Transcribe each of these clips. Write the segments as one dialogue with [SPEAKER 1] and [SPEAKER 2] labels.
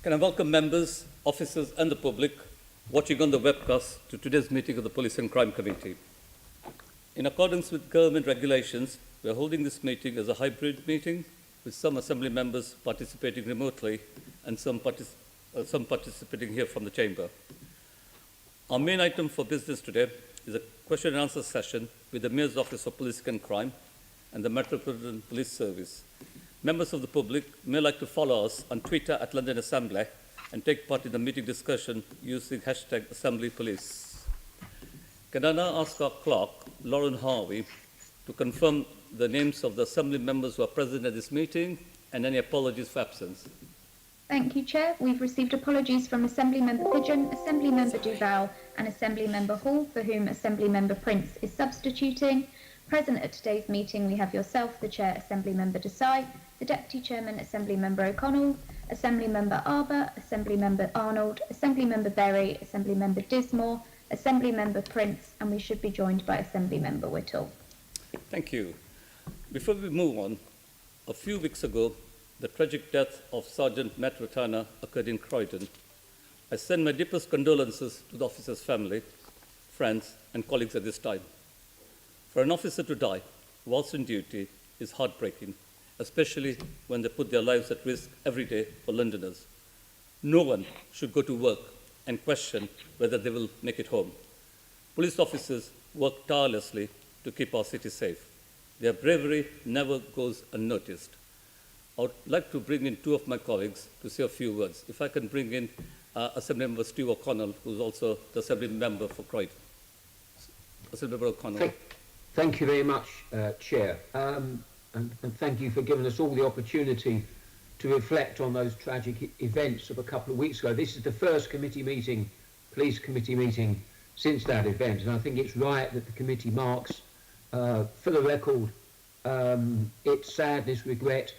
[SPEAKER 1] Can I welcome members, officers and the public watching on the webcast to today's meeting of the Police and Crime Committee. In accordance with government regulations, we are holding this meeting as a hybrid meeting with some Assembly members participating remotely and some participating here from the Chamber. Our main item for business today is a question and answer session with the Mayor's Office of Police and Crime and the Metropolitan Police Service. Members of the public may like to follow us on Twitter at London Assembly and take part in the meeting discussion using hashtag #AssemblyPolice. Can I now ask our clerk, Lauren Harvey, to confirm the names of the Assembly members who are present at this meeting and any apologies for absence?
[SPEAKER 2] Thank you, Chair. We've received apologies from Assembly Member Pigeon, Assembly Member Duval and Assembly Member Hall, for whom Assembly Member Prince is substituting. Present at today's meeting we have yourself, the Chair, Assembly Member Desai, the Deputy Chairman, Assembly Member O'Connell, Assembly Member Arbour, Assembly Member Arnold, Assembly Member Berry, Assembly Member Dismore, Assembly Member Prince, and we should be joined by Assembly Member Whittle.
[SPEAKER 1] Thank you. Before we move on, a few weeks ago, the tragic death of Sergeant Matt Ratana occurred in Croydon. I send my deepest condolences to the officer's family, friends, and colleagues at this time. For an officer to die whilst in duty is heartbreaking, especially when they put their lives at risk every day for Londoners. No one should go to work and question whether they will make it home. Police officers work tirelessly to keep our city safe. Their bravery never goes unnoticed. I would like to bring in two of my colleagues to say a few words. If I can bring in Assembly Member Steve O'Connell, who's also the Assembly Member for Croydon. Assembly Member O'Connell.
[SPEAKER 3] Thank you very much, Chair. And thank you for giving us all the opportunity to reflect on those tragic events of a couple of weeks ago. This is the first police committee meeting since that event, and I think it's right that the committee marks, for the record, its sadness, regret,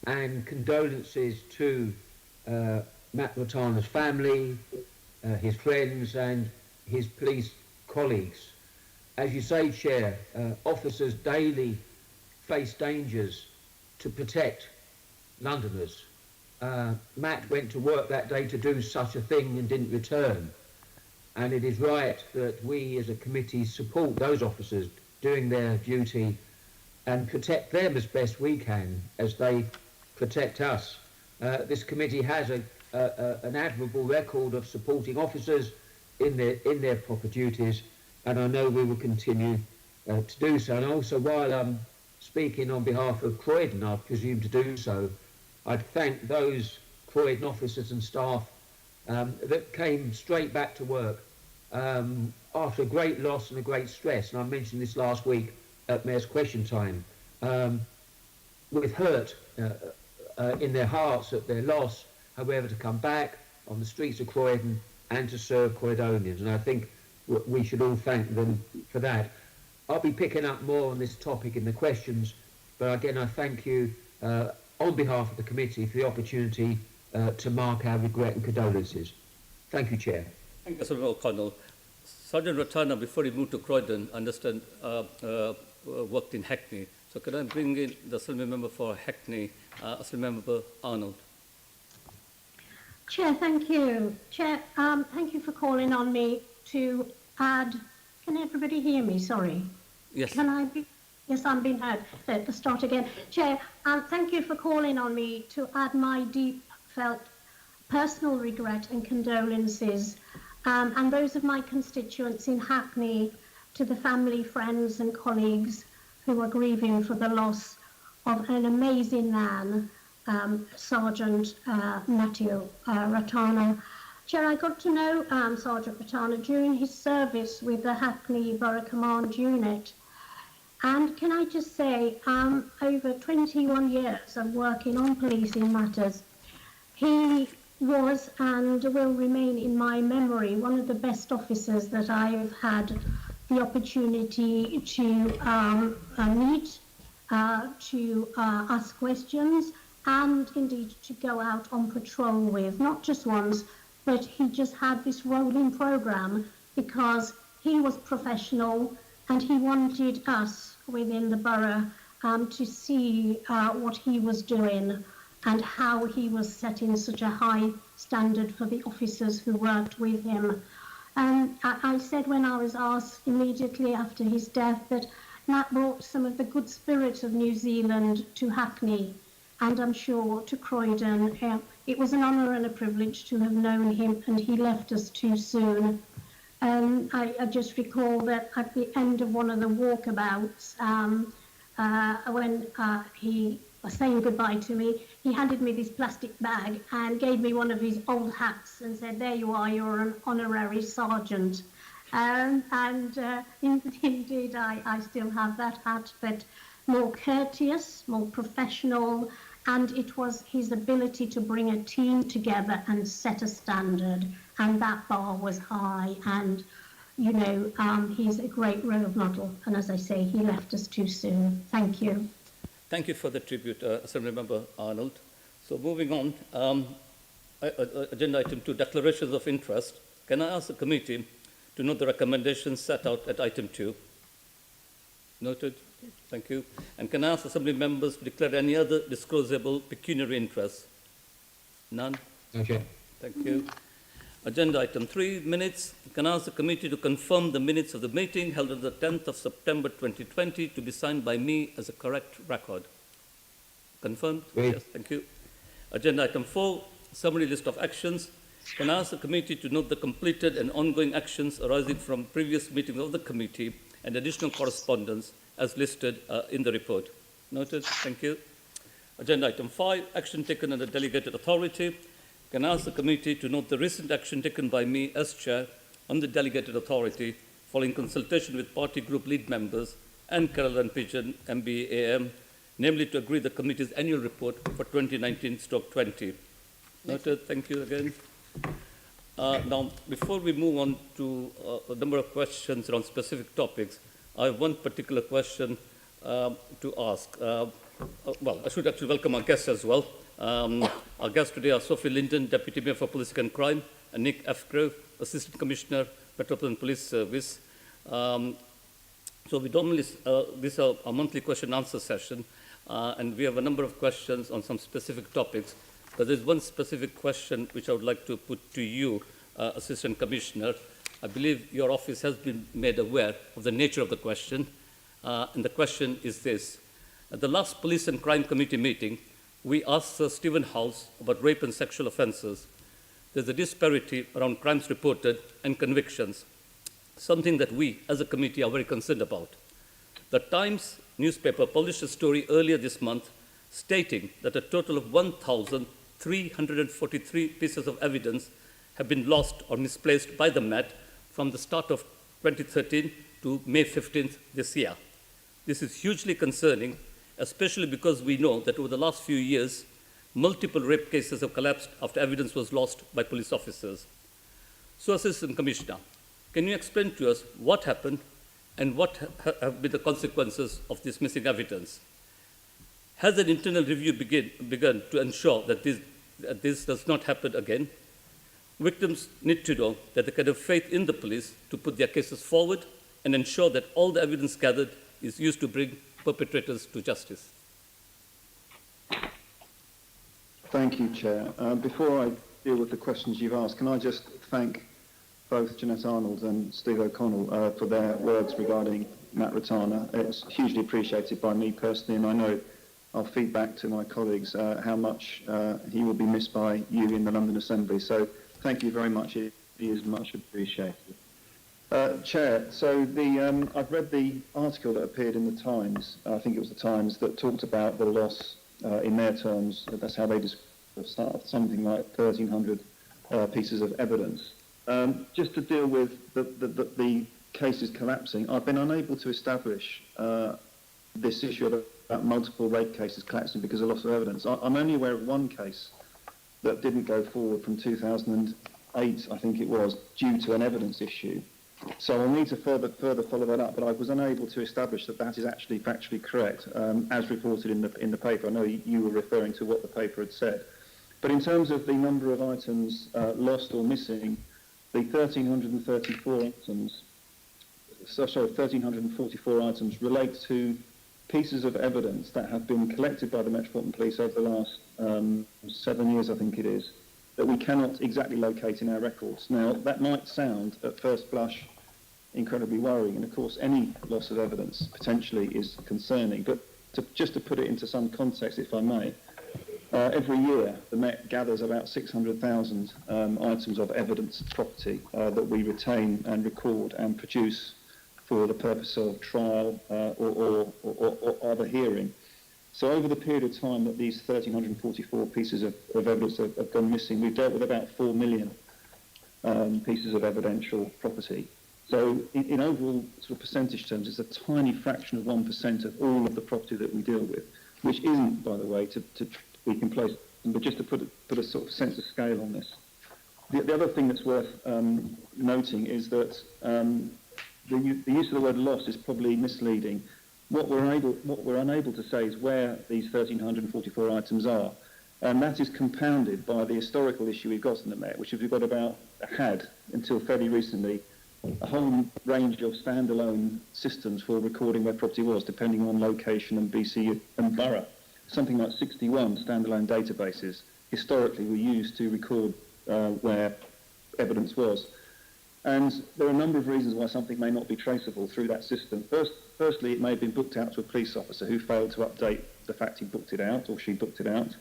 [SPEAKER 3] and condolences to Matt Ratana's family, his friends, and his police colleagues. As you say, Chair, officers daily face dangers to protect Londoners. Matt went to work that day to do such a thing and didn't return. And it is right that we as a committee support those officers doing their duty and protect them as best we can as they protect us. This committee has an admirable record of supporting officers in their proper duties, and I know we will continue to do so. And also, while I'm speaking on behalf of Croydon, I presume to do so, I'd thank those Croydon officers and staff that came straight back to work after a great loss and a great stress. And I mentioned this last week at Mayor's Question Time, with hurt in their hearts at their loss, however, to come back on the streets of Croydon and to serve Croydonians. And I think we should all thank them for that. I'll be picking up more on this topic in the questions, but again, I thank you on behalf of the committee for the opportunity to mark our regret and condolences. Thank you, Chair.
[SPEAKER 1] Thank you, Sir O'Connell. Sergeant Ratana, before he moved to Croydon, I understand worked in Hackney. So could I bring in the Assembly Member for Hackney, Assembly Member Arnold?
[SPEAKER 4] Chair, thank you. Chair, thank you for calling on me to add. Can everybody hear me? Sorry.
[SPEAKER 1] Yes.
[SPEAKER 4] Can I be? Yes, I'm being heard. Let's start again. Chair, thank you for calling on me to add my deep felt personal regret and condolences, and those of my constituents in Hackney, to the family, friends and colleagues who are grieving for the loss of an amazing man, Sergeant Matthew Ratana. Chair, I got to know Sergeant Ratana during his service with the Hackney Borough Command Unit. And can I just say, over 21 years of working on policing matters, he was and will remain in my memory one of the best officers that I've had the opportunity to meet, to ask questions, and indeed to go out on patrol with, not just once, but he just had this rolling programme because he was professional and he wanted us within the borough to see what he was doing and how he was setting such a high standard for the officers who worked with him. I said when I was asked immediately after his death that Nat brought some of the good spirit of New Zealand to Hackney, and I'm sure to Croydon. It was an honour and a privilege to have known him, and he left us too soon. I just recall that at the end of one of the walkabouts, when he was saying goodbye to me, he handed me this plastic bag and gave me one of his old hats and said, "There you are, you're an honorary sergeant." Indeed, I still have that hat, but more courteous, more professional, and it was his ability to bring a team together and set a standard, and that bar was high, and you know, he's a great role model, and as I say, he left us too soon. Thank you.
[SPEAKER 1] Thank you for the tribute, Assemblymember Arnold. So moving on, agenda item 2, declarations of interest. Can I ask the committee to note the recommendations set out at item 2? Noted. Thank you. And can I ask Assembly members to declare any other disclosable pecuniary interests? None?
[SPEAKER 3] Okay.
[SPEAKER 1] Thank you. Agenda item 3, minutes. Can I ask the committee to confirm the minutes of the meeting held on the 10th of September 2020 to be signed by me as a correct record? Confirmed?
[SPEAKER 3] Yes.
[SPEAKER 1] Yes, thank you. Agenda item 4, summary list of actions. Can I ask the committee to note the completed and ongoing actions arising from previous meetings of the committee and additional correspondence as listed in the report? Noted. Thank you. Agenda item 5, action taken under delegated authority. Can I ask the committee to note the recent action taken by me as chair on the delegated authority following consultation with party group lead members and Caroline Pigeon, MBAM, namely to agree the committee's annual report for 2019/20. Noted. Thank you again. Now, before we move on to a number of questions around specific topics, I have one particular question to ask. Well, I should actually welcome our guests as well. Our guests today are Sophie Linden, Deputy Mayor for Police and Crime, and Nick F. Grove, Assistant Commissioner, Metropolitan Police Service. So we normally, this is our monthly question and answer session, and we have a number of questions on some specific topics. But there's one specific question which I would like to put to you, Assistant Commissioner. I believe your office has been made aware of the nature of the question, and the question is this. At the last Police and Crime Committee meeting, we asked Sir Stephen House about rape and sexual offences. There's a disparity around crimes reported and convictions, something that we as a committee are very concerned about. The Times newspaper published a story earlier this month stating that a total of 1,343 pieces of evidence have been lost or misplaced by the Met from the start of 2013 to May 15th this year. This is hugely concerning, especially because we know that over the last few years, multiple rape cases have collapsed after evidence was lost by police officers. So, Assistant Commissioner, can you explain to us what happened and what have been the consequences of this missing evidence? Has an internal review begun to ensure that this does not happen again? Victims need to know that they can have faith in the police to put their cases forward and ensure that all the evidence gathered is used to bring perpetrators to justice.
[SPEAKER 5] Thank you, Chair. Before I deal with the questions you've asked, can I just thank both Jeanette Arnold and Steve O'Connell for their words regarding Matt Ratana. It's hugely appreciated by me personally, and I know I'll feed back to my colleagues how much he will be missed by you in the London Assembly. So thank you very much. He is much appreciated. Chair, so I've read the article that appeared in the Times, I think it was the Times, that talked about the loss, in their terms, that's how they described something like 1,300 pieces of evidence. Just to deal with the cases collapsing, I've been unable to establish this issue about multiple rape cases collapsing because of loss of evidence. I'm only aware of one case that didn't go forward from 2008, I think it was, due to an evidence issue. So I'll need to further follow that up, but I was unable to establish that that is actually factually correct, as reported in the paper. I know you were referring to what the paper had said. But in terms of the number of items lost or missing, the 1,344 items relate to pieces of evidence that have been collected by the Metropolitan Police over the last 7 years, I think it is, that we cannot exactly locate in our records. Now, that might sound, at first blush, incredibly worrying, and of course any loss of evidence potentially is concerning, but just to put it into some context, if I may, every year the Met gathers about 600,000 items of evidence property that we retain and record and produce for the purpose of trial or other hearing. So over the period of time that these 1,344 pieces of evidence have gone missing, we've dealt with about 4 million pieces of evidential property. So in overall sort of percentage terms, it's a tiny fraction of 1% of all of the property that we deal with, which isn't, by the way, to be complacent, but just to put a sort of sense of scale on this. The other thing that's worth noting is that the use of the word loss is probably misleading. What we're unable to say is where these 1,344 items are, and that is compounded by the historical issue we've got in the Met, which is we've had until fairly recently a whole range of standalone systems for recording where property was, depending on location and BC and borough. Something like 61 standalone databases historically were used to record where evidence was. And there are a number of reasons why something may not be traceable through that system. Firstly, it may have been booked out to a police officer who failed to update the fact he booked it out or she booked it out.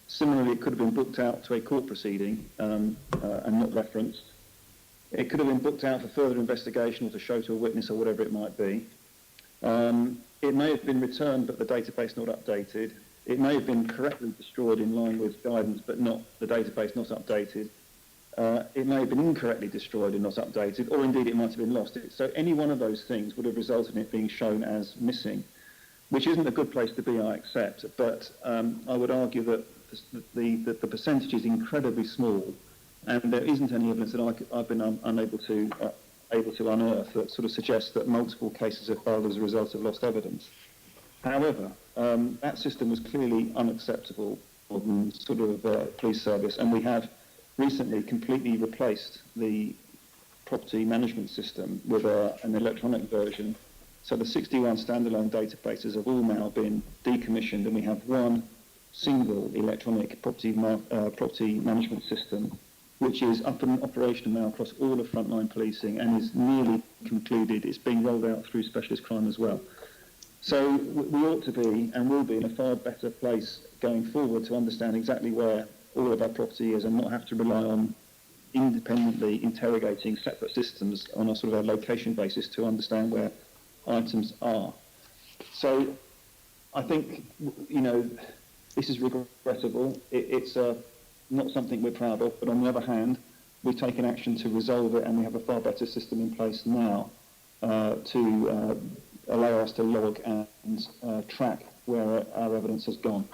[SPEAKER 5] Similarly, it could have been booked out to a court proceeding and not referenced. It could have been booked out for further investigation or to show to a witness or whatever it might be. It may have been returned but the database not updated. It may have been correctly destroyed in line with guidance but not the database not updated. It may have been incorrectly destroyed and not updated, or indeed it might have been lost. So any one of those things would have resulted in it being shown as missing, which isn't a good place to be, I accept, but I would argue that the percentage is incredibly small, and there isn't any evidence that I've been unable to unearth that sort of suggests that multiple cases have failed as a result of lost evidence. However, that system was clearly unacceptable for the sort of police service, and we have recently completely replaced the property management system with an electronic version. So the 61 standalone databases have all now been decommissioned, and we have one single electronic property management system, which is up and operational now across all of frontline policing and is nearly concluded. It's being rolled out through specialist crime as well. So we ought to be and will be in a far better place going forward to understand exactly where all of our property is and not have to rely on independently interrogating separate systems on a sort of a location basis to understand where items are. So I think, this is regrettable. It's not something we're proud of, but on the other hand, we've taken action to resolve it, and we have a far better system in place now to allow us to log and track where our evidence has gone.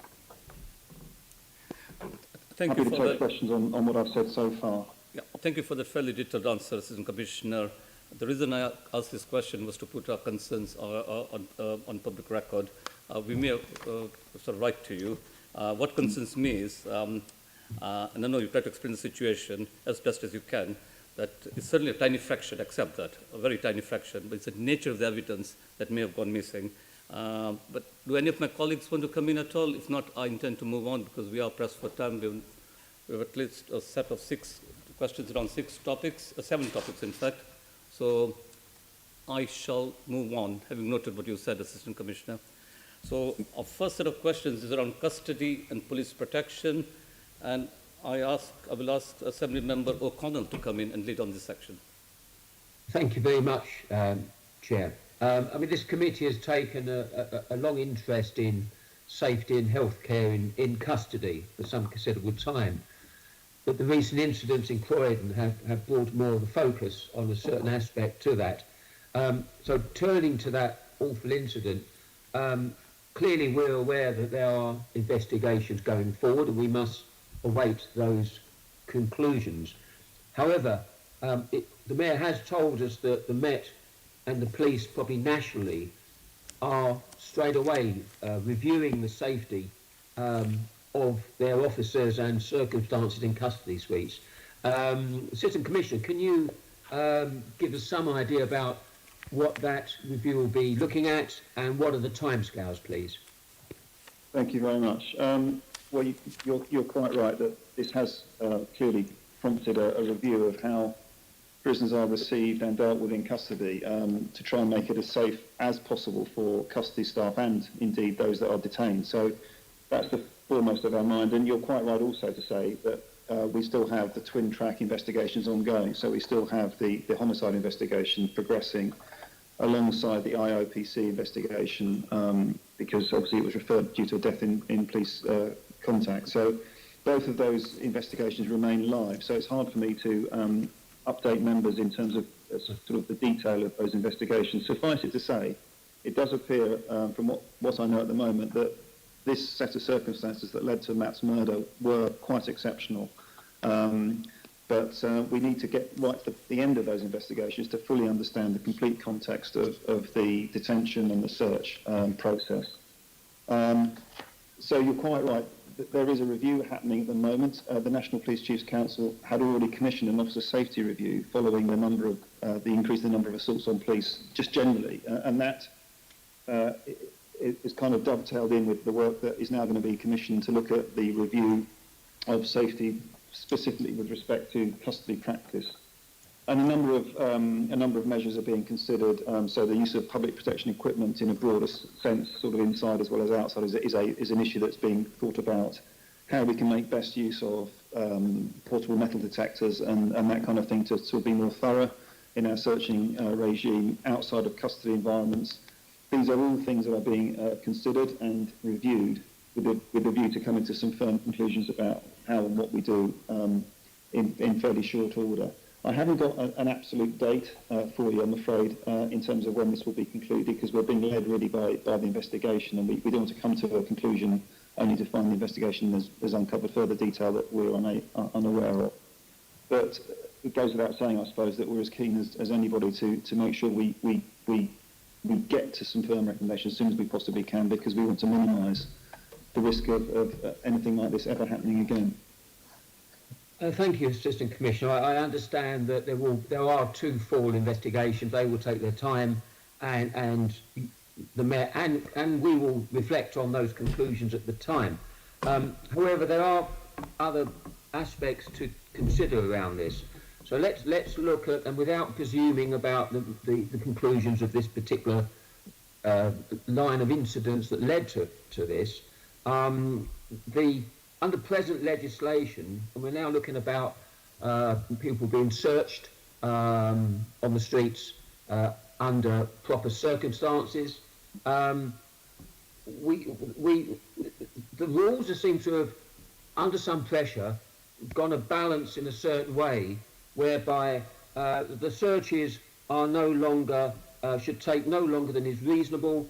[SPEAKER 1] Thank
[SPEAKER 5] Happy
[SPEAKER 1] you
[SPEAKER 5] to
[SPEAKER 1] for
[SPEAKER 5] take questions on what I've said so far.
[SPEAKER 1] Yeah, thank you for the fairly detailed answer, Assistant Commissioner. The reason I asked this question was to put our concerns on public record. We may sort of write to you. What concerns me is, and I know you try to explain the situation as best as you can, that it's certainly a tiny fraction, accept that, a very tiny fraction, but it's the nature of the evidence that may have gone missing. But do any of my colleagues want to come in at all? If not, I intend to move on because we are pressed for time. We have at least a set of 6 questions around 7 topics in fact. So I shall move on, having noted what you said, Assistant Commissioner. So our first set of questions is around custody and police protection, and I will ask Assembly Member O'Connell to come in and lead on this section.
[SPEAKER 3] Thank you very much, Chair. This committee has taken a long interest in safety and healthcare in custody for some considerable time. But the recent incidents in Croydon have brought more of a focus on a certain aspect to that. So turning to that awful incident, clearly we're aware that there are investigations going forward and we must await those conclusions. However, the Mayor has told us that the Met and the police, probably nationally, are straight away reviewing the safety of their officers and circumstances in custody suites. Assistant Commissioner, can you give us some idea about what that review will be looking at and what are the timescales, please?
[SPEAKER 5] Thank you very much. Well, you're quite right that this has clearly prompted a review of how prisoners are received and dealt with in custody to try and make it as safe as possible for custody staff and indeed those that are detained. So that's the foremost of our mind. And you're quite right also to say that we still have the twin track investigations ongoing. So we still have the homicide investigation progressing alongside the IOPC investigation because obviously it was referred due to a death in police contact. So both of those investigations remain live. So it's hard for me to update members in terms of sort of the detail of those investigations. Suffice it to say, it does appear from what I know at the moment that this set of circumstances that led to Matt's murder were quite exceptional. But we need to get right to the end of those investigations to fully understand the complete context of the detention and the search process. So you're quite right. There is a review happening at the moment. The National Police Chiefs Council had already commissioned an officer safety review following the number of the increase in the number of assaults on police, just generally, and that is kind of dovetailed in with the work that is now going to be commissioned to look at the review of safety, specifically with respect to custody practice. And a number of measures are being considered. So the use of public protection equipment in a broader sense, sort of inside as well as outside, is an issue that's being thought about. How we can make best use of portable metal detectors and that kind of thing to sort of be more thorough in our searching regime outside of custody environments. These are all things that are being considered and reviewed with a view to coming to some firm conclusions about how and what we do in fairly short order. I haven't got an absolute date for you, I'm afraid, in terms of when this will be concluded, because we're being led really by the investigation, and we don't want to come to a conclusion only to find the investigation has uncovered further detail that we're unaware of. But it goes without saying, I suppose, that we're as keen as anybody to make sure we get to some firm recommendations as soon as we possibly can, because we want to minimise the risk of anything like this ever happening again.
[SPEAKER 3] Thank you, Assistant Commissioner. I understand that there are two full investigations. They will take their time, and the Mayor and we will reflect on those conclusions at the time. However, there are other aspects to consider around this. So let's look at, and without presuming about the conclusions of this particular line of incidents that led to this, under present legislation, and we're now looking about people being searched on the streets under proper circumstances. The rules seem to have, under some pressure, gone a balance in a certain way, whereby the searches are no longer should take no longer than is reasonable,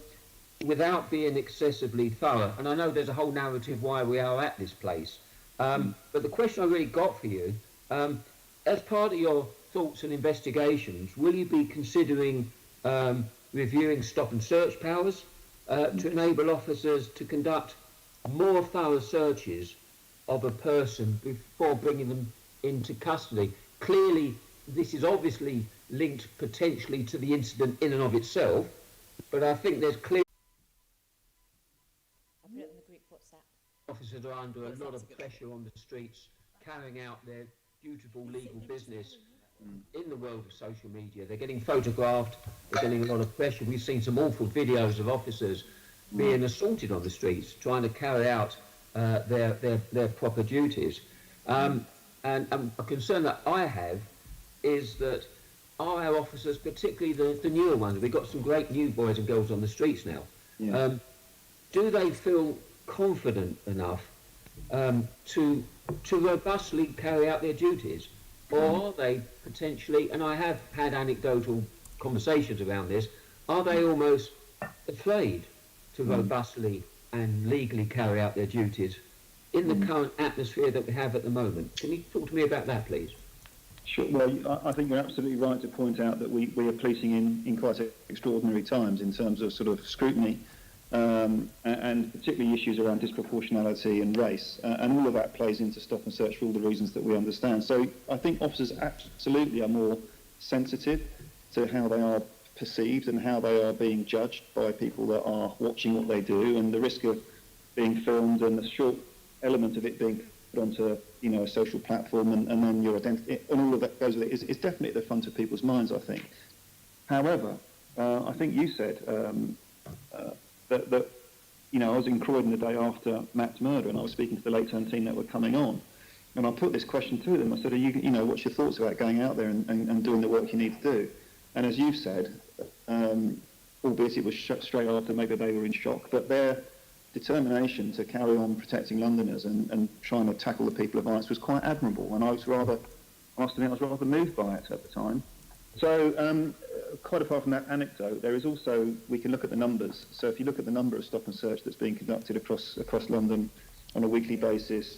[SPEAKER 3] without being excessively thorough. And I know there's a whole narrative why we are at this place. But the question I really got for you, as part of your thoughts and investigations, will you be considering reviewing stop and search powers to enable officers to conduct more thorough searches of a person before bringing them into custody? Clearly, this is obviously linked potentially to the incident in and of itself, but I think there's clear officers are under a lot of pressure on the streets, carrying out their dutiful legal business in the world of social media. They're getting photographed, they're getting a lot of pressure. We've seen some awful videos of officers being assaulted on the streets, trying to carry out their proper duties. And a concern that I have is that our officers, particularly the newer ones, we've got some great new boys and girls on the streets now, do they feel confident enough to robustly carry out their duties, or are they potentially, and I have had anecdotal conversations around this, are they almost afraid to robustly and legally carry out their duties in the current atmosphere that we have at the moment? Can you talk to me about that, please?
[SPEAKER 5] Sure. Well, I think you're absolutely right to point out that we are policing in quite extraordinary times in terms of sort of scrutiny, and particularly issues around disproportionality and race, and all of that plays into stop and search for all the reasons that we understand. So I think officers absolutely are more sensitive to how they are perceived and how they are being judged by people that are watching what they do, and the risk of being filmed and the short element of it being put onto, a social platform, and then your identity and all of that goes with it is definitely at the front of people's minds, I think. However, I think you said that I was in Croydon the day after Matt's murder, and I was speaking to the Late Term team that were coming on, and I put this question to them. I said, what's your thoughts about going out there and doing the work you need to do? And as you said, albeit it was straight after, maybe they were in shock, but their determination to carry on protecting Londoners and trying to tackle the people of violence was quite admirable, and I was rather moved by it at the time. So quite apart from that anecdote, there is also, we can look at the numbers. So if you look at the number of stop and search that's being conducted across London on a weekly basis,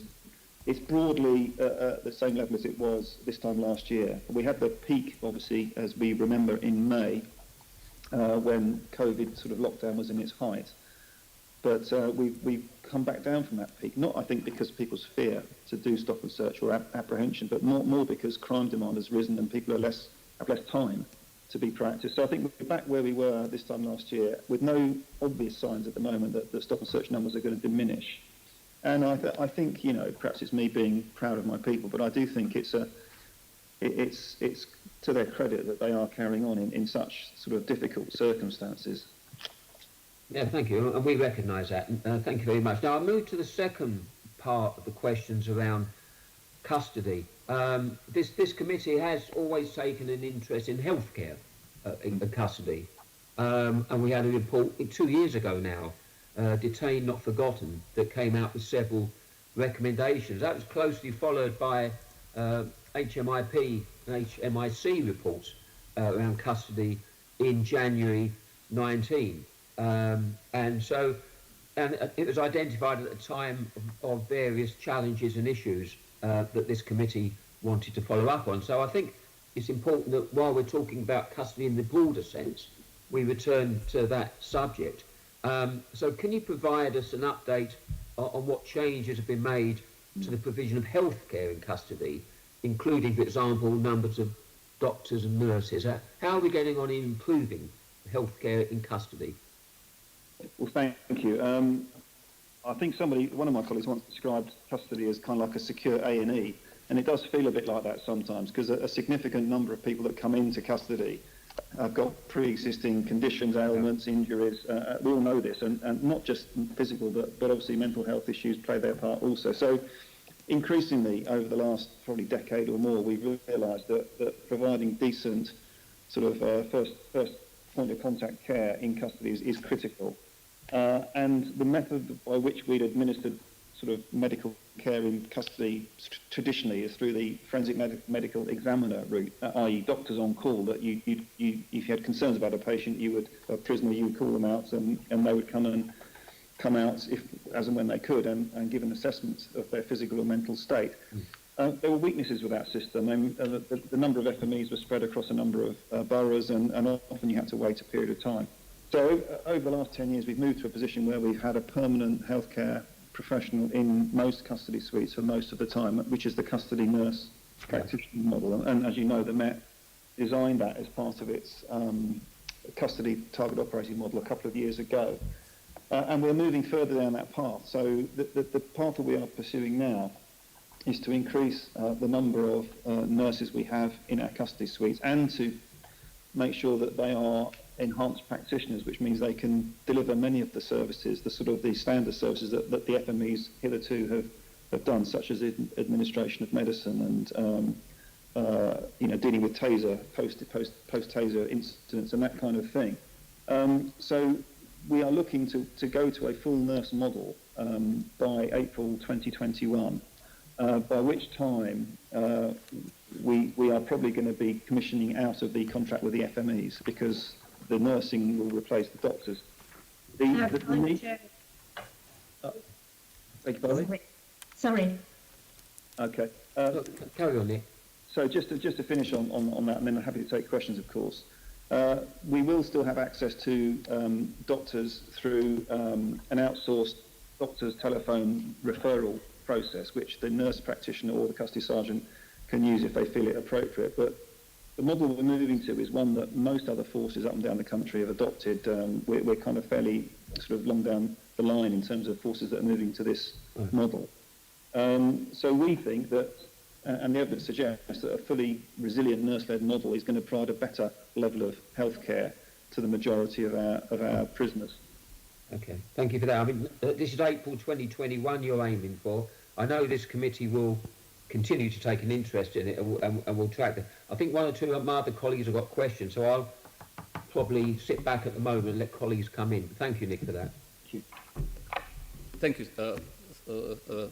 [SPEAKER 5] it's broadly at the same level as it was this time last year. We had the peak, obviously, as we remember, in May, when COVID sort of lockdown was in its height. But we've come back down from that peak, not, I think, because of people's fear to do stop and search or apprehension, but more because crime demand has risen and people have less time to be proactive. So I think we're back where we were this time last year, with no obvious signs at the moment that the stop and search numbers are going to diminish. And I think, perhaps it's me being proud of my people, but I do think it's to their credit that they are carrying on in such sort of difficult circumstances.
[SPEAKER 3] Yeah, thank you, and we recognise that. Thank you very much. Now, I'll move to the second part of the questions around custody. This committee has always taken an interest in healthcare in custody, and we had a report 2 years ago now, Detained Not Forgotten, that came out with several recommendations. That was closely followed by HMIP and HMIC reports around custody in January 19. And it was identified at the time of various challenges and issues that this committee wanted to follow up on. So I think it's important that while we're talking about custody in the broader sense, we return to that subject. So can you provide us an update on what changes have been made to the provision of healthcare in custody, including, for example, numbers of doctors and nurses? How are we getting on in improving healthcare in custody?
[SPEAKER 5] Well, thank you. I think one of my colleagues once described custody as kind of like a secure A&E, and it does feel a bit like that sometimes, because a significant number of people that come into custody have got pre-existing conditions, ailments, injuries. We all know this, and not just physical, but obviously mental health issues play their part also. So increasingly, over the last probably decade or more, we've realised that providing decent sort of first point of contact care in custody is critical. And the method by which we'd administered sort of medical care in custody traditionally is through the forensic medical examiner route, i.e. doctors on call, that if you had concerns about a patient, a prisoner, you would call them out, and they would come out as and when they could and give an assessment of their physical or mental state. There were weaknesses with that system. The number of FMEs was spread across a number of boroughs, and often you had to wait a period of time. So over the last 10 years, we've moved to a position where we've had a permanent healthcare professional in most custody suites for most of the time, which is the custody nurse practitioner model. And as you know, the Met designed that as part of its custody target operating model a couple of years ago. And we're moving further down that path. So the path that we are pursuing now is to increase the number of nurses we have in our custody suites, and to make sure that they are enhanced practitioners, which means they can deliver many of the services, the standard services that the FMEs hitherto have done, such as administration of medicine and dealing with taser, post-taser incidents and that kind of thing. So we are looking to go to a full nurse model by April 2021, by which time we are probably going to be commissioning out of the contract with the FMEs, because the nursing will replace the doctors.
[SPEAKER 4] Sorry.
[SPEAKER 5] Okay.
[SPEAKER 3] Carry on, Nick.
[SPEAKER 5] So just to finish on that, and then I'm happy to take questions, of course. We will still have access to doctors through an outsourced doctor's telephone referral process, which the nurse practitioner or the custody sergeant can use if they feel it appropriate. But the model we're moving to is one that most other forces up and down the country have adopted. We're kind of fairly sort of long down the line in terms of forces that are moving to this model. So we think that, and the evidence suggests that a fully resilient nurse-led model is going to provide a better level of healthcare to the majority of our prisoners.
[SPEAKER 3] Okay, thank you for that. I mean, this is April 2021 you're aiming for. I know this committee will continue to take an interest in it and will track it. I think one or two of my other colleagues have got questions, so I'll probably sit back at the moment and let colleagues come in. Thank you, Nick, for that.
[SPEAKER 1] Thank you,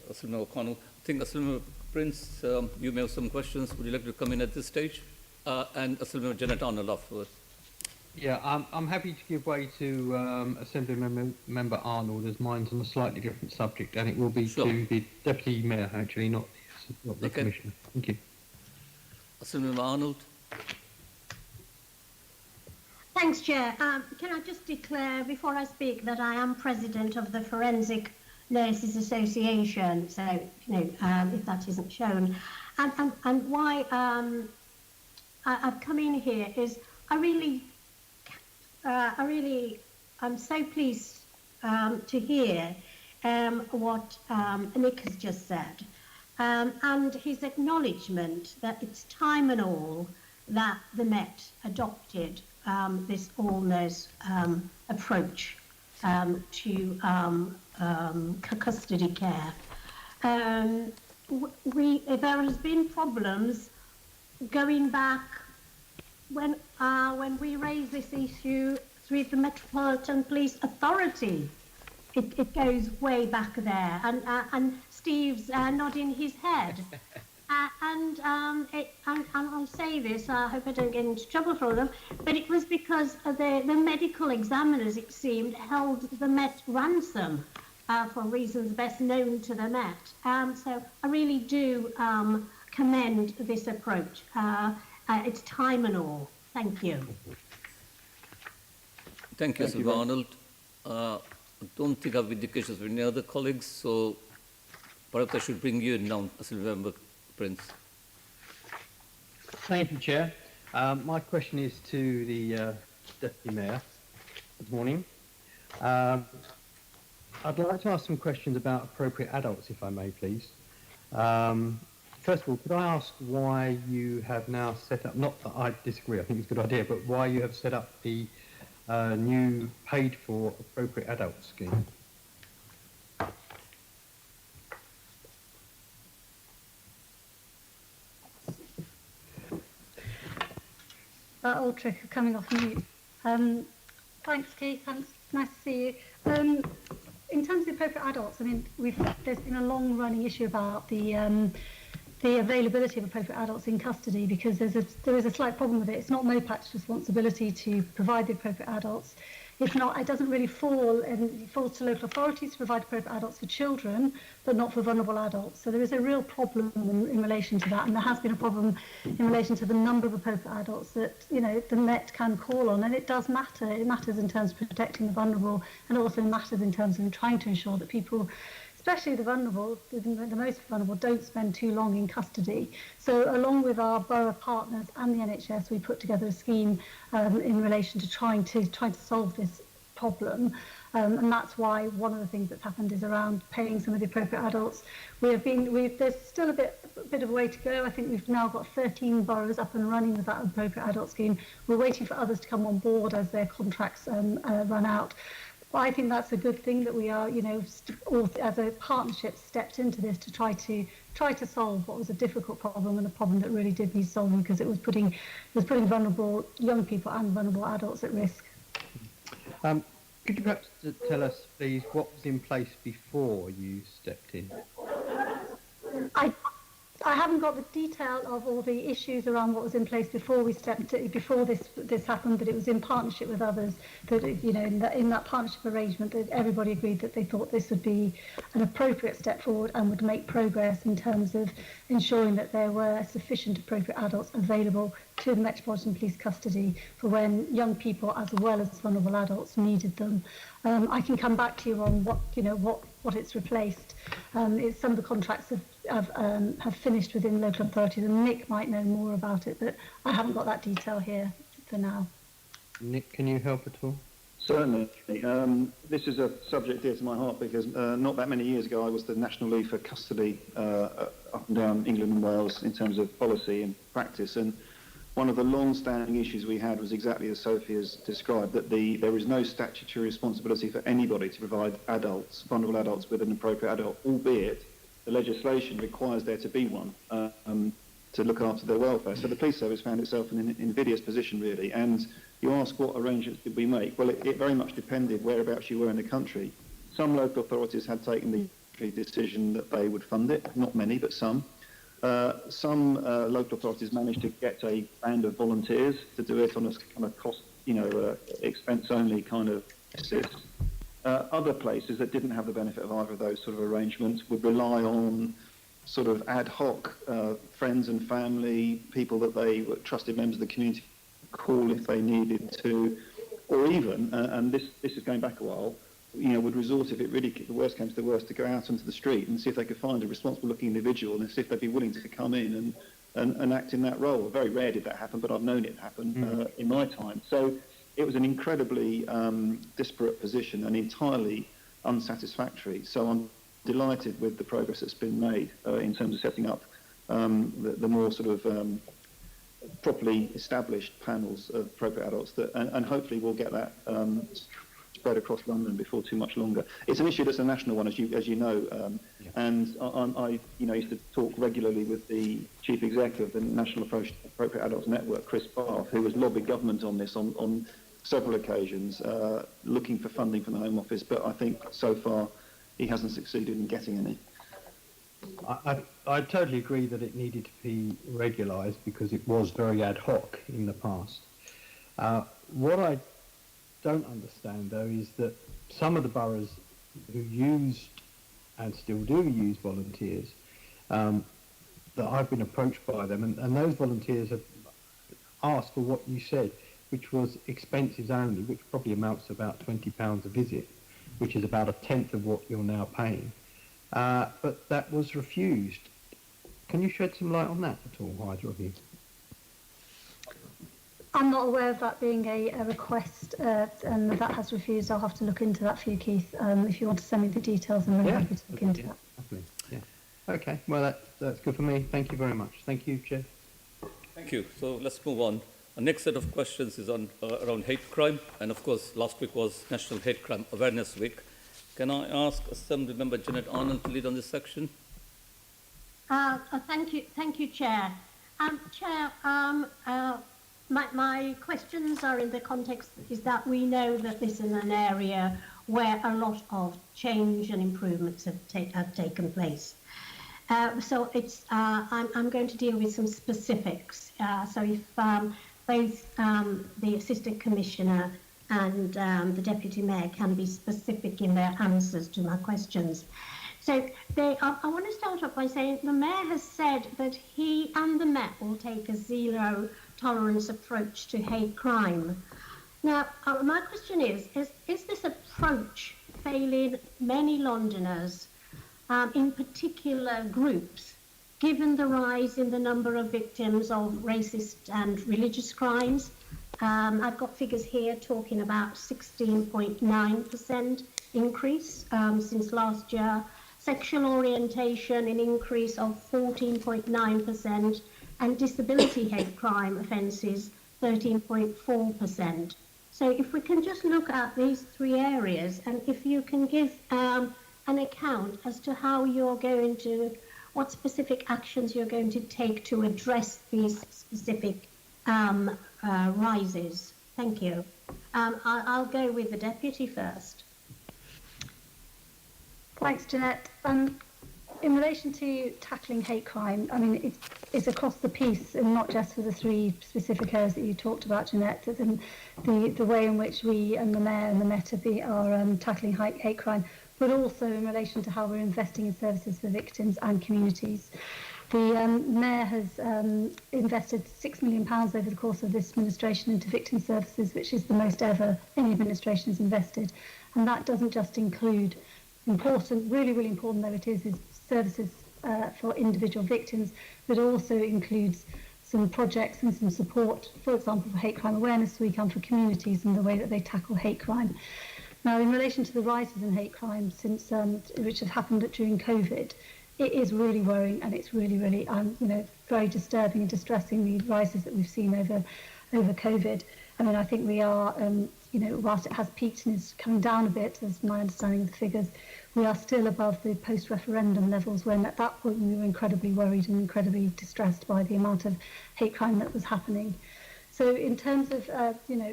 [SPEAKER 1] Asylum O'Connell. I think Asylum Prince, you may have some questions. Would you like to come in at this stage? And Asylum Janet Arnold afterwards.
[SPEAKER 6] Yeah, I'm happy to give way to Assembly Member Arnold, as mine's on a slightly different subject, and it will be to the Deputy Mayor, actually, not the Commissioner. Thank you.
[SPEAKER 1] Assembly Member Arnold.
[SPEAKER 4] Thanks, Chair. Can I just declare before I speak that I am President of the Forensic Nurses Association, so, if that isn't shown. And why I've come in here is I'm so pleased to hear what Nick has just said, and his acknowledgement that it's time and all that the Met adopted this all-nurse approach to custody care. There has been problems going back when we raised this issue with the Metropolitan Police Authority. It goes way back there, and Steve's nodding his head. And I'll say this, I hope I don't get into trouble for them, but it was because the medical examiners, it seemed, held the Met ransom for reasons best known to the Met. So I really do commend this approach. It's time and all. Thank you.
[SPEAKER 1] Thank you, Sylvia Arnold. I don't think I have indications of any other colleagues, so perhaps I should bring you in now, Assembly Member Prince.
[SPEAKER 6] Thank you, Chair. My question is to the Deputy Mayor. Good morning. I'd like to ask some questions about appropriate adults, if I may, please. First of all, could I ask why you have now set up, not that I disagree, I think it's a good idea, but why you have set up the new paid-for appropriate adult scheme?
[SPEAKER 7] That old trick of coming off mute. Thanks, Keith. Thanks. Nice to see you. In terms of appropriate adults, I mean, there's been a long-running issue about the availability of appropriate adults in custody, because there is a slight problem with it. It's not MOPAC's responsibility to provide the appropriate adults. If not, it doesn't really fall, and it falls to local authorities to provide appropriate adults for children, but not for vulnerable adults. So there is a real problem in relation to that, and there has been a problem in relation to the number of appropriate adults that the Met can call on, and it does matter. It matters in terms of protecting the vulnerable, and also matters in terms of trying to ensure that people, especially the vulnerable, the most vulnerable, don't spend too long in custody. So along with our borough partners and the NHS, we put together a scheme in relation to trying to solve this problem. And that's why one of the things that's happened is around paying some of the appropriate adults. There's still a bit of a way to go. I think we've now got 13 boroughs up and running with that appropriate adult scheme. We're waiting for others to come on board as their contracts run out. But I think that's a good thing that we are, all as a partnership, stepped into this to try to solve what was a difficult problem, and a problem that really did need solving, because it was putting vulnerable young people and vulnerable adults at risk.
[SPEAKER 6] Could you perhaps tell us, please, what was in place before you stepped in?
[SPEAKER 7] I haven't got the detail of all the issues around what was in place before this happened, but it was in partnership with others that, in that partnership arrangement, that everybody agreed that they thought this would be an appropriate step forward and would make progress in terms of ensuring that there were sufficient appropriate adults available to the Metropolitan Police custody for when young people as well as vulnerable adults needed them. I can come back to you on what it's replaced. Some of the contracts have finished within local authorities, and Nick might know more about it, but I haven't got that detail here for now.
[SPEAKER 6] Nick, can you help at all?
[SPEAKER 5] Certainly. This is a subject dear to my heart because not that many years ago I was the National Lead for Custody up and down England and Wales in terms of policy and practice, and one of the long-standing issues we had was exactly as Sophie has described, that there is no statutory responsibility for anybody to provide adults, vulnerable adults, with an appropriate adult, albeit the legislation requires there to be one to look after their welfare. So the police service found itself in an invidious position, really. And you ask what arrangements did we make? Well, it very much depended whereabouts you were in the country. Some local authorities had taken the decision that they would fund it, not many, but some. Some local authorities managed to get a band of volunteers to do it on a kind of cost, expense-only kind of basis. Other places that didn't have the benefit of either of those sort of arrangements would rely on sort of ad hoc friends and family, people that they were trusted members of the community call if they needed to, or even, and this is going back a while, would resort, if it really, the worst came to the worst, to go out onto the street and see if they could find a responsible-looking individual and see if they'd be willing to come in and act in that role. Very rare did that happen, but I've known it happen in my time. So it was an incredibly disparate position and entirely unsatisfactory. So I'm delighted with the progress that's been made in terms of setting up the more sort of properly established panels of appropriate adults and hopefully we'll get that spread across London before too much longer. It's an issue that's a national one, as you know, and I used to talk regularly with the chief exec of the National Appropriate Adults Network, Chris Barth, who has lobbied government on this on several occasions, looking for funding from the Home Office, but I think so far he hasn't succeeded in getting any.
[SPEAKER 6] I totally agree that it needed to be regularised because it was very ad hoc in the past. What I don't understand, though, is that some of the boroughs who used and still do use volunteers, that I've been approached by them, and those volunteers have asked for what you said, which was expenses only, which probably amounts to about £20 a visit, which is about a tenth of what you're now paying. But that was refused. Can you shed some light on that at all, either of you?
[SPEAKER 7] I'm not aware of that being a request, and that has refused. I'll have to look into that for you, Keith. If you want to send me the details, I'm really happy to look into that.
[SPEAKER 6] Definitely. Yeah. Okay. Well, that's good for me. Thank you very much. Thank you, Chair.
[SPEAKER 1] Thank you. So let's move on. Our next set of questions is on around hate crime, and of course, last week was National Hate Crime Awareness Week. Can I ask Assembly Member Janet Arnold to lead on this section?
[SPEAKER 4] Thank you, Chair. Chair, my questions are in the context is that we know that this is an area where a lot of change and improvements have taken place. So it's I'm going to deal with some specifics. So if both the Assistant Commissioner and the Deputy Mayor can be specific in their answers to my questions. So I want to start off by saying the Mayor has said that he and the Met will take a zero tolerance approach to hate crime. Now, my question is this approach failing many Londoners, in particular groups, given the rise in the number of victims of racist and religious crimes? I've got figures here talking about 16.9% increase since last year, sexual orientation an increase of 14.9%, and disability hate crime offences 13.4%. So if we can just look at these three areas, and if you can give an account as to how you're going to, what specific actions you're going to take to address these specific rises. Thank you. I'll go with the Deputy first.
[SPEAKER 7] Thanks, Jeanette. In relation to tackling hate crime, I mean, it's across the piece, and not just for the three specific areas that you talked about, Jeanette, and the way in which we and the Mayor and the Met are tackling hate crime, but also in relation to how we're investing in services for victims and communities. The Mayor has invested £6 million over the course of this administration into victim services, which is the most ever any administration has invested. And that doesn't just include really important though it is services for individual victims, but also includes some projects and some support, for example, for Hate Crime Awareness Week and for communities and the way that they tackle hate crime. Now, in relation to the rises in hate crime since which have happened during COVID, it is really worrying, and it's really, really, very disturbing and distressing, the rises that we've seen over COVID. I mean, I think we are, whilst it has peaked and is coming down a bit, as my understanding of the figures, we are still above the post-referendum levels, when at that point we were incredibly worried and incredibly distressed by the amount of hate crime that was happening. So in terms of,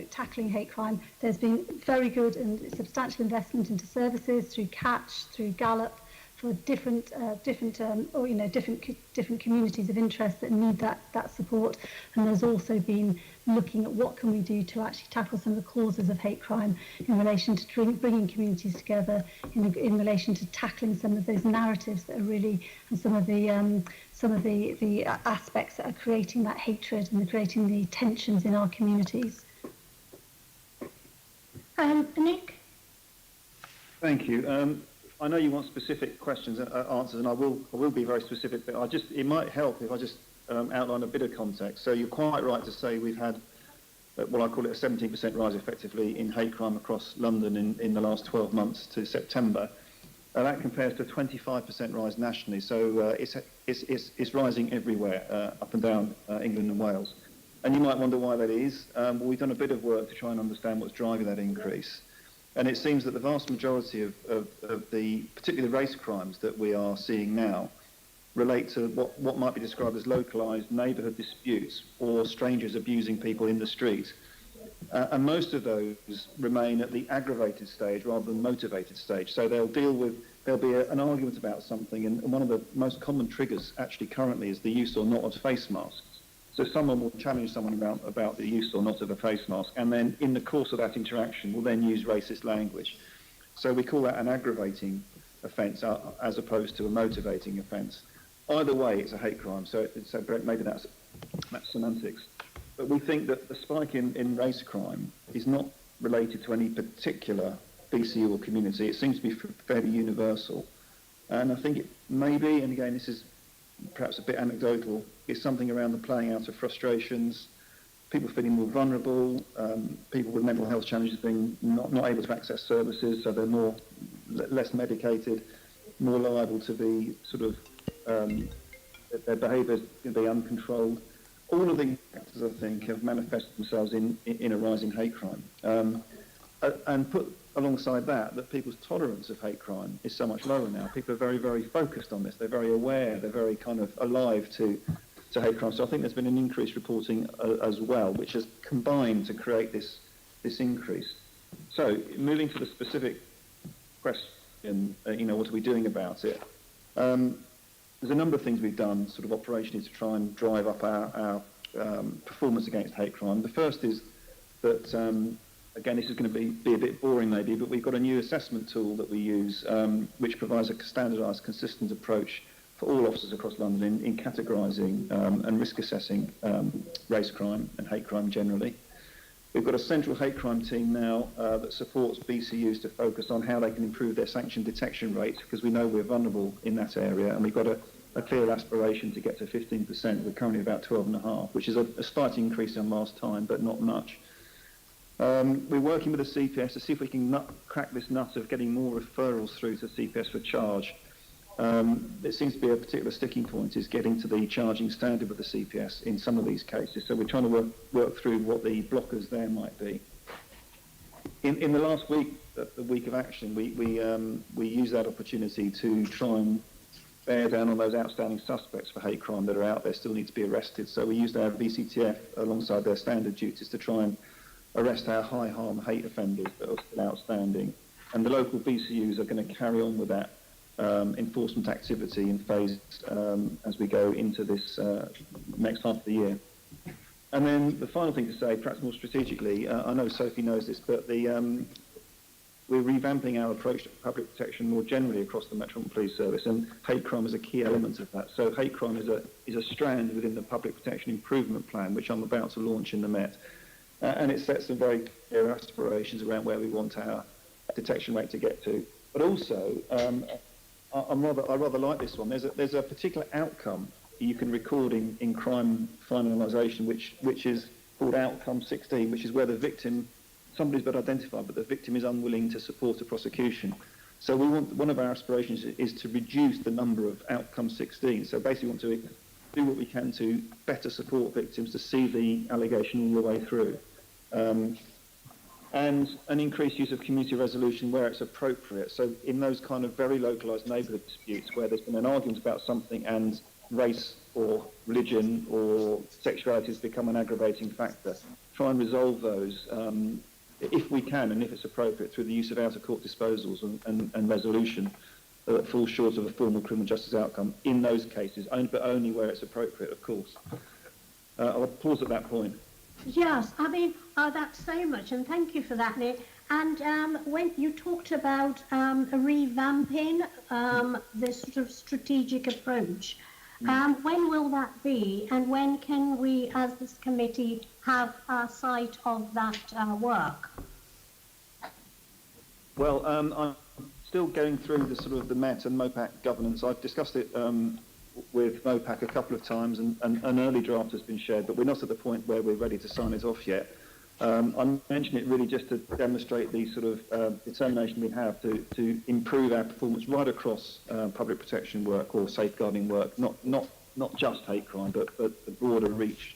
[SPEAKER 7] tackling hate crime, there's been very good and substantial investment into services through Catch, through Gallup, for different communities of interest that need that support. And there's also been looking at what can we do to actually tackle some of the causes of hate crime in relation to bringing communities together, in relation to tackling some of those narratives that are really, and some of the aspects that are creating that hatred and creating the tensions in our communities.
[SPEAKER 4] Nick?
[SPEAKER 5] Thank you. I know you want specific questions, answers, and I will be very specific, but it might help if I just outline a bit of context. So you're quite right to say we've had, well, I call it a 17% rise effectively in hate crime across London in the last 12 months to September. That compares to a 25% rise nationally. So it's rising everywhere, up and down England and Wales. And you might wonder why that is. Well, we've done a bit of work to try and understand what's driving that increase. And it seems that the vast majority of particularly the race crimes that we are seeing now, relate to what might be described as localised neighbourhood disputes or strangers abusing people in the street. And most of those remain at the aggravated stage rather than motivated stage. So there'll be an argument about something, and one of the most common triggers actually currently is the use or not of face masks. So someone will challenge someone about the use or not of a face mask, and then in the course of that interaction will then use racist language. So we call that an aggravating offence as opposed to a motivating offence. Either way, it's a hate crime, so maybe that's semantics. But we think that the spike in race crime is not related to any particular BCU or community. It seems to be fairly universal. And I think it may be, and again, this is perhaps a bit anecdotal, is something around the playing out of frustrations, people feeling more vulnerable, people with mental health challenges being not able to access services, so they're less medicated, more liable to be their behaviours can be uncontrolled. All of these factors, I think, have manifested themselves in a rise in hate crime. And put alongside that people's tolerance of hate crime is so much lower now. People are very, very focused on this. They're very aware. They're very kind of alive to hate crime. So I think there's been an increased reporting as well, which has combined to create this increase. So moving to the specific question, what are we doing about it? There's a number of things we've done sort of operationally to try and drive up our performance against hate crime. The first is that, again, this is going to be a bit boring maybe, but we've got a new assessment tool that we use, which provides a standardised, consistent approach for all officers across London in categorising and risk assessing race crime and hate crime generally. We've got a central hate crime team now that supports BCUs to focus on how they can improve their sanction detection rate, because we know we're vulnerable in that area, and we've got a clear aspiration to get to 15%. We're currently about 12.5%, which is a slight increase on last time, but not much. We're working with the CPS to see if we can crack this nut of getting more referrals through to CPS for charge. It seems to be a particular sticking point is getting to the charging standard with the CPS in some of these cases. So we're trying to work through what the blockers there might be. In the last week, the week of action, we used that opportunity to try and bear down on those outstanding suspects for hate crime that are out there, still need to be arrested. So we used our VCTF alongside their standard duties to try and arrest our high harm hate offenders that are still outstanding. And the local BCUs are going to carry on with that enforcement activity in phases as we go into this next half of the year. And then the final thing to say, perhaps more strategically, I know Sophie knows this, but we're revamping our approach to public protection more generally across the Metropolitan Police Service, and hate crime is a key element of that. So hate crime is a strand within the public protection improvement plan, which I'm about to launch in the Met. And it sets some very clear aspirations around where we want our detection rate to get to. But also, I rather like this one. There's a particular outcome you can record in crime finalisation, which is called outcome 16, which is where the victim, somebody's been identified, but the victim is unwilling to support a prosecution. So one of our aspirations is to reduce the number of outcome 16. So basically, we want to do what we can to better support victims to see the allegation all the way through. And an increased use of community resolution where it's appropriate. So in those kind of very localised neighbourhood disputes where there's been an argument about something and race or religion or sexuality has become an aggravating factor, try and resolve those if we can and if it's appropriate through the use of out-of-court disposals and resolution that falls short of a formal criminal justice outcome in those cases, but only where it's appropriate, of course. I'll pause at that point.
[SPEAKER 4] Yes, I mean, that's so much, and thank you for that, Nick. And when you talked about revamping this sort of strategic approach, when will that be, and when can we, as this committee, have a sight of that work?
[SPEAKER 5] Well, I'm still going through the sort of the Met and MOPAC governance. I've discussed it with MOPAC a couple of times, and an early draft has been shared, but we're not at the point where we're ready to sign it off yet. I mention it really just to demonstrate the sort of determination we have to improve our performance right across public protection work or safeguarding work, not just hate crime, but the broader reach.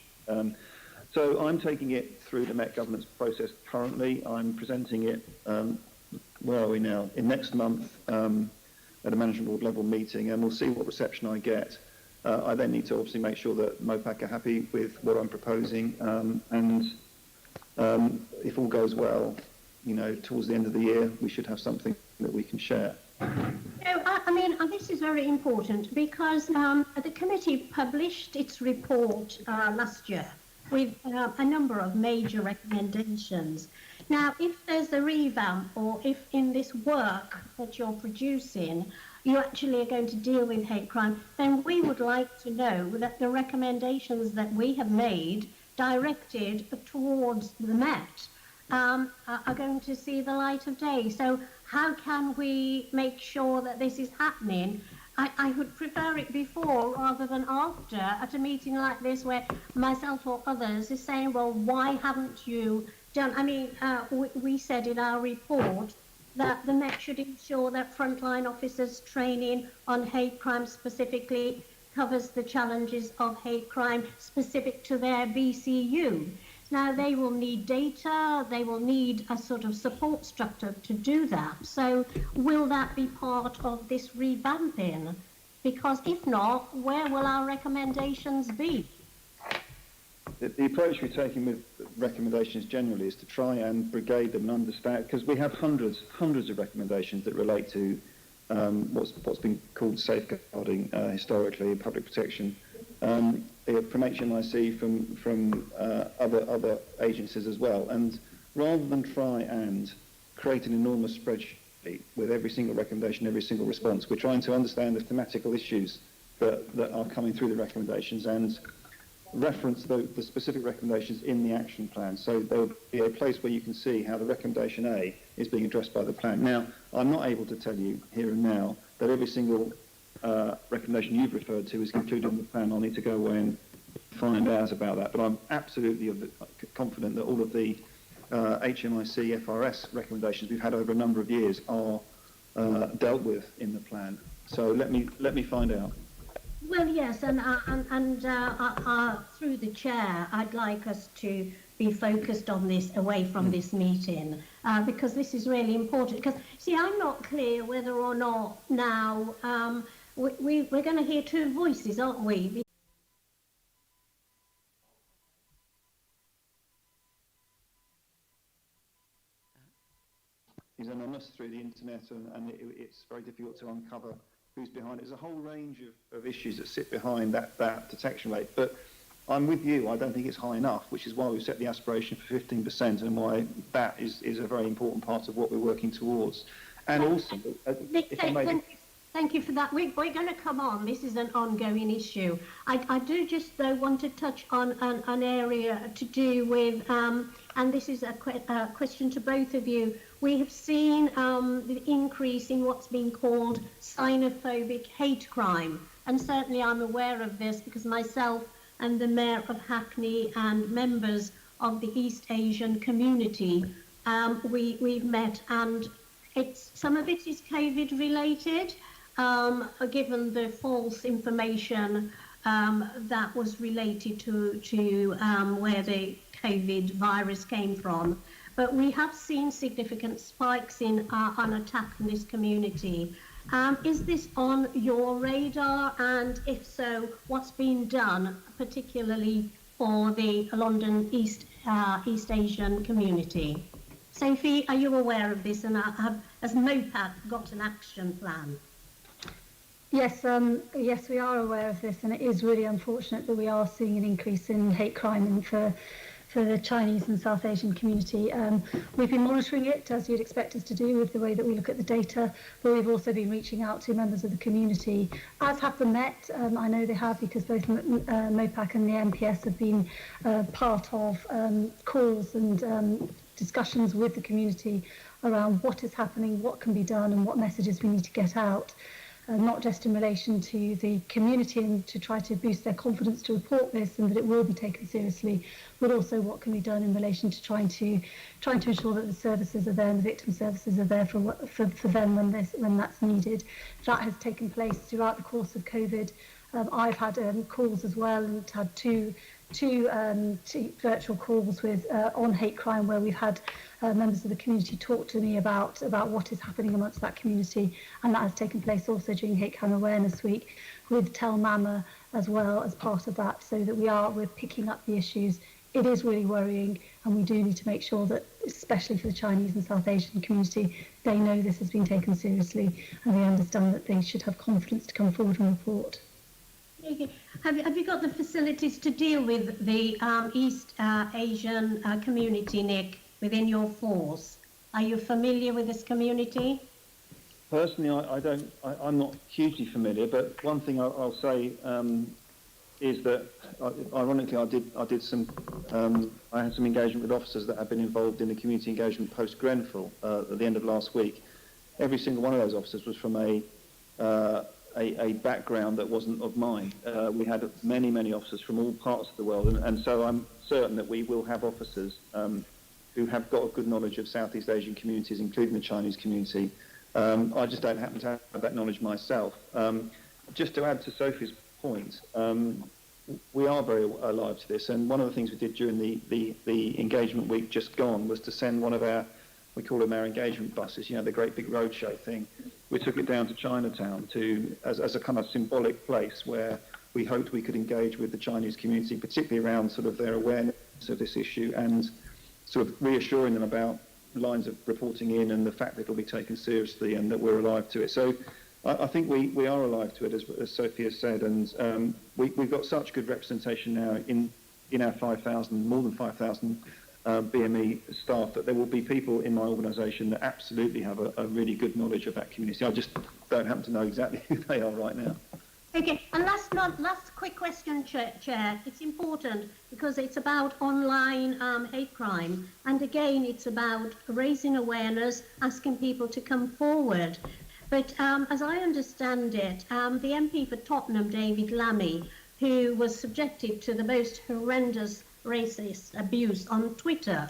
[SPEAKER 5] So I'm taking it through the Met governance process currently. I'm presenting it, where are we now? In next month. At a management board level meeting, and we'll see what reception I get. I then need to obviously make sure that MOPAC are happy with what I'm proposing, and if all goes well, towards the end of the year, we should have something that we can share.
[SPEAKER 4] I mean, this is very important because the committee published its report last year with a number of major recommendations. Now, if there's a revamp, or if in this work that you're producing, you actually are going to deal with hate crime, then we would like to know that the recommendations that we have made directed towards the Met are going to see the light of day. So how can we make sure that this is happening? I would prefer it before rather than after, at a meeting like this where myself or others is saying, well, why haven't you done? I mean, we said in our report that the Met should ensure that frontline officers' training on hate crime specifically covers the challenges of hate crime specific to their BCU. Now, they will need data, they will need a sort of support structure to do that. So will that be part of this revamping? Because if not, where will our recommendations be?
[SPEAKER 5] The approach we're taking with recommendations generally is to try and brigade them and understand, because we have hundreds of recommendations that relate to what's been called safeguarding historically in public protection, from HMIC, from other agencies as well. And rather than try and create an enormous spreadsheet with every single recommendation, every single response, we're trying to understand the thematical issues that are coming through the recommendations and reference the specific recommendations in the action plan. So there will be a place where you can see how the recommendation A is being addressed by the plan. Now, I'm not able to tell you here and now that every single recommendation you've referred to is included in the plan. I'll need to go away and find out about that. But I'm absolutely confident that all of the HMIC FRS recommendations we've had over a number of years are dealt with in the plan. So let me find out.
[SPEAKER 4] Well, yes, and through the chair, I'd like us to be focused on this away from this meeting, because this is really important. Because, see, I'm not clear whether or not now we're going to hear two voices, aren't we?
[SPEAKER 5] Is anonymous through the internet, and it's very difficult to uncover who's behind it. There's a whole range of issues that sit behind that detection rate. But I'm with you, I don't think it's high enough, which is why we've set the aspiration for 15% and why that is a very important part of what we're working towards. And also,
[SPEAKER 4] Thank you for that. We're going to come on. This is an ongoing issue. I do just, though, want to touch on an area to do with, and this is a question to both of you. We have seen the increase in what's been called xenophobic hate crime. And certainly I'm aware of this because myself and the Mayor of Hackney and members of the East Asian community, we've met, and some of it is COVID related. Given the false information that was related to where the COVID virus came from. But we have seen significant spikes in on attack in this community. Is this on your radar? And if so, what's been done, particularly for the London East Asian community? Sophie, are you aware of this? And has MOPAC got an action plan?
[SPEAKER 7] Yes, yes, we are aware of this, and it is really unfortunate that we are seeing an increase in hate crime for the Chinese and South Asian community. We've been monitoring it, as you'd expect us to do, with the way that we look at the data, but we've also been reaching out to members of the community, as have the Met. I know they have, because both MOPAC and the MPS have been part of calls and discussions with the community around what is happening, what can be done, and what messages we need to get out. Not just in relation to the community and to try to boost their confidence to report this and that it will be taken seriously, but also what can be done in relation to trying to ensure that the services are there and the victim services are there for them when that's needed. That has taken place throughout the course of COVID. I've had calls as well, and had two virtual calls with on hate crime, where we've had members of the community talk to me about what is happening amongst that community, and that has taken place also during Hate Crime Awareness Week with Tell Mama as well as part of that, so that we're picking up the issues. It is really worrying, and we do need to make sure that, especially for the Chinese and South Asian community, they know this has been taken seriously and they understand that they should have confidence to come forward and report.
[SPEAKER 4] Okay. Have you got the facilities to deal with the East Asian community, Nick, within your force? Are you familiar with this community?
[SPEAKER 5] Personally, I'm not hugely familiar, but one thing I'll say is that, ironically, I had some engagement with officers that have been involved in the community engagement post Grenfell at the end of last week. Every single one of those officers was from a background that wasn't of mine. We had many officers from all parts of the world, and so I'm certain that we will have officers who have got a good knowledge of Southeast Asian communities, including the Chinese community. I just don't happen to have that knowledge myself. Just to add to Sophie's point, we are very alive to this, and one of the things we did during the engagement week just gone was to send one of our, we call them our engagement buses, the great big roadshow thing. We took it down to Chinatown as a kind of symbolic place where we hoped we could engage with the Chinese community, particularly around sort of their awareness of this issue and sort of reassuring them about lines of reporting in and the fact that it will be taken seriously and that we're alive to it. So I think we are alive to it, as Sophie has said, and we've got such good representation now in our 5,000, more than 5,000 BME staff, that there will be people in my organisation that absolutely have a really good knowledge of that community. I just don't happen to know exactly who they are right now.
[SPEAKER 4] Okay, and last quick question, Chair. It's important because it's about online hate crime, and again, it's about raising awareness, asking people to come forward. But as I understand it, the MP for Tottenham, David Lammy, who was subjected to the most horrendous racist abuse on Twitter,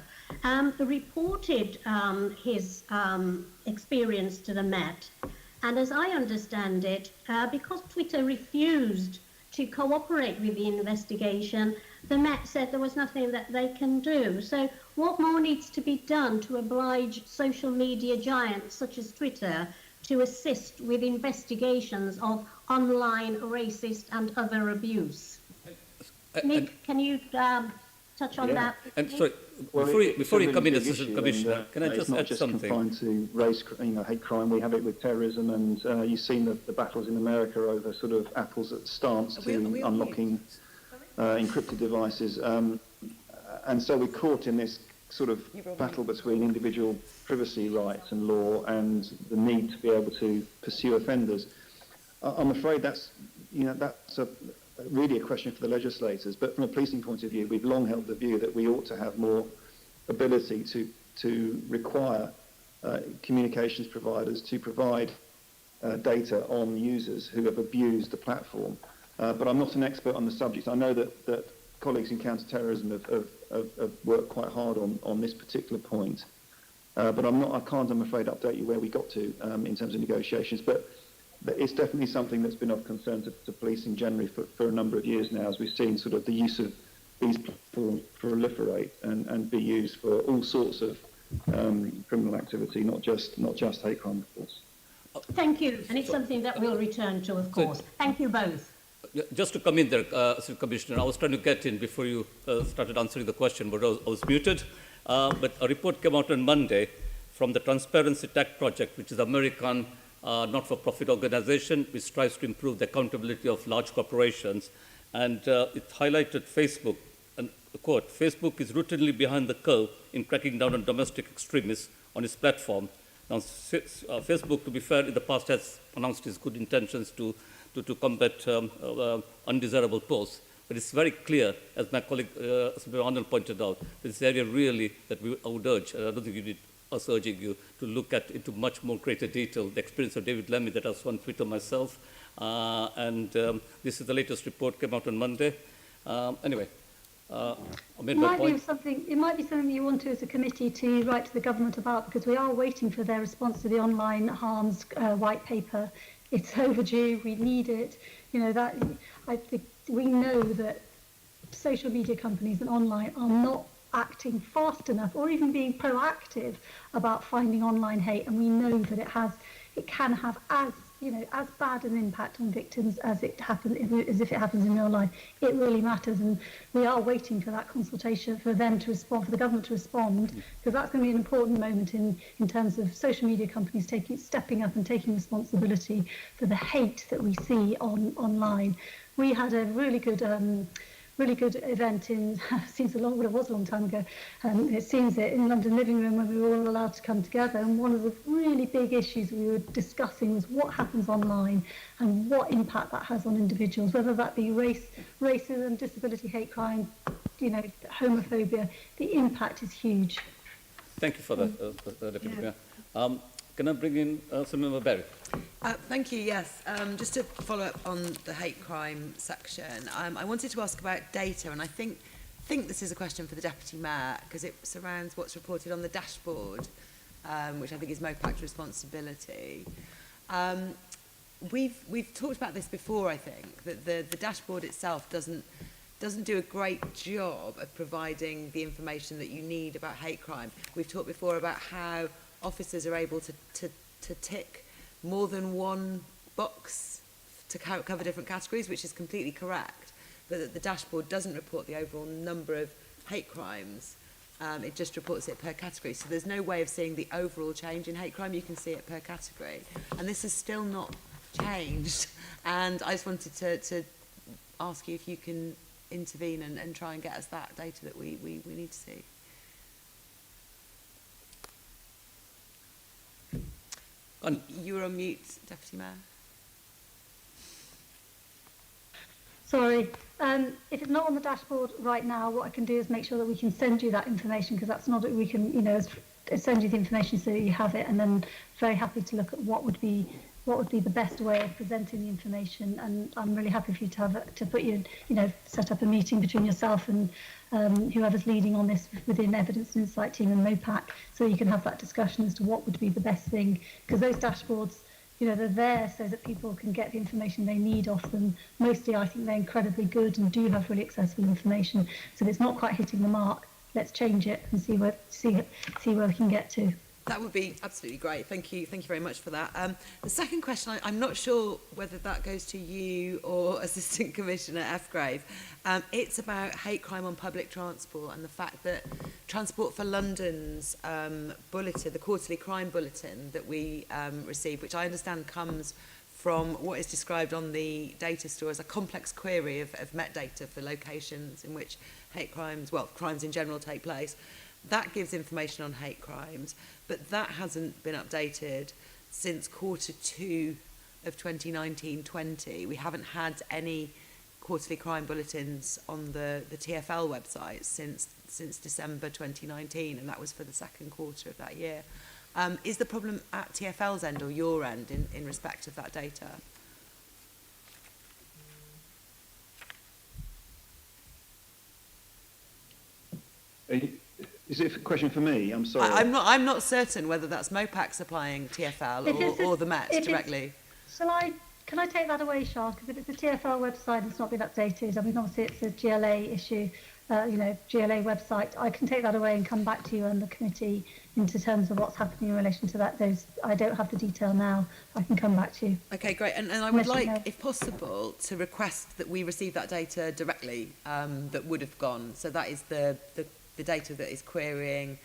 [SPEAKER 4] reported his experience to the Met. And as I understand it, because Twitter refused to cooperate with the investigation, the Met said there was nothing that they can do. So what more needs to be done to oblige social media giants such as Twitter to assist with investigations of online racist and other abuse? Nick, can you touch on that?
[SPEAKER 1] And sorry, before you come in, Assistant Commissioner, can I just add something?
[SPEAKER 5] It's not just confined to race, hate crime. We have it with terrorism, and you've seen the battles in America over sort of Apple's stance to unlocking encrypted devices, and so we're caught in this sort of battle between individual privacy rights and law and the need to be able to pursue offenders. I'm afraid that's really a question for the legislators. But from a policing point of view, we've long held the view that we ought to have more ability to require communications providers to provide data on users who have abused the platform. But I'm not an expert on the subject. I know that colleagues in counter-terrorism have worked quite hard on this particular point. But I can't, I'm afraid, update you where we got to in terms of negotiations. But it's definitely something that's been of concern to policing generally for a number of years now, as we've seen sort of the use of these platforms proliferate and be used for all sorts of criminal activity, not just hate crime, of course.
[SPEAKER 8] Thank you, and it's something that we'll return to, of course. Thank you both.
[SPEAKER 1] Just to come in there, Mr. Commissioner, I was trying to get in before you started answering the question, but I was muted. But a report came out on Monday from the Transparency Tech Project, which is American not-for-profit organization which strives to improve the accountability of large corporations. And it highlighted Facebook, and quote, "Facebook is routinely behind the curve in cracking down on domestic extremists on its platform." Now, Facebook, to be fair, in the past has announced its good intentions to combat undesirable posts. But it's very clear, as my colleague Arnold pointed out, this area really that I would urge, and I don't think you need us urging you to look at into much more greater detail the experience of David Lemmy that I saw on Twitter myself. This is the latest report, came out on Monday. Anyway, I made my point.
[SPEAKER 7] It might be something you want to, as a committee, to write to the government about, because we are waiting for their response to the online harms white paper. It's overdue. We need it. You know, that I think we know that social media companies and online are not acting fast enough or even being proactive about finding online hate, and we know that it can have as bad an impact on victims as if it happens in real life. It really matters, and we are waiting for that consultation, for them to respond, for the government to respond, because that's going to be an important moment in terms of social media companies stepping up and taking responsibility for the hate that we see online. We had a really good event in, it was a long time ago, it seems it, in London Living Room, when we were all allowed to come together, and one of the really big issues we were discussing was what happens online and what impact that has on individuals, whether that be racism, disability, hate crime, homophobia. The impact is huge.
[SPEAKER 1] Thank you for that, Deputy Mayor. Can I bring in Member Berry?
[SPEAKER 9] Thank you, yes. Just to follow up on the hate crime section, I wanted to ask about data, and I think this is a question for the Deputy Mayor, because it surrounds what's reported on the dashboard, which I think is MOPAC's responsibility. We've talked about this before, I think, that the dashboard itself doesn't do a great job of providing the information that you need about hate crime. We've talked before about how officers are able to tick more than one box to cover different categories, which is completely correct, but that the dashboard doesn't report the overall number of hate crimes. It just reports it per category. So there's no way of seeing the overall change in hate crime. You can see it per category. And this is still not changed. And I just wanted to ask you if you can intervene and try and get us that data that we need to see. You're on mute, Deputy Mayor.
[SPEAKER 7] Sorry. If it's not on the dashboard right now, what I can do is make sure that we can send you that information, because that's not, we can, send you the information so that you have it, and then very happy to look at what would be the best way of presenting the information. And I'm really happy for you to put you, set up a meeting between yourself and whoever's leading on this within Evidence and Insight team and MOPAC, so you can have that discussion as to what would be the best thing, because those dashboards, they're there so that people can get the information they need off them. Mostly, I think they're incredibly good and do have really accessible information. So if it's not quite hitting the mark, let's change it and see where we can get to.
[SPEAKER 9] That would be absolutely great. Thank you very much for that. The second question, I'm not sure whether that goes to you or Assistant Commissioner Fgrave. It's about hate crime on public transport and the fact that Transport for London's bulletin, the quarterly crime bulletin that we receive, which I understand comes from what is described on the data store as a complex query of metadata for locations in which hate crimes, crimes in general take place. That gives information on hate crimes, but that hasn't been updated since Q2 of 2019-20, we haven't had any quarterly crime bulletins on the TfL website since December 2019, and that was for the second quarter of that year. Is the problem at TfL's end or your end in respect of that data?
[SPEAKER 5] Is it a question for me? I'm sorry.
[SPEAKER 9] I'm not certain whether that's Mopac supplying TfL or the Met directly.
[SPEAKER 7] Can I take that away, Charles? Because if it's a TfL website, it's not been updated. I mean, obviously it's a GLA issue, GLA website. I can take that away and come back to you and the committee into terms of what's happening in relation to that. I don't have the detail now. I can come back to you.
[SPEAKER 9] Okay, great. And I would like, if possible, to request that we receive that data directly that would have gone. So that is the data that is querying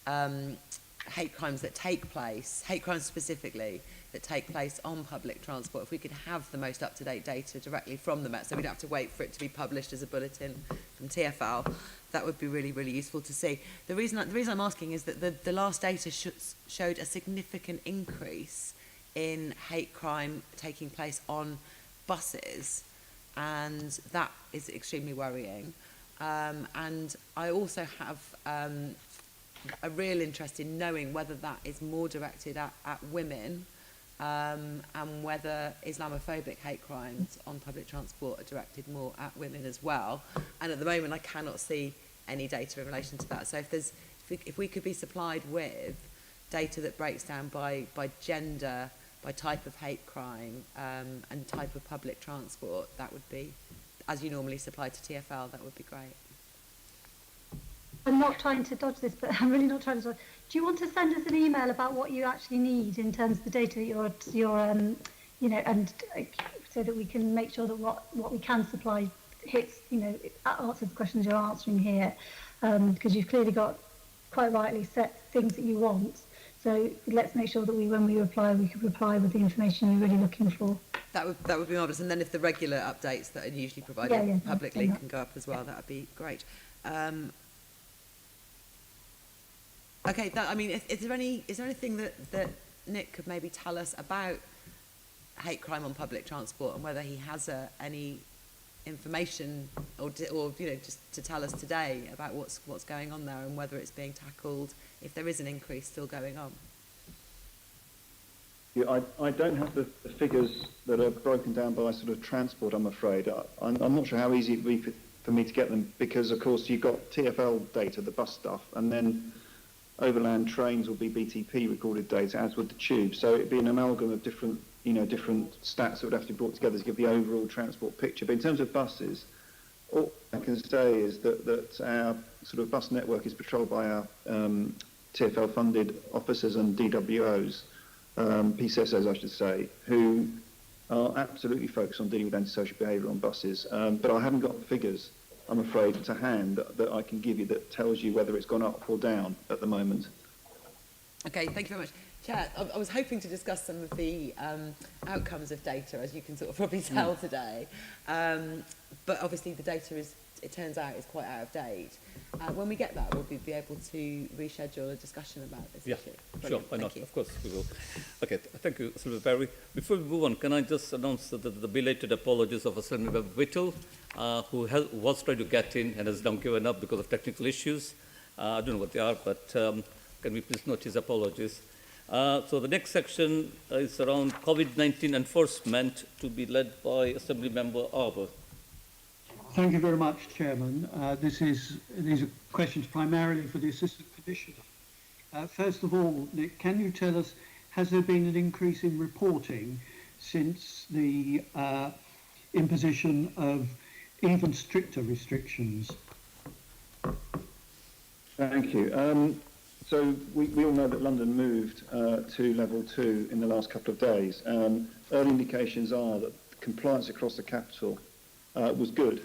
[SPEAKER 9] hate crimes that take place, hate crimes specifically, that take place on public transport. If we could have the most up-to-date data directly from the Met, so we'd have to wait for it to be published as a bulletin from TfL, that would be really, really useful to see. The reason I'm asking is that the last data showed a significant increase in hate crime taking place on buses, and that is extremely worrying. And I also have a real interest in knowing whether that is more directed at women, and whether Islamophobic hate crimes on public transport are directed more at women as well. And at the moment, I cannot see any data in relation to that. So if we could be supplied with data that breaks down by gender, by type of hate crime, and type of public transport, that would be, as you normally supply to TfL, that would be great.
[SPEAKER 7] I'm not trying to dodge this, but I'm really not trying to dodge. Do you want to send us an email about what you actually need in terms of the data that you're and so that we can make sure that what we can supply hits, answers the questions you're answering here, because you've clearly got quite rightly set things that you want. So let's make sure that when we reply, we can reply with the information you're really looking for.
[SPEAKER 9] That would be marvellous. And then if the regular updates that are usually provided publicly can go up as well, that would be great. Okay, is there anything that Nick could maybe tell us about hate crime on public transport and whether he has any information or just to tell us today about what's going on there and whether it's being tackled, if there is an increase still going on?
[SPEAKER 5] Yeah, I don't have the figures that are broken down by sort of transport, I'm afraid. I'm not sure how easy it would be for me to get them because, of course, you've got TfL data, the bus stuff, and then overland trains will be BTP recorded data, as would the tube. So it'd be an amalgam of different stats that would have to be brought together to give the overall transport picture. But in terms of buses, all I can say is that our sort of bus network is patrolled by our TfL-funded officers and DWOs, PCSOs, I should say, who are absolutely focused on dealing with antisocial behaviour on buses. But I haven't got the figures, I'm afraid, to hand that I can give you that tells you whether it's gone up or down at the moment.
[SPEAKER 9] Okay, thank you very much. Chair, I was hoping to discuss some of the outcomes of data, as you can sort of probably tell today. But obviously the data it turns out, is quite out of date. When we get that, we'll be able to reschedule a discussion about this issue.
[SPEAKER 1] Sure, why not? Of course we will. Okay, thank you, Sylvia Barry. Before we move on, can I just announce the belated apologies of Assembly Whittle, who was trying to get in and has now given up because of technical issues. I don't know what they are, but can we please note his apologies? So the next section is around COVID-19 enforcement, to be led by Assembly Member Arbour.
[SPEAKER 10] Thank you very much, Chairman. These are questions primarily for the Assistant Commissioner. First of all, Nick, can you tell us, has there been an increase in reporting since the imposition of even stricter restrictions?
[SPEAKER 5] Thank you. So we all know that London moved to level 2 in the last couple of days. Early indications are that compliance across the capital was good.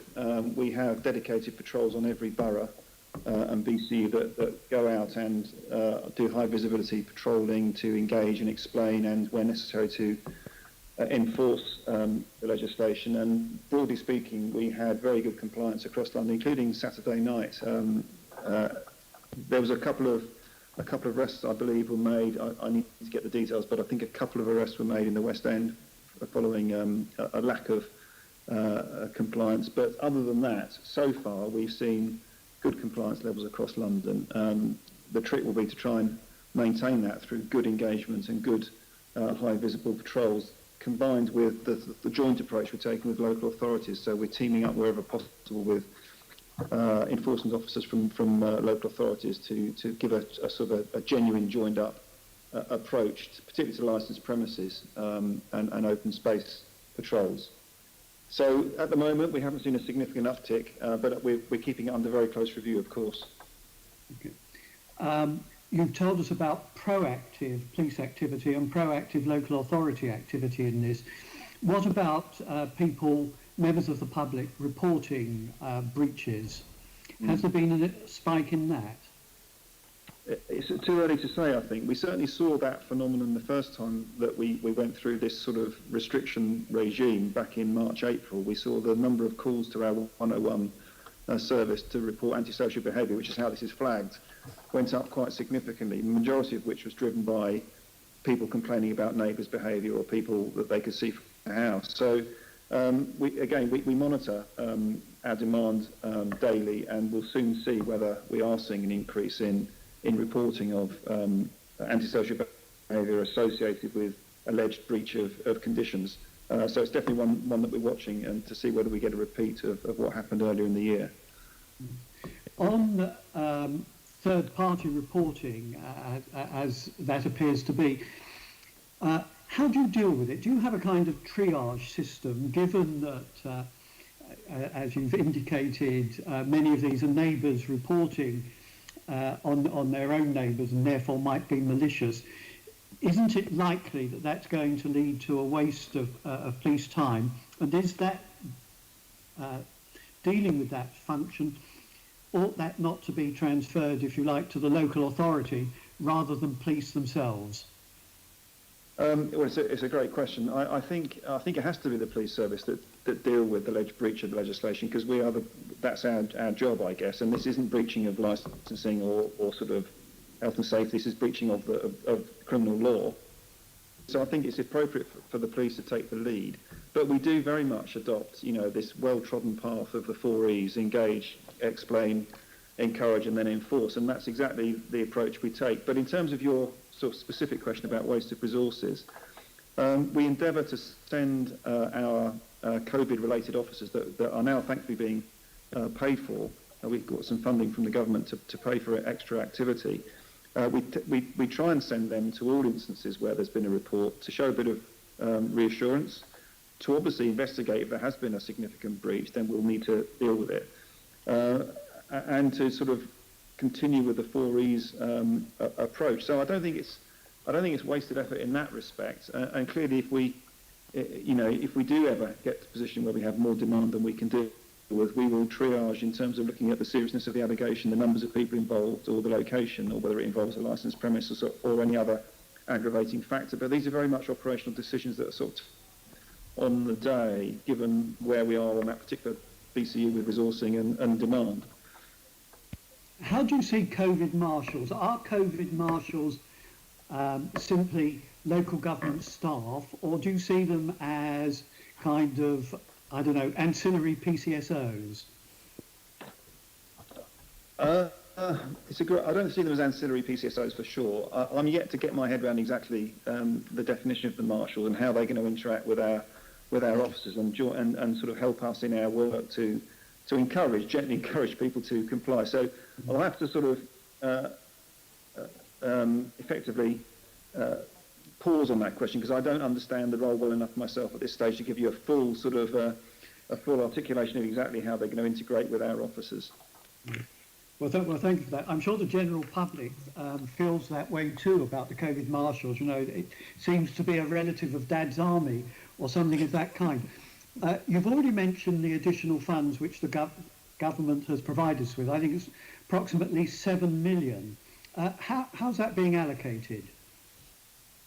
[SPEAKER 5] We have dedicated patrols on every borough and BC that go out and do high visibility patrolling to engage and explain and, where necessary, to enforce the legislation. And broadly speaking, we had very good compliance across London, including Saturday night. There was a couple of arrests, I believe, were made. I need to get the details, but I think a couple of arrests were made in the West End following a lack of compliance. But other than that, so far we've seen good compliance levels across London. The trick will be to try and maintain that through good engagement and good high visible patrols, combined with the joint approach we're taking with local authorities. So we're teaming up wherever possible with enforcement officers from local authorities to give a sort of a genuine joined up approach, particularly to licensed premises and open space patrols. So at the moment we haven't seen a significant uptick, but we're keeping it under very close review, of course.
[SPEAKER 10] Okay. You've told us about proactive police activity and proactive local authority activity in this. What about people, members of the public, reporting breaches? Has there been a spike in that?
[SPEAKER 5] It's too early to say, I think. We certainly saw that phenomenon the first time that we went through this sort of restriction regime back in March, April. We saw the number of calls to our 101 service to report antisocial behaviour, which is how this is flagged, went up quite significantly, the majority of which was driven by people complaining about neighbours' behaviour or people that they could see from the house. So we monitor our demand daily, and we'll soon see whether we are seeing an increase in reporting of antisocial behaviour associated with alleged breach of conditions. So it's definitely one that we're watching, and to see whether we get a repeat of what happened earlier in the year.
[SPEAKER 10] On third-party reporting, as that appears to be, how do you deal with it? Do you have a kind of triage system, given that, as you've indicated, many of these are neighbours reporting on their own neighbours and therefore might be malicious? Isn't it likely that that's going to lead to a waste of police time? And is that dealing with that function, ought that not to be transferred, if you like, to the local authority rather than police themselves?
[SPEAKER 5] Well, it's a great question. I think it has to be the police service that deal with the alleged breach of the legislation, because that's our job, I guess. And this isn't breaching of licensing or sort of health and safety. This is breaching of criminal law. So I think it's appropriate for the police to take the lead. But we do very much adopt, this well-trodden path of the 4 E's: engage, explain, encourage, and then enforce. And that's exactly the approach we take. But in terms of your sort of specific question about waste of resources, we endeavour to send our COVID-related officers that are now thankfully being paid for. We've got some funding from the government to pay for extra activity. We try and send them to all instances where there's been a report to show a bit of reassurance, to obviously investigate if there has been a significant breach, then we'll need to deal with it, and to sort of continue with the 4 E's approach. So I don't think it's wasted effort in that respect. And clearly, if we do ever get to a position where we have more demand than we can deal with, we will triage in terms of looking at the seriousness of the allegation, the numbers of people involved, or the location, or whether it involves a licensed premises or any other aggravating factor. But these are very much operational decisions that are sort of on the day, given where we are on that particular BCU with resourcing and demand.
[SPEAKER 10] How do you see COVID marshals? Are COVID marshals simply local government staff, or do you see them as kind of, ancillary PCSOs?
[SPEAKER 5] I don't see them as ancillary PCSOs for sure. I'm yet to get my head around exactly the definition of the marshal and how they're going to interact with our officers and sort of help us in our work to gently encourage people to comply. So I'll have to sort of effectively pause on that question, because I don't understand the role well enough myself at this stage to give you a full sort of a full articulation of exactly how they're going to integrate with our officers.
[SPEAKER 10] Well, thank you for that. I'm sure the general public feels that way too about the COVID marshals. It seems to be a relative of Dad's army or something of that kind. You've already mentioned the additional funds which the government has provided us with. I think it's approximately 7 million. How's that being allocated?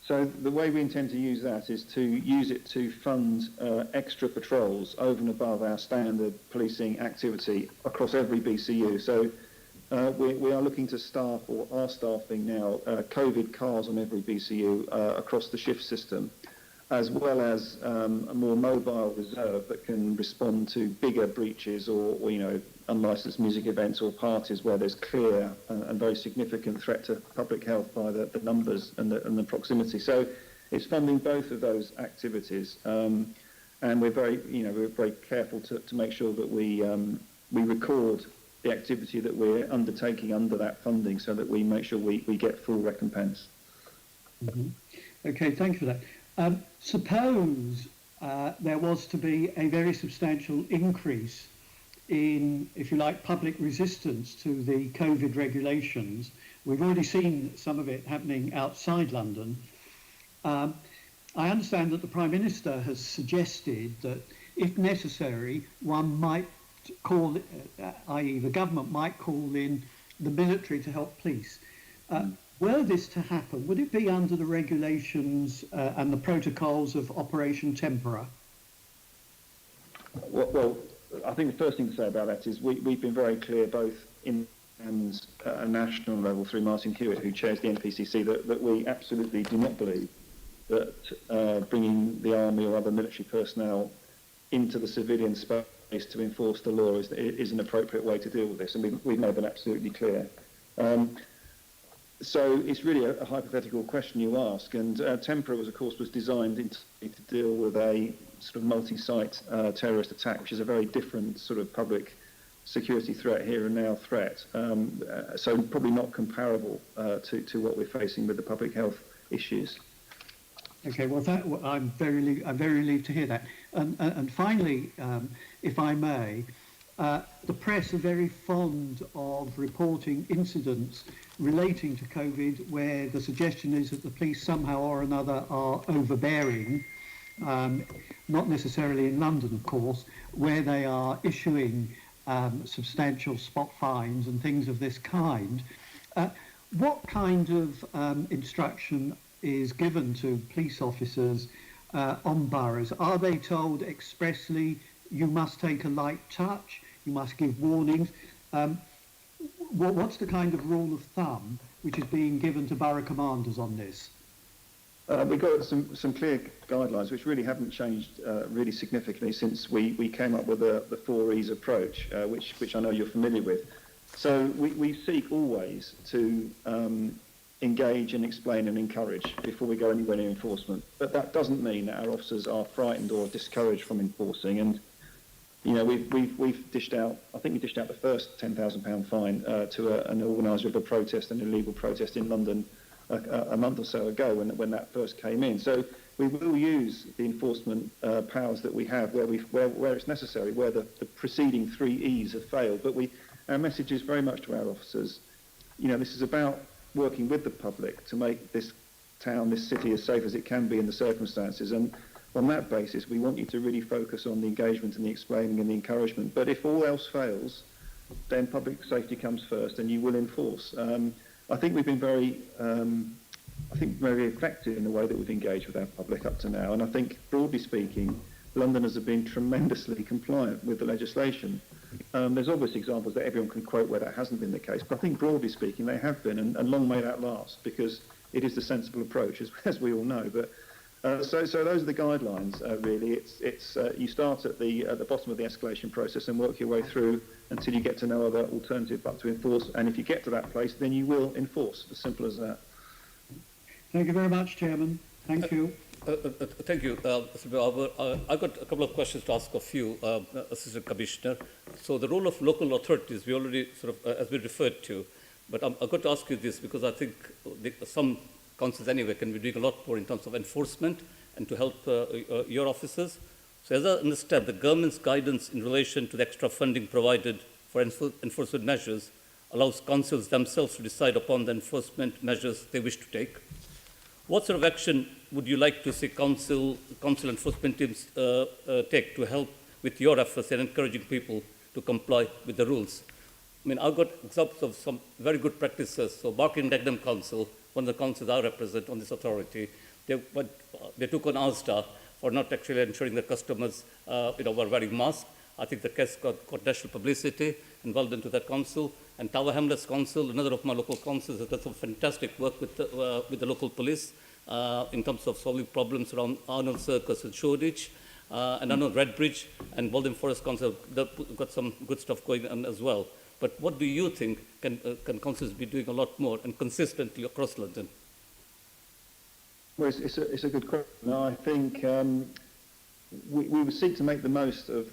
[SPEAKER 5] So the way we intend to use that is to use it to fund extra patrols over and above our standard policing activity across every BCU. So we are looking to staff, or are staffing now, COVID cars on every BCU across the shift system. as well as a more mobile reserve that can respond to bigger breaches or unlicensed music events or parties where there's clear and very significant threat to public health by the numbers and the proximity. So it's funding both of those activities, and we're very careful to make sure that we record the activity that we're undertaking under that funding, so that we make sure we get full recompense.
[SPEAKER 10] Mm-hmm. Okay, thank you for that. Suppose there was to be a very substantial increase in, if you like, public resistance to the COVID regulations. We've already seen some of it happening outside London. I understand that the Prime Minister has suggested that, if necessary, one might call, i.e. the government might call in the military to help police. Were this to happen, would it be under the regulations and the protocols of Operation Tempora?
[SPEAKER 5] Well, I think the first thing to say about that is we've been very clear, both in and at a national level through Martin Hewitt, who chairs the NPCC, that we absolutely do not believe that bringing the army or other military personnel into the civilian space to enforce the law is an appropriate way to deal with this, and we've made that absolutely clear. So it's really a hypothetical question you ask, and Tempora was, of course, designed to deal with a sort of multi-site terrorist attack, which is a very different sort of public security threat, here and now threat. So probably not comparable to what we're facing with the public health issues.
[SPEAKER 10] Okay, well, I'm very relieved to hear that. And finally, if I may, the press are very fond of reporting incidents relating to COVID where the suggestion is that the police somehow or another are overbearing, not necessarily in London, of course, where they are issuing substantial spot fines and things of this kind. What kind of instruction is given to police officers on boroughs? Are they told expressly, you must take a light touch, you must give warnings? What's the kind of rule of thumb which is being given to borough commanders on this?
[SPEAKER 5] We've got some clear guidelines which really haven't changed really significantly since we came up with the 4 E's approach, which I know you're familiar with. So we seek always to engage and explain and encourage before we go anywhere in enforcement. But that doesn't mean that our officers are frightened or discouraged from enforcing. And we've dished out, I think we dished out the first £10,000 fine to an organiser of a protest, an illegal protest in London a month or so ago when that first came in. So we will use the enforcement powers that we have where it's necessary, where the preceding 3 E's have failed. But our message is very much to our officers, this is about working with the public to make this town, this city, as safe as it can be in the circumstances. And on that basis, we want you to really focus on the engagement and the explaining and the encouragement. But if all else fails, then public safety comes first and you will enforce. I think we've been very effective in the way that we've engaged with our public up to now. And I think, broadly speaking, Londoners have been tremendously compliant with the legislation. There's obvious examples that everyone can quote where that hasn't been the case, but I think broadly speaking they have been, and long may that last, because it is the sensible approach, as we all know. But so those are the guidelines. Really, it's you start at the bottom of the escalation process and work your way through until you get to no other alternative but to enforce. And if you get to that place, then you will enforce. As simple as that.
[SPEAKER 10] Thank you very much, Chairman. Thank you.
[SPEAKER 1] Thank you, Mr. Barber. I've got a couple of questions to ask of you, Assistant Commissioner. So the role of local authorities, we already as we referred to, but I've got to ask you this because I think some councils anyway can be doing a lot more in terms of enforcement and to help your officers. So as I understand, the government's guidance in relation to the extra funding provided for enforcement measures allows councils themselves to decide upon the enforcement measures they wish to take. What sort of action would you like to see council enforcement teams take to help with your efforts in encouraging people to comply with the rules? I mean, I've got examples of some very good practices. So Barking and Dagenham Council, one of the councils I represent on this authority, they took on Asda for not actually ensuring that customers were wearing masks. I think the case got national publicity involved into that council. And Tower Hamlets Council, another of my local councils, has done some fantastic work with the local police. in terms of solving problems around Arnold Circus and Shoreditch, and I know Redbridge and Waltham Forest Council got some good stuff going on as well. But what do you think can councils be doing a lot more and consistently across London?
[SPEAKER 5] Well, it's a good question. I think we would seek to make the most of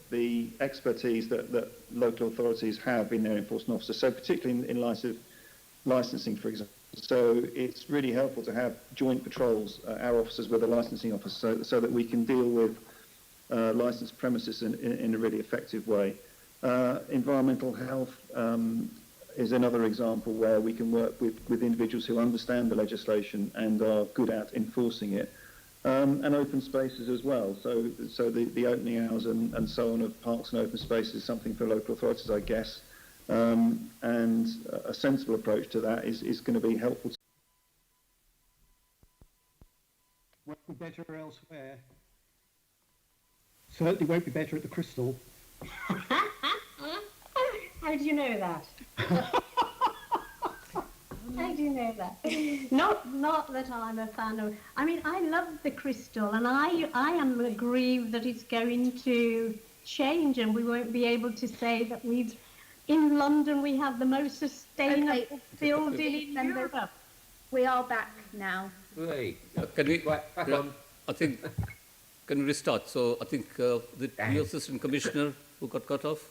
[SPEAKER 5] the expertise that local authorities have in their enforcement officers, so particularly in light of licensing, for example. So it's really helpful to have joint patrols, our officers with a licensing officer, so that we can deal with licensed premises in a really effective way. Environmental health is another example where we can work with individuals who understand the legislation and are good at enforcing it. And open spaces as well. So the opening hours and so on of parks and open spaces is something for local authorities, I guess. And a sensible approach to that is going to be helpful.
[SPEAKER 10] Won't be better elsewhere. Certainly won't be better at the Crystal.
[SPEAKER 8] How do you know that? How do you know that? Not that I'm a fan of. I mean, I love the Crystal, and I am aggrieved that it's going to change, and we won't be able to say that in London we have the most sustainable building in Europe.
[SPEAKER 2] We are back now.
[SPEAKER 3] Hey,
[SPEAKER 1] Can we?
[SPEAKER 3] right, back on.
[SPEAKER 1] I think. Can we restart? So I think the Assistant Commissioner who got cut off.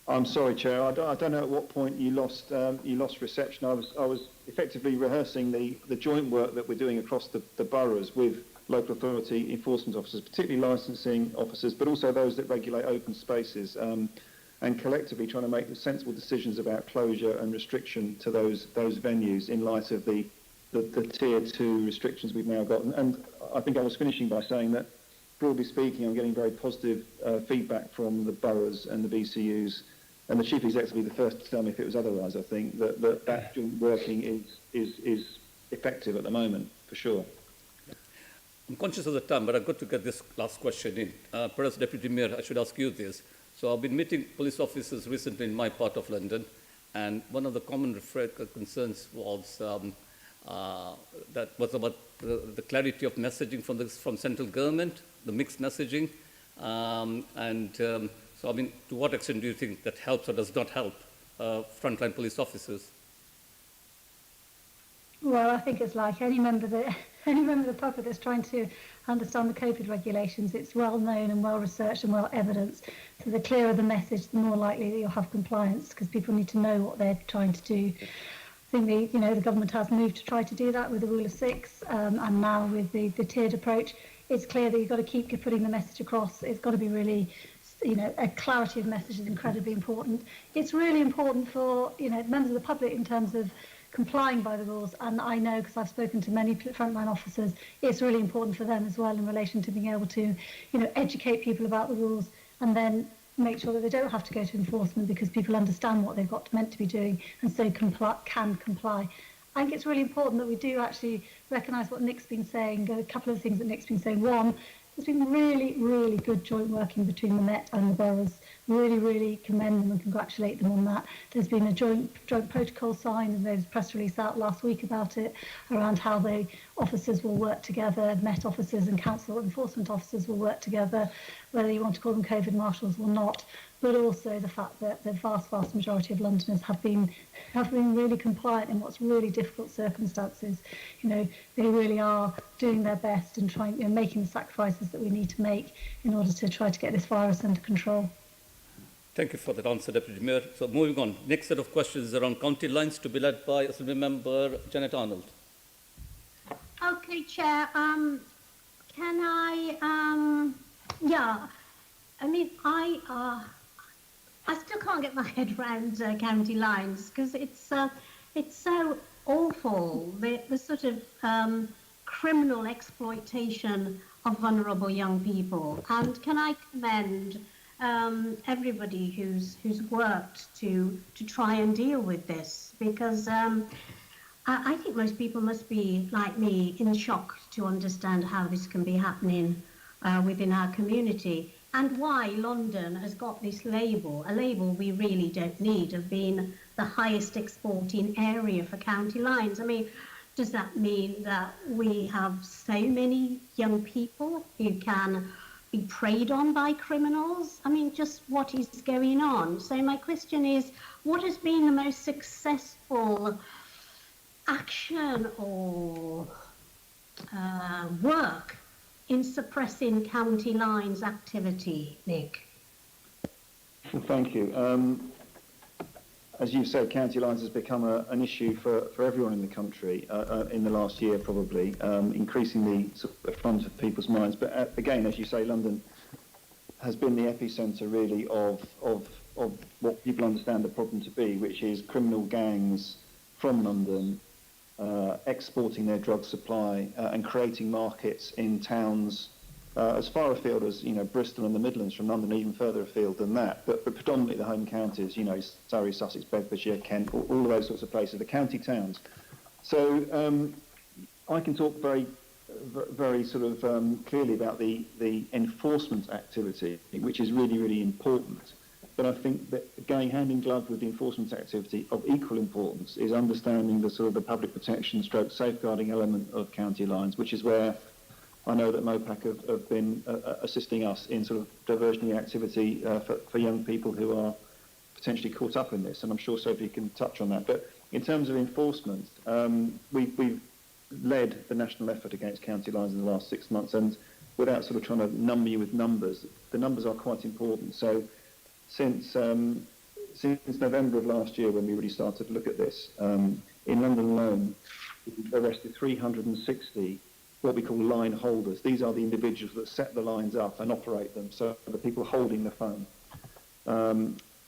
[SPEAKER 5] I'm sorry, Chair. I don't know at what point you lost reception. I was effectively rehearsing the joint work that we're doing across the boroughs with local authority enforcement officers, particularly licensing officers, but also those that regulate open spaces, and collectively trying to make sensible decisions about closure and restriction to those venues in light of the tier 2 restrictions we've now got. And I think I was finishing by saying that, broadly speaking, I'm getting very positive feedback from the boroughs and the BCUs, and the Chief Executive will be the first to tell me if it was otherwise. I think that joint working is effective at the moment, for sure.
[SPEAKER 1] I'm conscious of the time, but I've got to get this last question in. Perhaps, Deputy Mayor, I should ask you this. So I've been meeting police officers recently in my part of London, and one of the common concerns was that was about the clarity of messaging from central government, the mixed messaging, so, I mean, to what extent do you think that helps or does not help frontline police officers?
[SPEAKER 7] Well, I think it's like any member of the public that's trying to understand the COVID regulations. It's well known and well researched and well evidenced. So the clearer the message, the more likely that you'll have compliance, because people need to know what they're trying to do. I think the government has moved to try to do that with the rule of 6, and now with the tiered approach. It's clear that you've got to keep putting the message across. It's got to be really, a clarity of message is incredibly important. It's really important for, members of the public in terms of complying by the rules, and I know, because I've spoken to many frontline officers, it's really important for them as well in relation to being able to, educate people about the rules and then make sure that they don't have to go to enforcement because people understand what they've meant to be doing and so can comply. I think it's really important that we do actually recognise what Nick's been saying. A couple of things that Nick's been saying. One, there's been really, really good joint working between the Met and the boroughs. Really, really commend them and congratulate them on that. There's been a joint protocol signed, and there's a press release out last week about it, around how the officers will work together, Met officers and council enforcement officers will work together, whether you want to call them COVID marshals or not, but also the fact that the vast, vast majority of Londoners have been really compliant in what's really difficult circumstances. They really are doing their best and trying, making the sacrifices that we need to make in order to try to get this virus under control.
[SPEAKER 1] Thank you for that answer, Deputy Mayor. So moving on, next set of questions around county lines to be led by Assembly Member Janet Arnold.
[SPEAKER 4] Okay, Chair. Can I? Yeah. I mean, I still can't get my head around county lines because it's so awful. The sort of criminal exploitation of vulnerable young people. And can I commend everybody who's worked to try and deal with this, because I think most people must be, like me, in shock to understand how this can be happening within our community, and why London has got this label, a label we really don't need, of being the highest exporting area for county lines. I mean, Does that mean that we have so many young people who can be preyed on by criminals? I mean, just what is going on? So my question is, what has been the most successful action or work in suppressing county lines activity, Nick?
[SPEAKER 5] Well, thank you. As you said, county lines has become an issue for everyone in the country in the last year, probably, increasingly sort of front of people's minds. But again, as you say, London has been the epicentre really of what people understand the problem to be, which is criminal gangs from London exporting their drug supply and creating markets in towns as far afield as, you know, Bristol and the Midlands from London, even further afield than that, but predominantly the home counties, you know, Surrey, Sussex, Bedfordshire, Kent, all of those sorts of places, the county towns. So I can talk very sort of clearly about the enforcement activity, which is really, really important. But I think that going hand in glove with the enforcement activity of equal importance is understanding the sort of the public protection stroke safeguarding element of county lines, which is where I know that MOPAC have been assisting us in sort of diversionary activity for young people who are potentially caught up in this, and I'm sure Sophie can touch on that. But in terms of enforcement, we've led the national effort against county lines in the last 6 months, and without sort of trying to number you with numbers, the numbers are quite important. So since November of last year, when we really started to look at this, in London alone, we've arrested 360 what we call line holders. These are the individuals that set the lines up and operate them, so the people holding the phone.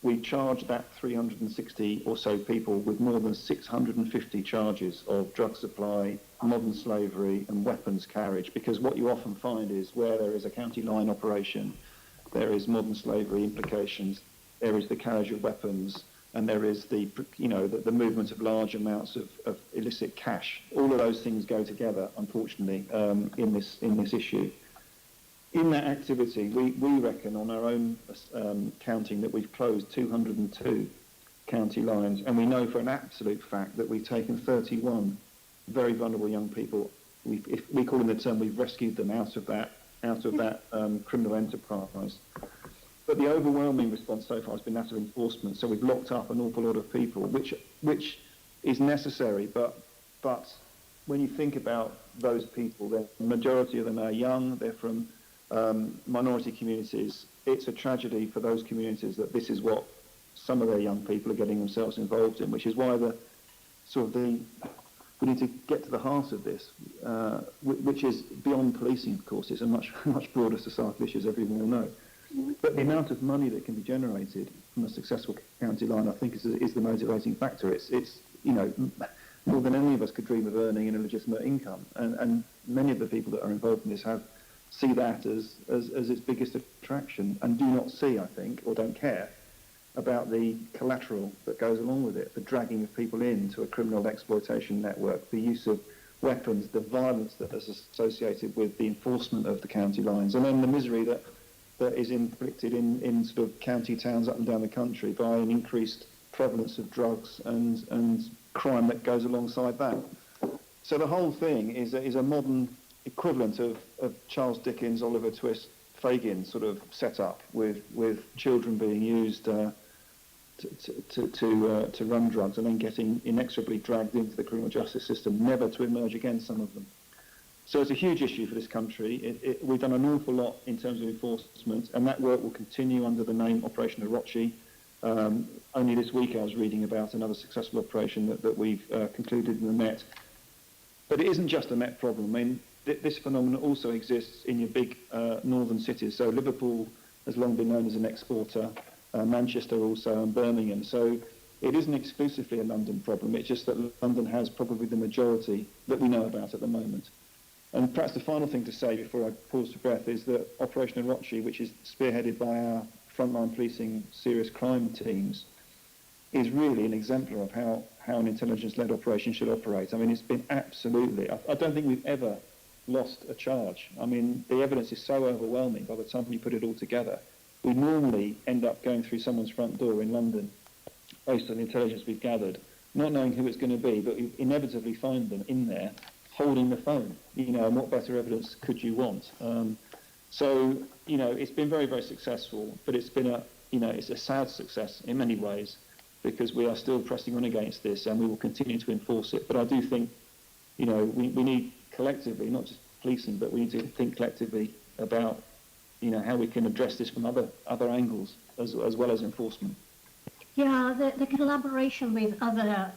[SPEAKER 5] We charged that 360 or so people with more than 650 charges of drug supply, modern slavery and weapons carriage, because what you often find is where there is a county line operation, there is modern slavery implications, there is the carriage of weapons, and there is the, you know, the movement of large amounts of illicit cash. All of those things go together, unfortunately, in this issue. In that activity, we reckon on our own counting that we've closed 202 county lines, and we know for an absolute fact that we've taken 31 very vulnerable young people. If we call in the term, we've rescued them out of that criminal enterprise. But the overwhelming response so far has been that of enforcement. So we've locked up an awful lot of people, which is necessary. But when you think about those people, the majority of them are young. They're from minority communities. It's a tragedy for those communities that this is what some of their young people are getting themselves involved in, which is why we need to get to the heart of this, which is beyond policing, of course. It's a much broader societal issue, as everyone will know. But the amount of money that can be generated from a successful county line, I think, is the motivating factor. It's you know, more than any of us could dream of earning an illegitimate income, and many of the people that are involved in this see that as its biggest attraction, and do not see, I think, or don't care about the collateral that goes along with it, the dragging of people into a criminal exploitation network, the use of weapons, the violence that is associated with the enforcement of the county lines, and then the misery that is inflicted in sort of county towns up and down the country by an increased prevalence of drugs and crime that goes alongside that. So the whole thing is a modern equivalent of Charles Dickens, Oliver Twist, Fagin sort of setup with children being used to run drugs and then getting inexorably dragged into the criminal justice system, never to emerge again, some of them. So it's a huge issue for this country. We've done an awful lot in terms of enforcement, and that work will continue under the name Operation Orochi. Only this week I was reading about another successful operation that we've concluded in the Met. But it isn't just a Met problem. I mean, this phenomenon also exists in your big northern cities. So Liverpool has long been known as an exporter, Manchester also, and Birmingham. So it isn't exclusively a London problem. It's just that London has probably the majority that we know about at the moment. And perhaps the final thing to say before I pause for breath is that Operation Orochi, which is spearheaded by our frontline policing serious crime teams, is really an exemplar of how an intelligence-led operation should operate. I mean, it's been absolutely... I don't think we've ever lost a charge. I mean, the evidence is so overwhelming by the time you put it all together. We normally end up going through someone's front door in London, based on the intelligence we've gathered, not knowing who it's going to be, but you inevitably find them in there holding the phone. And what better evidence could you want? So, it's been very, very successful, but it's been it's a sad success in many ways, because we are still pressing on against this, and we will continue to enforce it. But I do think, we need collectively, not just policing, but we need to think collectively about, how we can address this from other angles as well as enforcement.
[SPEAKER 4] Yeah, the collaboration with other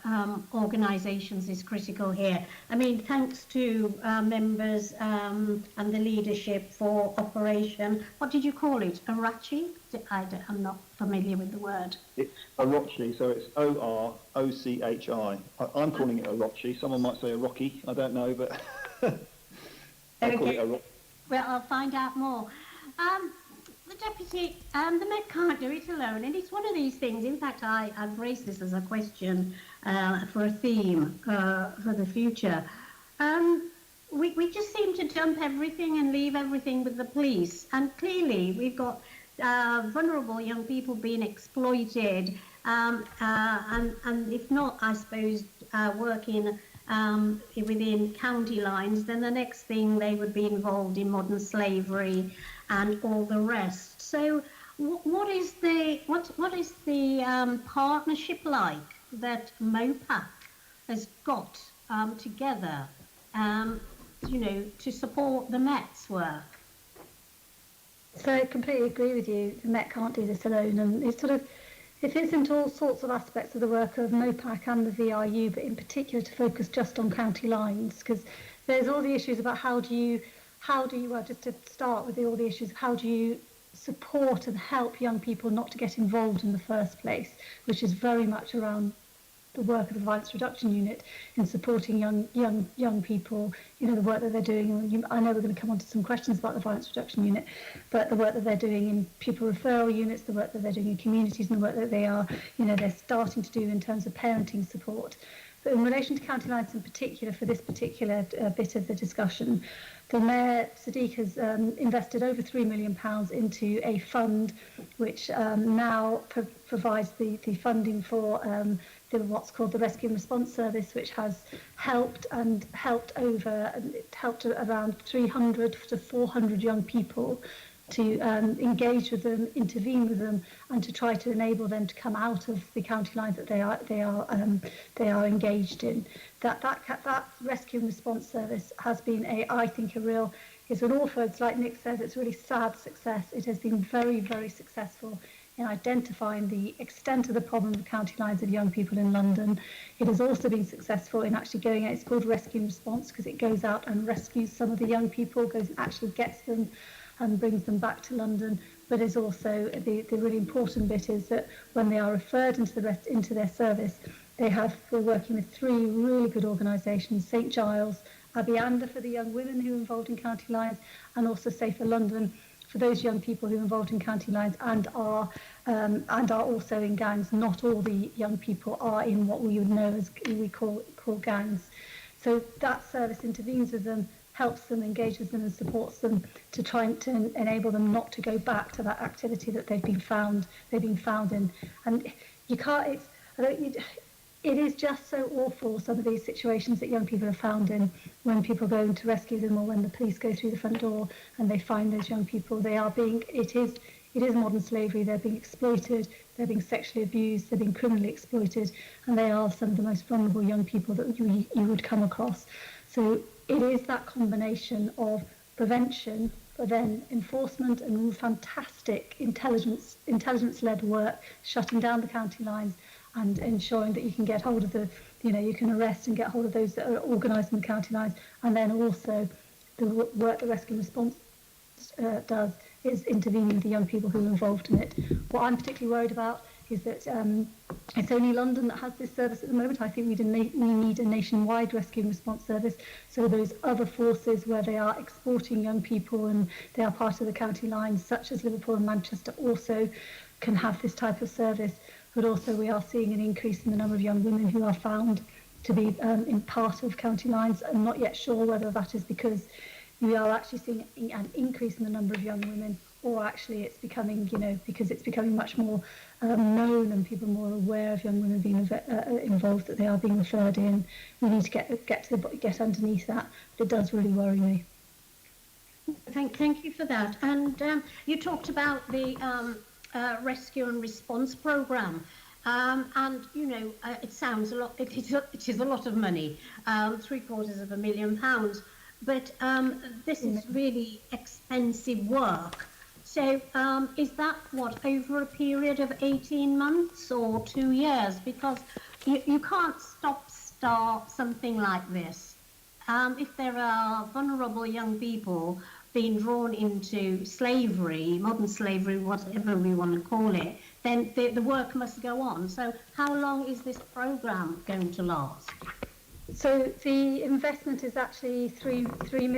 [SPEAKER 4] organisations is critical here. I mean, thanks to members and the leadership for Operation, what did you call it? Orachi? I'm not familiar with the word.
[SPEAKER 5] It's Orochi, so it's Orocchi. I'm calling it Orochi. Someone might say Orochi, I don't know, but I call it Orochi.
[SPEAKER 4] Well, I'll find out more. The Deputy, the Met can't do it alone, and it's one of these things. In fact, I've raised this as a question for a theme for the future. We just seem to dump everything and leave everything with the police, and clearly we've got vulnerable young people being exploited, and if not, I suppose, working within county lines, then the next thing they would be involved in modern slavery and all the rest. So what is the partnership like that MOPAC has got together to support the Met's work?
[SPEAKER 7] So I completely agree with you. The Met can't do this alone, and it fits into all sorts of aspects of the work of MOPAC and the VRU, but in particular to focus just on county lines, because there's all the issues about how do you well, just to start with all the issues, how do you support and help young people not to get involved in the first place, which is very much around the work of the Violence Reduction Unit in supporting young people, the work that they're doing. I know we're going to come on to some questions about the Violence Reduction Unit, but the work that they're doing in pupil referral units, the work that they're doing in communities, and the work that they're starting to do in terms of parenting support. But in relation to county lines in particular, for this particular bit of the discussion, the Mayor Sadiq has invested over £3 million into a fund which now provides the funding for what's called the Rescue and Response Service, which has helped around 300 to 400 young people to engage with them, intervene with them, and to try to enable them to come out of the county lines that they are engaged in. That rescue and response service has been it's an awful, it's like Nick says, it's a really sad success. It has been very, very successful in identifying the extent of the problem of county lines of young people in London. It has also been successful in actually going out, it's called Rescue and Response, because it goes out and rescues some of the young people, goes and actually gets them and brings them back to London. But is also the really important bit is that when they are referred into their service, we're working with 3 really good organisations: St Giles, Abianda for the young women who are involved in county lines, and also Safer London for those young people who are involved in county lines and are also in gangs. Not all the young people are in what we would know as we call gangs. So that service intervenes with them, helps them, engages them, and supports them to try to enable them not to go back to that activity that they've been found in. And you can't. It is just so awful, some of these situations that young people are found in, when people go in to rescue them, or when the police go through the front door and they find those young people. It is modern slavery. They're being exploited, they're being sexually abused, they're being criminally exploited, and they are some of the most vulnerable young people that you would come across. So it is that combination of prevention, but then enforcement and fantastic intelligence-led work, shutting down the county lines and ensuring that you can get hold of you can arrest and get hold of those that are organised in the county lines. And then also the work the Rescue and Response does is intervening with the young people who are involved in it. What I'm particularly worried about is that it's only London that has this service at the moment. I think we need a nationwide rescue and response service, so those other forces where they are exporting young people and they are part of the county lines, such as Liverpool and Manchester, also can have this type of service. But also we are seeing an increase in the number of young women who are found to be in part of county lines. I'm not yet sure whether that is because we are actually seeing an increase in the number of young women, or actually it's becoming, because it's becoming much more known and people are more aware of young women being involved, that they are being referred in. We need to get underneath that. But it does really worry me.
[SPEAKER 4] Thank you for that. And you talked about the rescue and response programme. And it sounds a lot. It is a lot of money, £750,000. But this is really expensive work. So is that over a period of 18 months or 2 years? Because you can't start something like this. If there are vulnerable young people being drawn into slavery, modern slavery, whatever we want to call it, then the work must go on. So how long is this programme going to last?
[SPEAKER 7] So the investment is actually over £3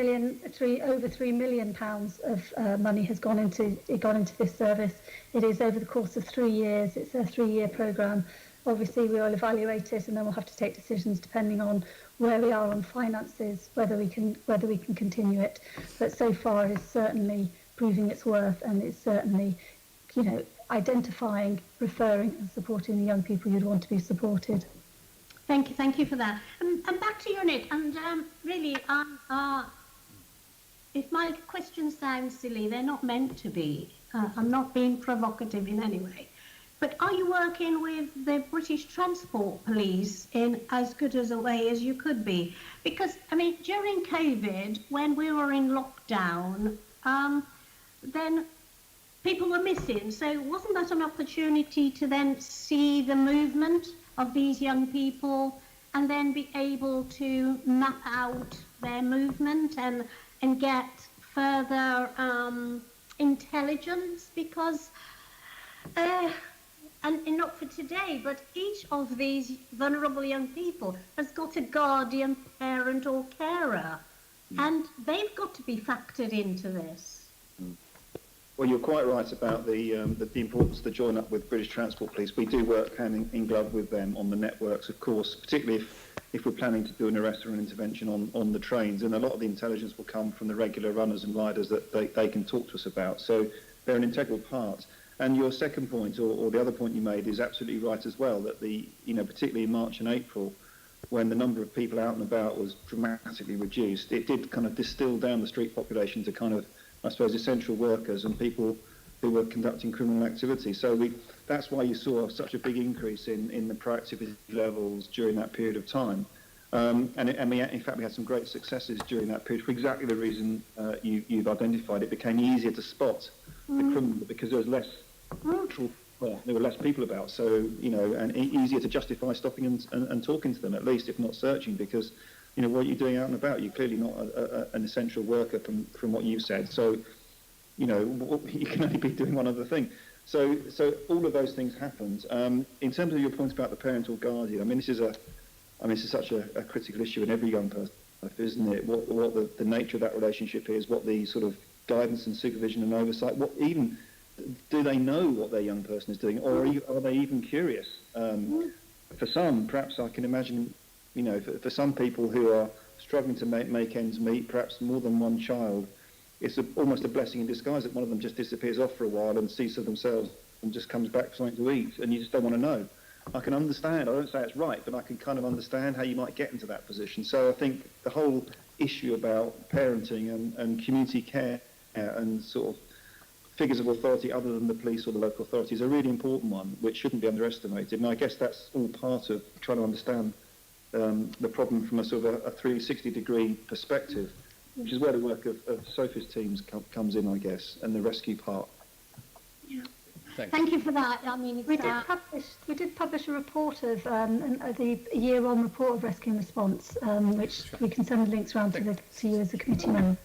[SPEAKER 7] million of money has gone into this service. It is over the course of 3 years. It's a 3-year programme. Obviously, we will evaluate it, and then we'll have to take decisions depending on where we are on finances, whether we can continue it. But so far, it's certainly proving its worth, and it's certainly, identifying, referring, and supporting the young people you'd want to be supported.
[SPEAKER 4] Thank you for that. And back to you, Nick. And really, if my questions sound silly, they're not meant to be. I'm not being provocative in any way. But are you working with the British Transport Police in as good as a way as you could be? Because, during COVID, when we were in lockdown, then people were missing. So wasn't that an opportunity to then see the movement of these young people and then be able to map out their movement and get further intelligence? Because and not for today, but each of these vulnerable young people has got a guardian, parent or carer, and they've got to be factored into this.
[SPEAKER 5] Well, you're quite right about the importance to join up with British Transport Police. We do work hand in glove with them on the networks, of course, particularly if we're planning to do an arrest or an intervention on the trains. And a lot of the intelligence will come from the regular runners and riders that they can talk to us about. So they're an integral part. And your second point, or the other point you made, is absolutely right as well, that particularly in March and April, when the number of people out and about was dramatically reduced, it did kind of distill down the street population to kind of, I suppose, essential workers and people who were conducting criminal activity. So that's why you saw such a big increase in the proactivity levels during that period of time. In fact, we had some great successes during that period for exactly the reason you've identified. It became easier to spot the criminal because there was less there were less people about. So, and easier to justify stopping and talking to them, at least, if not searching, because what you're doing out and about, you're clearly not an essential worker from what you've said. So, you can only be doing one other thing. So all of those things happened. In terms of your point about the parent or guardian, this is such a critical issue in every young person's life, isn't it? What the nature of that relationship is, what the sort of guidance and supervision and oversight, do they know what their young person is doing, or are they even curious? For some, perhaps I can imagine, for some people who are struggling to make ends meet, perhaps more than one child, it's almost a blessing in disguise that one of them just disappears off for a while and sees for themselves and just comes back for something to eat, and you just don't want to know. I can understand, I don't say it's right, but I can kind of understand how you might get into that position. So I think the whole issue about parenting and community care and sort of figures of authority other than the police or the local authorities is a really important one, which shouldn't be underestimated. And I guess that's all part of trying to understand the problem from a sort of a 360-degree perspective, which is where the work of Sophie's teams comes in, I guess, and the rescue part.
[SPEAKER 4] Yeah.
[SPEAKER 1] Thanks.
[SPEAKER 4] Thank you for that.
[SPEAKER 7] We did publish a report of the year-on report of rescue and response, which we can send links around to you as a committee members.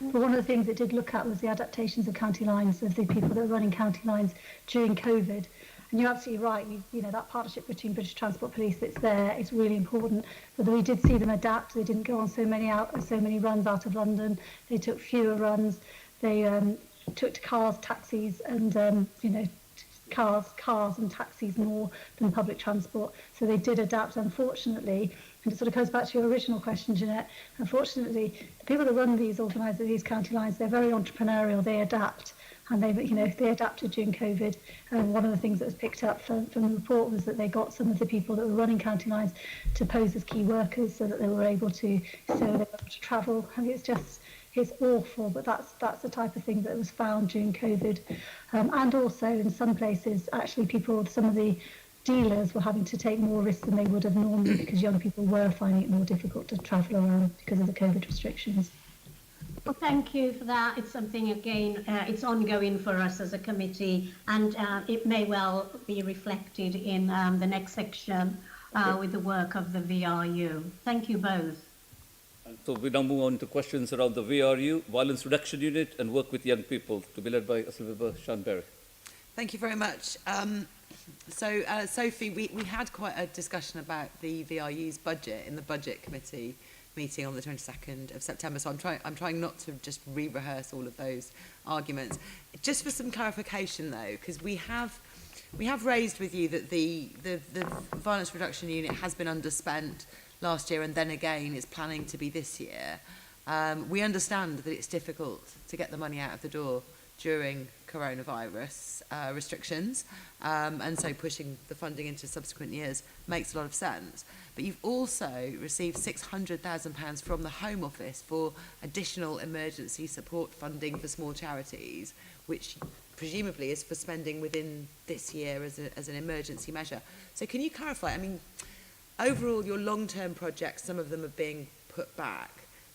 [SPEAKER 7] But one of the things it did look at was the adaptations of county lines, of the people that were running county lines during COVID. And you're absolutely right. That partnership between British Transport Police that's there is really important. But we did see them adapt. They didn't go on so many runs out of London. They took fewer runs. They took to cars, taxis, and cars and taxis more than public transport. So they did adapt. Unfortunately, And it sort of goes back to your original question, Jeanette. Unfortunately, the people that run these county lines, they're very entrepreneurial. They adapt, and they adapted during COVID. And one of the things that was picked up from the report was that they got some of the people that were running county lines to pose as key workers, so that they were able to travel. I mean, it's awful, but that's the type of thing that was found during COVID. And also in some places, actually some of the dealers were having to take more risks than they would have normally, because young people were finding it more difficult to travel around because of the COVID restrictions.
[SPEAKER 4] Well, thank you for that. It's something, again, it's ongoing for us as a committee, and it may well be reflected in the next section with the work of the VRU. Thank you both.
[SPEAKER 1] So we now move on to questions around the VRU, Violence Reduction Unit, and work with young people, to be led by Asylmember Sean Berry.
[SPEAKER 9] Thank you very much. Sophie, we had quite a discussion about the VRU's budget in the Budget Committee meeting on the 22nd of September, so I'm trying not to just re-rehearse all of those arguments. Just for some clarification, though, because we have raised with you that the Violence Reduction Unit has been underspent last year, and then again is planning to be this year. We understand that it's difficult to get the money out of the door during coronavirus restrictions, and so pushing the funding into subsequent years makes a lot of sense. But you've also received £600,000 from the Home Office for additional emergency support funding for small charities, which presumably is for spending within this year as an emergency measure. So can you clarify, I mean, overall your long-term projects, some of them are being put back.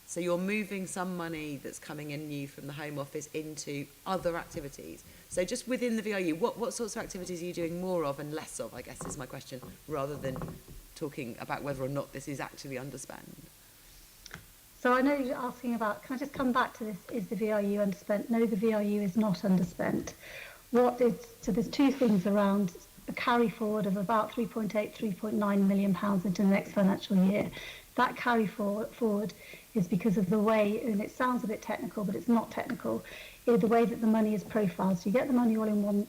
[SPEAKER 9] So you're moving some money that's coming in new from the Home Office into other activities. So just within the VRU, what sorts of activities are you doing more of and less of, I guess is my question, rather than talking about whether or not this is actually underspent?
[SPEAKER 7] So I know you're asking about, can I just come back to this, is the VRU underspent? No, the VRU is not underspent. So there's two things around a carry forward of about £3.9 million into the next financial year. That carry forward is because of the way, and it sounds a bit technical, but it's not technical, the way that the money is profiled. So you get the money all in one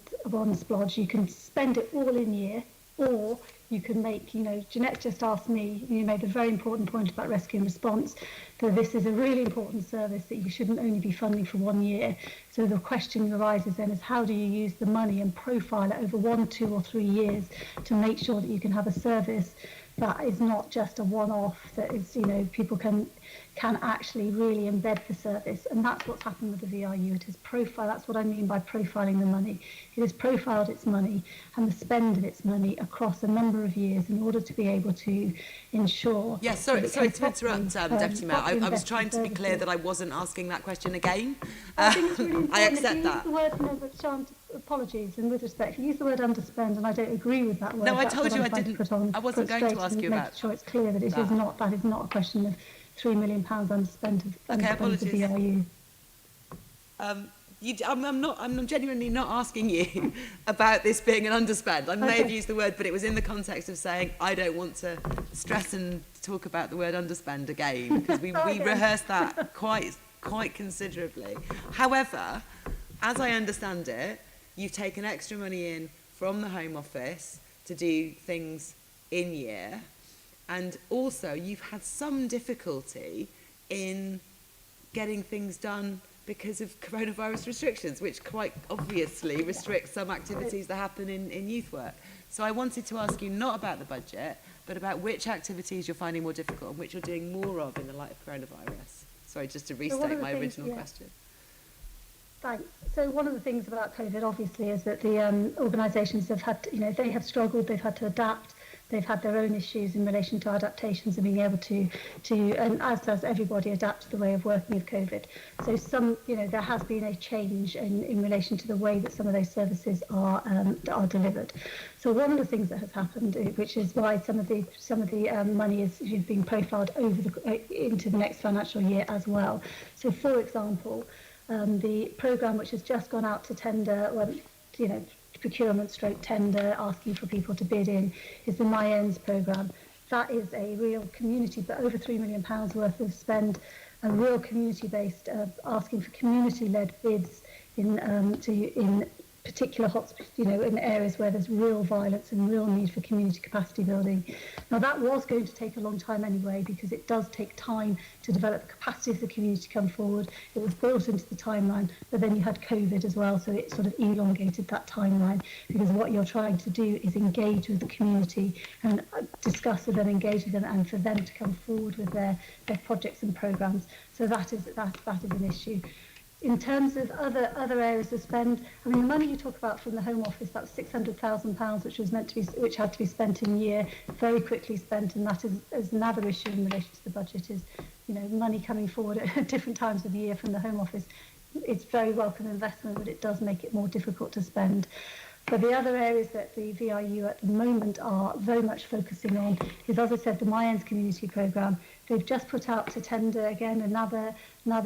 [SPEAKER 7] splodge. You can spend it all in year, or you can make, Jeanette just asked me, you made a very important point about rescue and response, that this is a really important service that you shouldn't only be funding for 1 year. So the question arises then is, how do you use the money and profile it over 1, 2 or 3 years to make sure that you can have a service that is not just a one-off, that is, people can actually really embed the service. And that's what's happened with the VRU. It is that's what I mean by profiling the money. It has profiled its money and the spend of its money across a number of years in order to be able to ensure...
[SPEAKER 9] Yes, sorry to interrupt, Deputy Mayor. I was trying to be clear that I wasn't asking that question again.
[SPEAKER 7] I think it's really important.
[SPEAKER 9] I accept that.
[SPEAKER 7] The word, apologies, and with respect, if you use the word underspend, and I don't agree with that word.
[SPEAKER 9] No, I told you I didn't. I wasn't going to ask you about.
[SPEAKER 7] Make sure it's clear that it is not. That is not a question of £3 million underspent of the VRU.
[SPEAKER 9] I'm genuinely not asking you about this being an underspend. I may have used the word, but it was in the context of saying I don't want to stress and talk about the word underspend again, because we rehearsed that quite considerably. However, as I understand it, you've taken extra money in from the Home Office to do things in year, and also you've had some difficulty in getting things done because of coronavirus restrictions, which quite obviously restrict some activities that happen in youth work. So I wanted to ask you not about the budget, but about which activities you're finding more difficult and which you're doing more of in the light of coronavirus. Sorry, just to restate my original question.
[SPEAKER 7] Thanks. So one of the things about COVID, obviously, is that the organisations have had, they have struggled, they've had to adapt, they've had their own issues in relation to adaptations and being able to and as does everybody, adapt to the way of working with COVID. So there has been a change in relation to the way that some of those services are delivered. So one of the things that has happened, which is why some of the money is being profiled into the next financial year as well. So, for example, the programme which has just gone out to tender, procurement stroke tender, asking for people to bid in, is the My Ends programme. That is a real community, but over £3 million worth of spend, a real community-based, asking for community-led bids in particular hotspots, in areas where there's real violence and real need for community capacity building. Now that was going to take a long time anyway, because it does take time to develop the capacity of the community to come forward. It was built into the timeline, but then you had COVID as well, so it sort of elongated that timeline, because what you're trying to do is engage with the community and discuss with them, engage with them, and for them to come forward with their projects and programmes. So that is an issue. In terms of other areas of spend, I mean, the money you talk about from the Home Office, that's £600,000, which had to be spent in year, very quickly spent, and that is another issue in relation to the budget. Is money coming forward at different times of the year from the Home Office. It's very welcome investment, but it does make it more difficult to spend. But the other areas that the VIU at the moment are very much focusing on is, as I said, the My Ends community programme. They've just put out to tender again another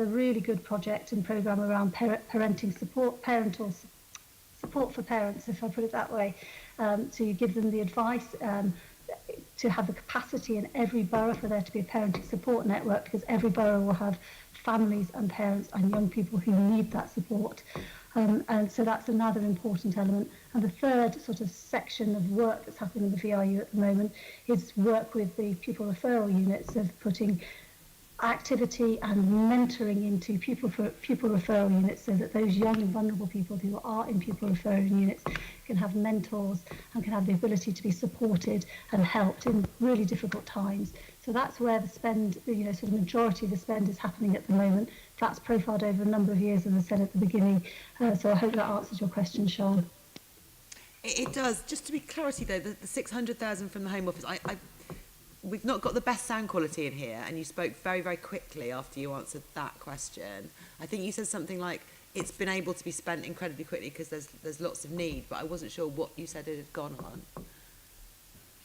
[SPEAKER 7] really good project and programme around parental support for parents, if I put it that way, to give them the advice, to have the capacity in every borough for there to be a parenting support network, because every borough will have families and parents and young people who need that support. And so that's another important element. And the third sort of section of work that's happening in the VIU at the moment is work with the pupil referral units of putting activity and mentoring into pupil referral units, so that those young and vulnerable people who are in pupil referral units can have mentors and can have the ability to be supported and helped in really difficult times. So that's where the spend, sort of majority of the spend is happening at the moment. That's profiled over a number of years, as I said at the beginning. So I hope that answers your question, Sean.
[SPEAKER 9] It does. Just to be clarity though, the 600,000 from the Home Office, we've not got the best sound quality in here, and you spoke very, very quickly after you answered that question. I think you said something like it's been able to be spent incredibly quickly because there's lots of need, but I wasn't sure what you said it had gone on.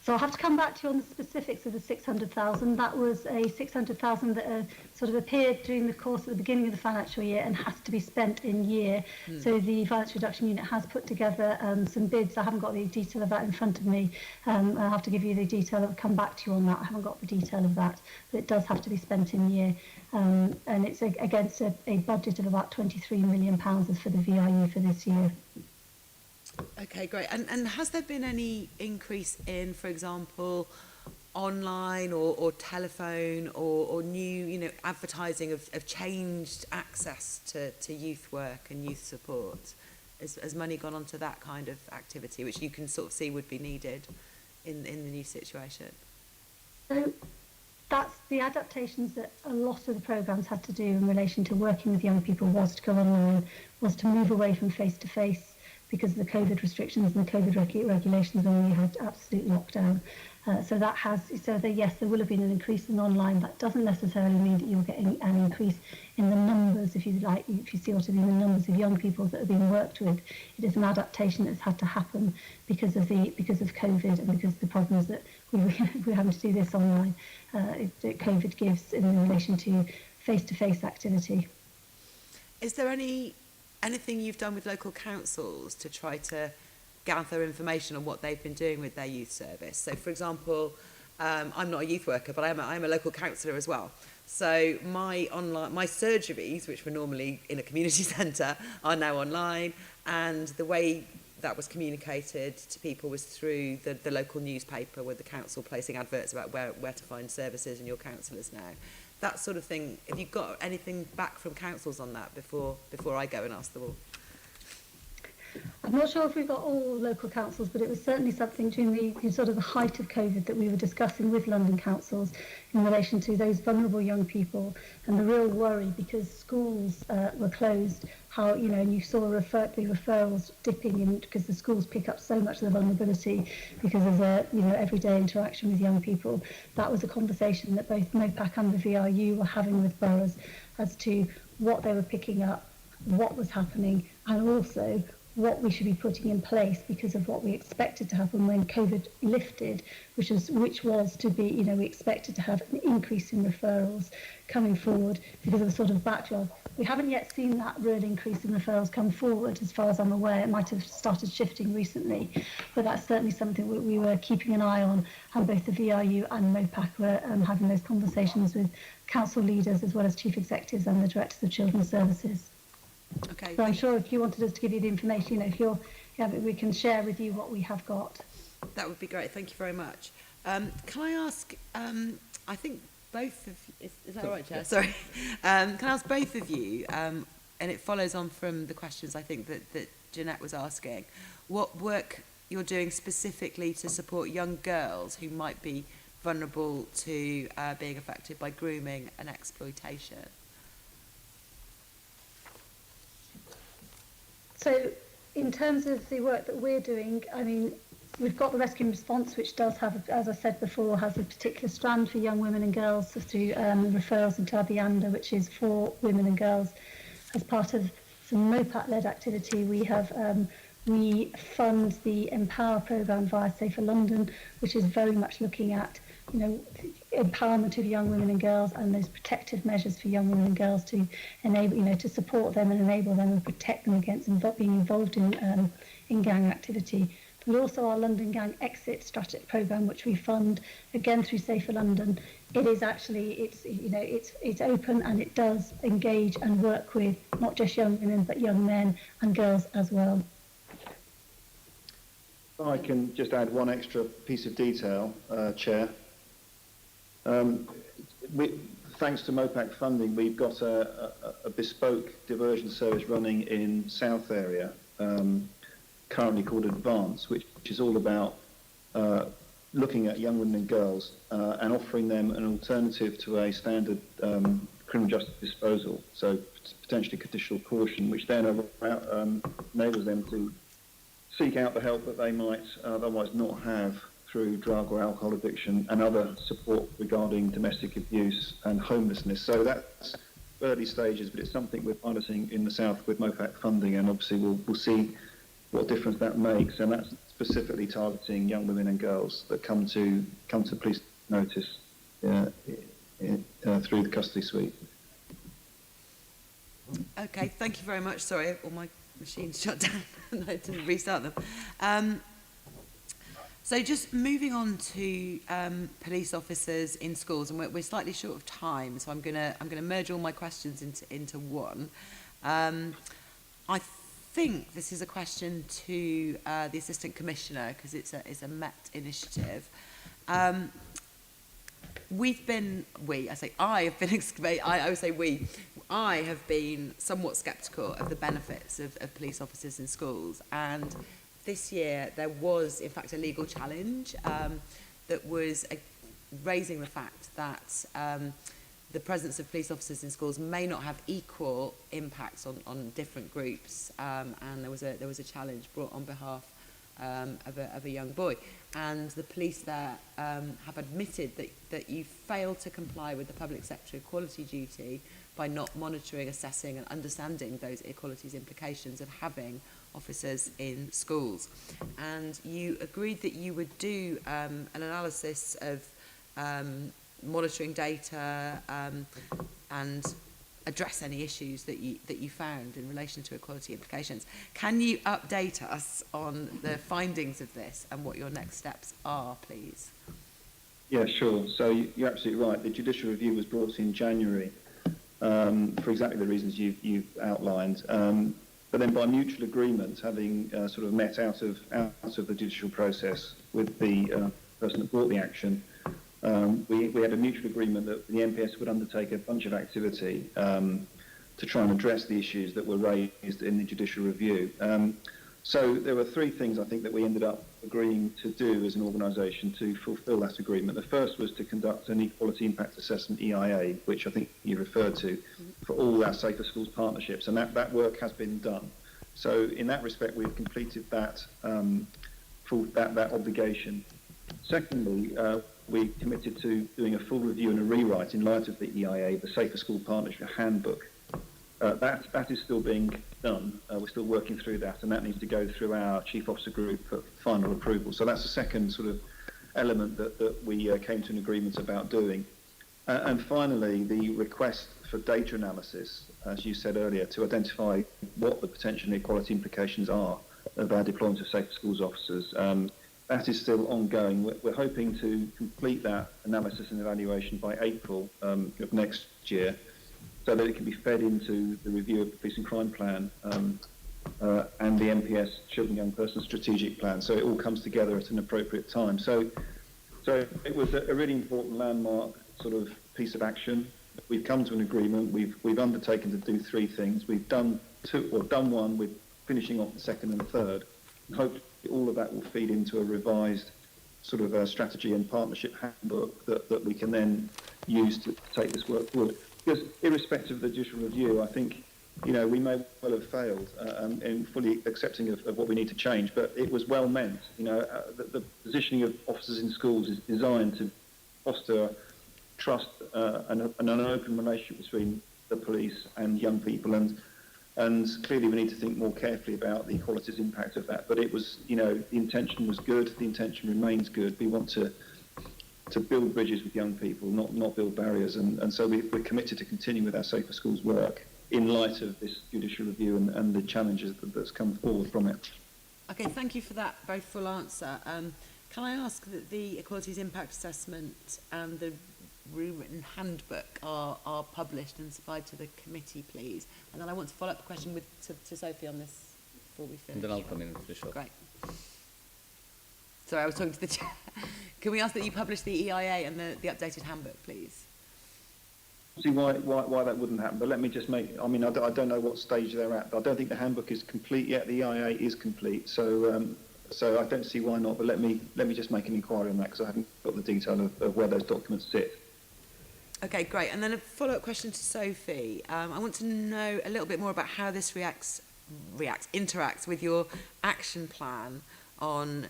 [SPEAKER 7] So I'll have to come back to you on the specifics of the 600,000. That was a 600,000 that sort of appeared during the course of the beginning of the financial year and has to be spent in year. So the Violence Reduction Unit has put together some bids. I haven't got the detail of that in front of me. I'll have to give you the detail. I'll come back to you on that. I haven't got the detail of that, but it does have to be spent in year. And it's against a budget of about £23 million for the VIU for this year.
[SPEAKER 9] Okay, great. And has there been any increase in, for example, online or telephone or new, advertising of changed access to youth work and youth support? Has money gone on to that kind of activity, which you can sort of see would be needed in the new situation?
[SPEAKER 7] So that's the adaptations that a lot of the programmes had to do in relation to working with young people, was to go online, was to move away from face-to-face, because of the COVID restrictions and the COVID regulations when we had absolute lockdown. Yes, there will have been an increase in online. That doesn't necessarily mean that you're getting an increase in the numbers, if you see what I mean, the numbers of young people that are being worked with. It is an adaptation that's had to happen because of COVID and because of the problems that we're having to do this online. That COVID gives in relation to face-to-face activity.
[SPEAKER 9] Is there anything you've done with local councils to try to gather information on what they've been doing with their youth service? So, for example, I'm not a youth worker, but I'm a local councillor as well. So my surgeries, which were normally in a community centre, are now online, and the way that was communicated to people was through the local newspaper, with the council placing adverts about where to find services and your counsellors now. That sort of thing. Have you got anything back from councils on that before I go and ask them all?
[SPEAKER 7] I'm not sure if we've got all local councils, but it was certainly something during the sort of the height of COVID that we were discussing with London councils in relation to those vulnerable young people and the real worry because schools were closed. How and you saw the referrals dipping in because the schools pick up so much of the vulnerability because of their everyday interaction with young people. That was a conversation that both MOPAC and the VRU were having with boroughs as to what they were picking up, what was happening, and also what we should be putting in place because of what we expected to happen when COVID lifted, which was to be, we expected to have an increase in referrals coming forward because of the sort of backlog. We haven't yet seen that real increase in referrals come forward, as far as I'm aware. It might have started shifting recently, but that's certainly something we were keeping an eye on, and both the VRU and MOPAC were having those conversations with council leaders as well as chief executives and the directors of children's services.
[SPEAKER 9] Okay.
[SPEAKER 7] So I'm sure if you wanted us to give you the information, you know, if you're, yeah, we can share with you what we have got.
[SPEAKER 9] That would be great. Thank you very much. Can I ask, I think both of you, is that all right, Chair? Sorry. Can I ask both of you, and it follows on from the questions I think that Jeanette was asking, what work you're doing specifically to support young girls who might be vulnerable to being affected by grooming and exploitation?
[SPEAKER 7] So in terms of the work that we're doing, I mean, we've got the rescue and response, which does have, as I said before, has a particular strand for young women and girls through referrals into Abianda, which is for women and girls. As part of some MOPAT-led activity, we have we fund the Empower programme via Safer London, which is very much looking at, you know, empowerment of young women and girls and those protective measures for young women and girls to enable, you know, to support them and enable them and protect them against being involved in gang activity. But also our London Gang Exit Strategy programme, which we fund again through Safer London. It is actually, it's, you know, it's open, and it does engage and work with not just young women but young men and girls as well.
[SPEAKER 5] I can just add one extra piece of detail, Chair. Thanks to MOPAC funding, we've got a bespoke diversion service running in South area, currently called Advance, which is all about looking at young women and girls and offering them an alternative to a standard criminal justice disposal, so potentially conditional caution, which then enables them to seek out the help that they might otherwise not have through drug or alcohol addiction and other support regarding domestic abuse and homelessness. So that's early stages, but it's something we're piloting in the south with MOPAC funding, and obviously we'll see what difference that makes, and that's specifically targeting young women and girls that come to police notice through the custody suite.
[SPEAKER 9] Okay, thank you very much. Sorry, all my machines shut down and I didn't restart them. So just moving on to police officers in schools, and we're slightly short of time, so I'm gonna merge all my questions into one. I think this is a question to the Assistant Commissioner, because it's a Met initiative. I have been somewhat sceptical of the benefits of police officers in schools, and this year there was in fact a legal challenge that was raising the fact that the presence of police officers in schools may not have equal impacts on different groups, and there was a challenge brought on behalf of a young boy, and the police there have admitted that you failed to comply with the public sector equality duty by not monitoring, assessing and understanding those equalities implications of having officers in schools. And you agreed that you would do an analysis of monitoring data and address any issues that you found in relation to equality implications. Can you update us on the findings of this and what your next steps are, please?
[SPEAKER 5] Yeah, sure. So you're absolutely right. The judicial review was brought in January for exactly the reasons you've outlined. But then by mutual agreement, having sort of met out of the judicial process with the person that brought the action, we had a mutual agreement that the MPS would undertake a bunch of activity to try and address the issues that were raised in the judicial review. So there were three things I think that we ended up agreeing to do as an organisation to fulfil that agreement. The first was to conduct an equality impact assessment EIA, which I think you referred to, for all our Safer Schools partnerships, and that work has been done. So in that respect, we've completed that that obligation. Secondly, we committed to doing a full review and a rewrite in light of the EIA, the Safer School Partnership Handbook. That is still being done. We're still working through that, and that needs to go through our Chief Officer Group for final approval. So that's the second sort of element that we came to an agreement about doing. And finally, the request for data analysis, as you said earlier, to identify what the potential equality implications are of our deployment of Safer Schools officers. That is still ongoing. We're hoping to complete that analysis and evaluation by April of next year. so that it can be fed into the review of the Police and Crime Plan and the MPS, Children and Young Persons Strategic Plan. So it all comes together at an appropriate time. So it was a really important landmark sort of piece of action. We've come to an agreement. We've undertaken to do three things. We've done one. We're finishing off the second and third. And hopefully all of that will feed into a revised sort of a strategy and partnership handbook that we can then use to take this work forward. Because irrespective of the judicial review, I think, you know, we may well have failed in fully accepting of what we need to change, but it was well meant. You know, the positioning of officers in schools is designed to foster trust and an open relationship between the police and young people, and clearly we need to think more carefully about the equalities impact of that. But it was, you know, the intention was good, the intention remains good. We want to build bridges with young people, not build barriers, and so we're committed to continue with our Safer Schools work in light of this judicial review and the challenges that's come forward from it.
[SPEAKER 9] Okay, thank you for that very full answer. Can I ask that the Equalities Impact Assessment and the rewritten handbook are published and supplied to the committee, please? And then I want to follow up a question to Sophie on this before we finish.
[SPEAKER 1] And then I'll come in and finish off.
[SPEAKER 9] Great. Sorry, I was talking to the chair. Can we ask that you publish the EIA and the updated handbook, please?
[SPEAKER 5] See why that wouldn't happen, but let me just make, I mean, I don't know what stage they're at, but I don't think the handbook is complete yet. The EIA is complete, so I don't see why not, but let me just make an inquiry on that, because I haven't got the detail of where those documents sit.
[SPEAKER 9] Okay, great. And then a follow-up question to Sophie. I want to know a little bit more about how this interacts with your action plan on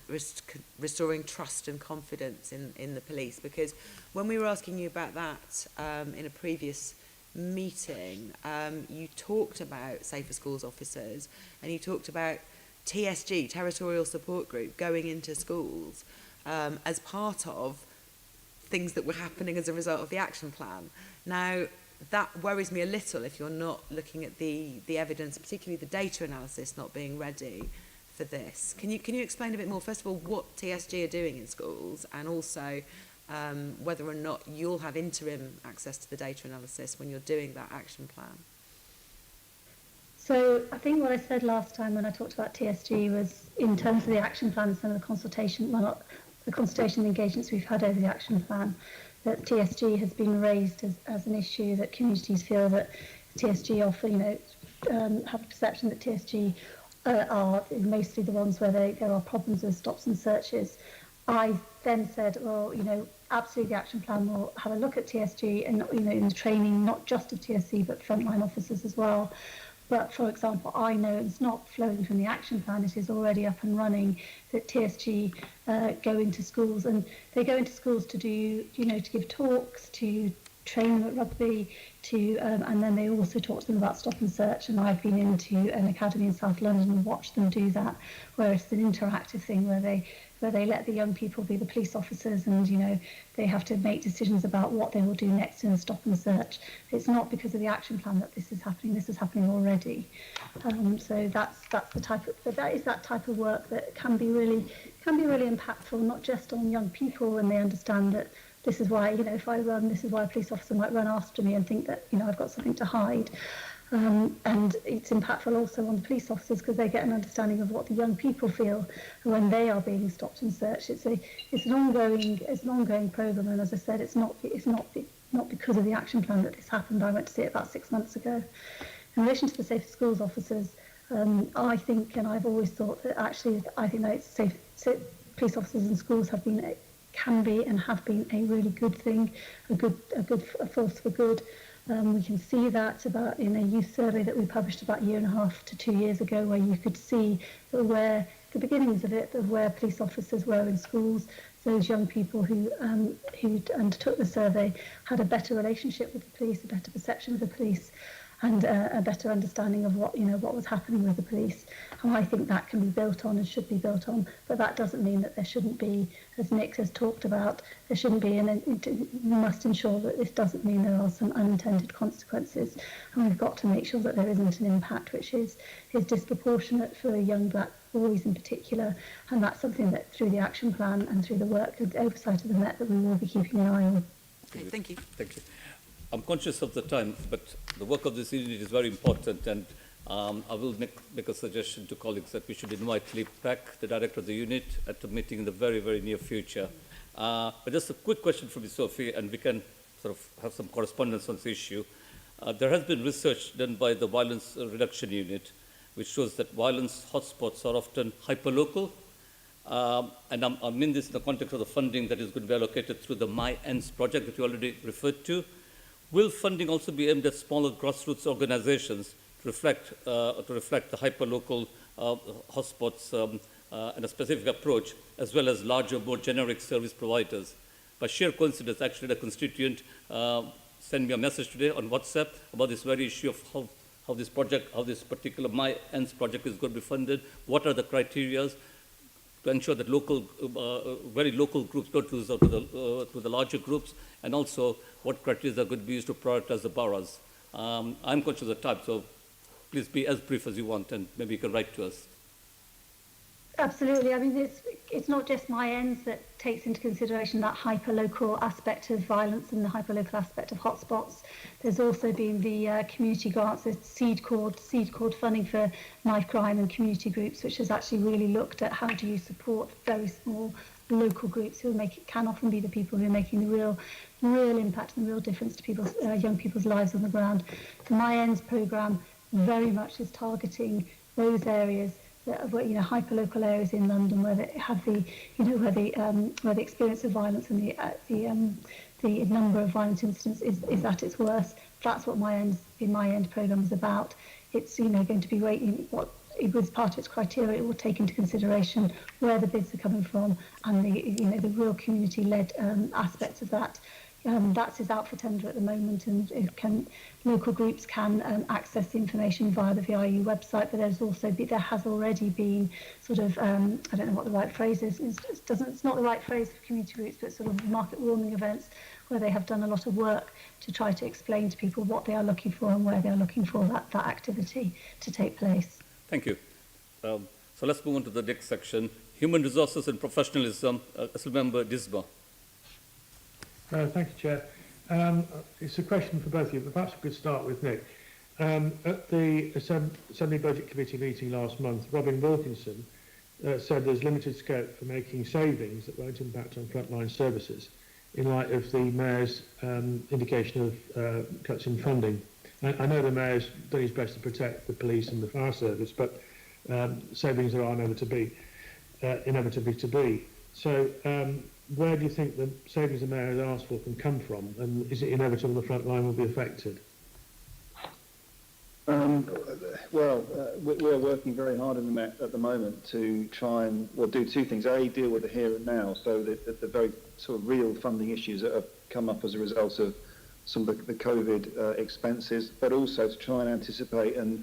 [SPEAKER 9] restoring trust and confidence in the police, because when we were asking you about that in a previous meeting, you talked about Safer Schools officers and you talked about TSG, Territorial Support Group, going into schools as part of things that were happening as a result of the action plan. Now, that worries me a little if you're not looking at the evidence, particularly the data analysis not being ready for this. Can you explain a bit more, first of all, what TSG are doing in schools, and also whether or not you'll have interim access to the data analysis when you're doing that action plan?
[SPEAKER 7] So I think what I said last time when I talked about TSG was, in terms of the action plan and some of the consultation, the consultation engagements we've had over the action plan, that TSG has been raised as an issue, that communities feel that TSG offer, have a perception that TSG are mostly the ones where there are problems with stops and searches. I then said, well, absolutely the action plan will have a look at TSG and, in the training, not just of TSC, but frontline officers as well. But, for example, I know it's not flowing from the action plan, it is already up and running, that TSG go into schools, and they go into schools to do, to give talks, to train them at rugby, and then they also talk to them about stop and search. And I've been into an academy in South London and watched them do that, where it's an interactive thing where they let the young people be the police officers, and they have to make decisions about what they will do next in a stop and search. It's not because of the action plan that this is happening. This is happening already. So that's the type of work that can be really impactful, not just on young people when they understand that this is why, if I run, this is why a police officer might run after me and think that, I've got something to hide. And it's impactful also on the police officers, because they get an understanding of what the young people feel when they are being stopped and searched. It's an ongoing programme, and as I said, it's not because of the action plan that this happened. I went to see it about 6 months ago. In relation to the Safer Schools officers, I think, and I've always thought that actually, I think that police officers in schools can be and have been a really good thing, a force for good. We can see that in a youth survey that we published about 1.5 to 2 years ago, where you could see that where the beginnings of it, of where police officers were in schools, those young people who undertook the survey had a better relationship with the police, a better perception of the police, and a better understanding of what was happening with the police. And I think that can be built on and should be built on, but that doesn't mean that there shouldn't be, as Nick has talked about, there shouldn't be, and we must ensure that this doesn't mean there are some unintended consequences, and we've got to make sure that there isn't an impact which is disproportionate for young black boys in particular, and that's something that through the action plan and through the work and oversight of the Met that we will be keeping an eye on.
[SPEAKER 9] Okay, thank you.
[SPEAKER 1] Thank you. I'm conscious of the time, but the work of this unit is very important, and I will make a suggestion to colleagues that we should invite Lee Peck, the director of the unit, at a meeting in the very, very near future. But just a quick question from you, Sophie, and we can sort of have some correspondence on this issue. There has been research done by the Violence Reduction Unit, which shows that violence hotspots are often hyperlocal. And I mean this in the context of the funding that is going to be allocated through the My Ends project that you already referred to. Will funding also be aimed at smaller grassroots organizations to reflect the hyperlocal hotspots and a specific approach, as well as larger, more generic service providers? By sheer coincidence, actually, the constituent sent me a message today on WhatsApp about this very issue of how this particular My Ends project is going to be funded. What are the criteria to ensure that very local groups don't lose out to the larger groups, and also what criteria are going to be used to prioritize the boroughs. I'm conscious of the time, so please be as brief as you want, and maybe you can write to us.
[SPEAKER 7] Absolutely. I mean, it's not just My Ends that takes into consideration that hyperlocal aspect of violence and the hyperlocal aspect of hotspots. There's also been the community grants, the seed cord funding for knife crime and community groups, which has actually really looked at how do you support very small local groups who can often be the people who are making the real impact and the real difference to people's young people's lives on the ground. The My Ends programme very much is targeting those areas, hyperlocal areas in London where they have where the experience of violence and the number of violent incidents is at its worst. That's what My End programme is about. It's going to be what it was part of its criteria. It will take into consideration where the bids are coming from and the real community-led aspects of that. That is out for tender at the moment, and local groups can access the information via the VIU website. But there has already been sort of I don't know what the right phrase is. It's not the right phrase for community groups, but sort of market warming events where they have done a lot of work to try to explain to people what they are looking for and where they are looking for that activity to take place.
[SPEAKER 1] Thank you. So let's move on to the next section: human resources and professionalism. Member Disma.
[SPEAKER 11] Thank you, Chair. It's a question for both of you, but perhaps we could start with Nick. At the Assembly Budget Committee meeting last month, Robin Wilkinson said there's limited scope for making savings that won't impact on frontline services in light of the Mayor's indication of cuts in funding. I know the Mayor's done his best to protect the police and the fire service, but savings are inevitably to be. So where do you think the savings the Mayor has asked for can come from, and is it inevitable the front line will be affected?
[SPEAKER 5] We're working very hard in the Met at the moment to try and do two things. A, deal with the here and now, so that the very sort of real funding issues that have come up as a result of some of the COVID expenses, but also to try and anticipate and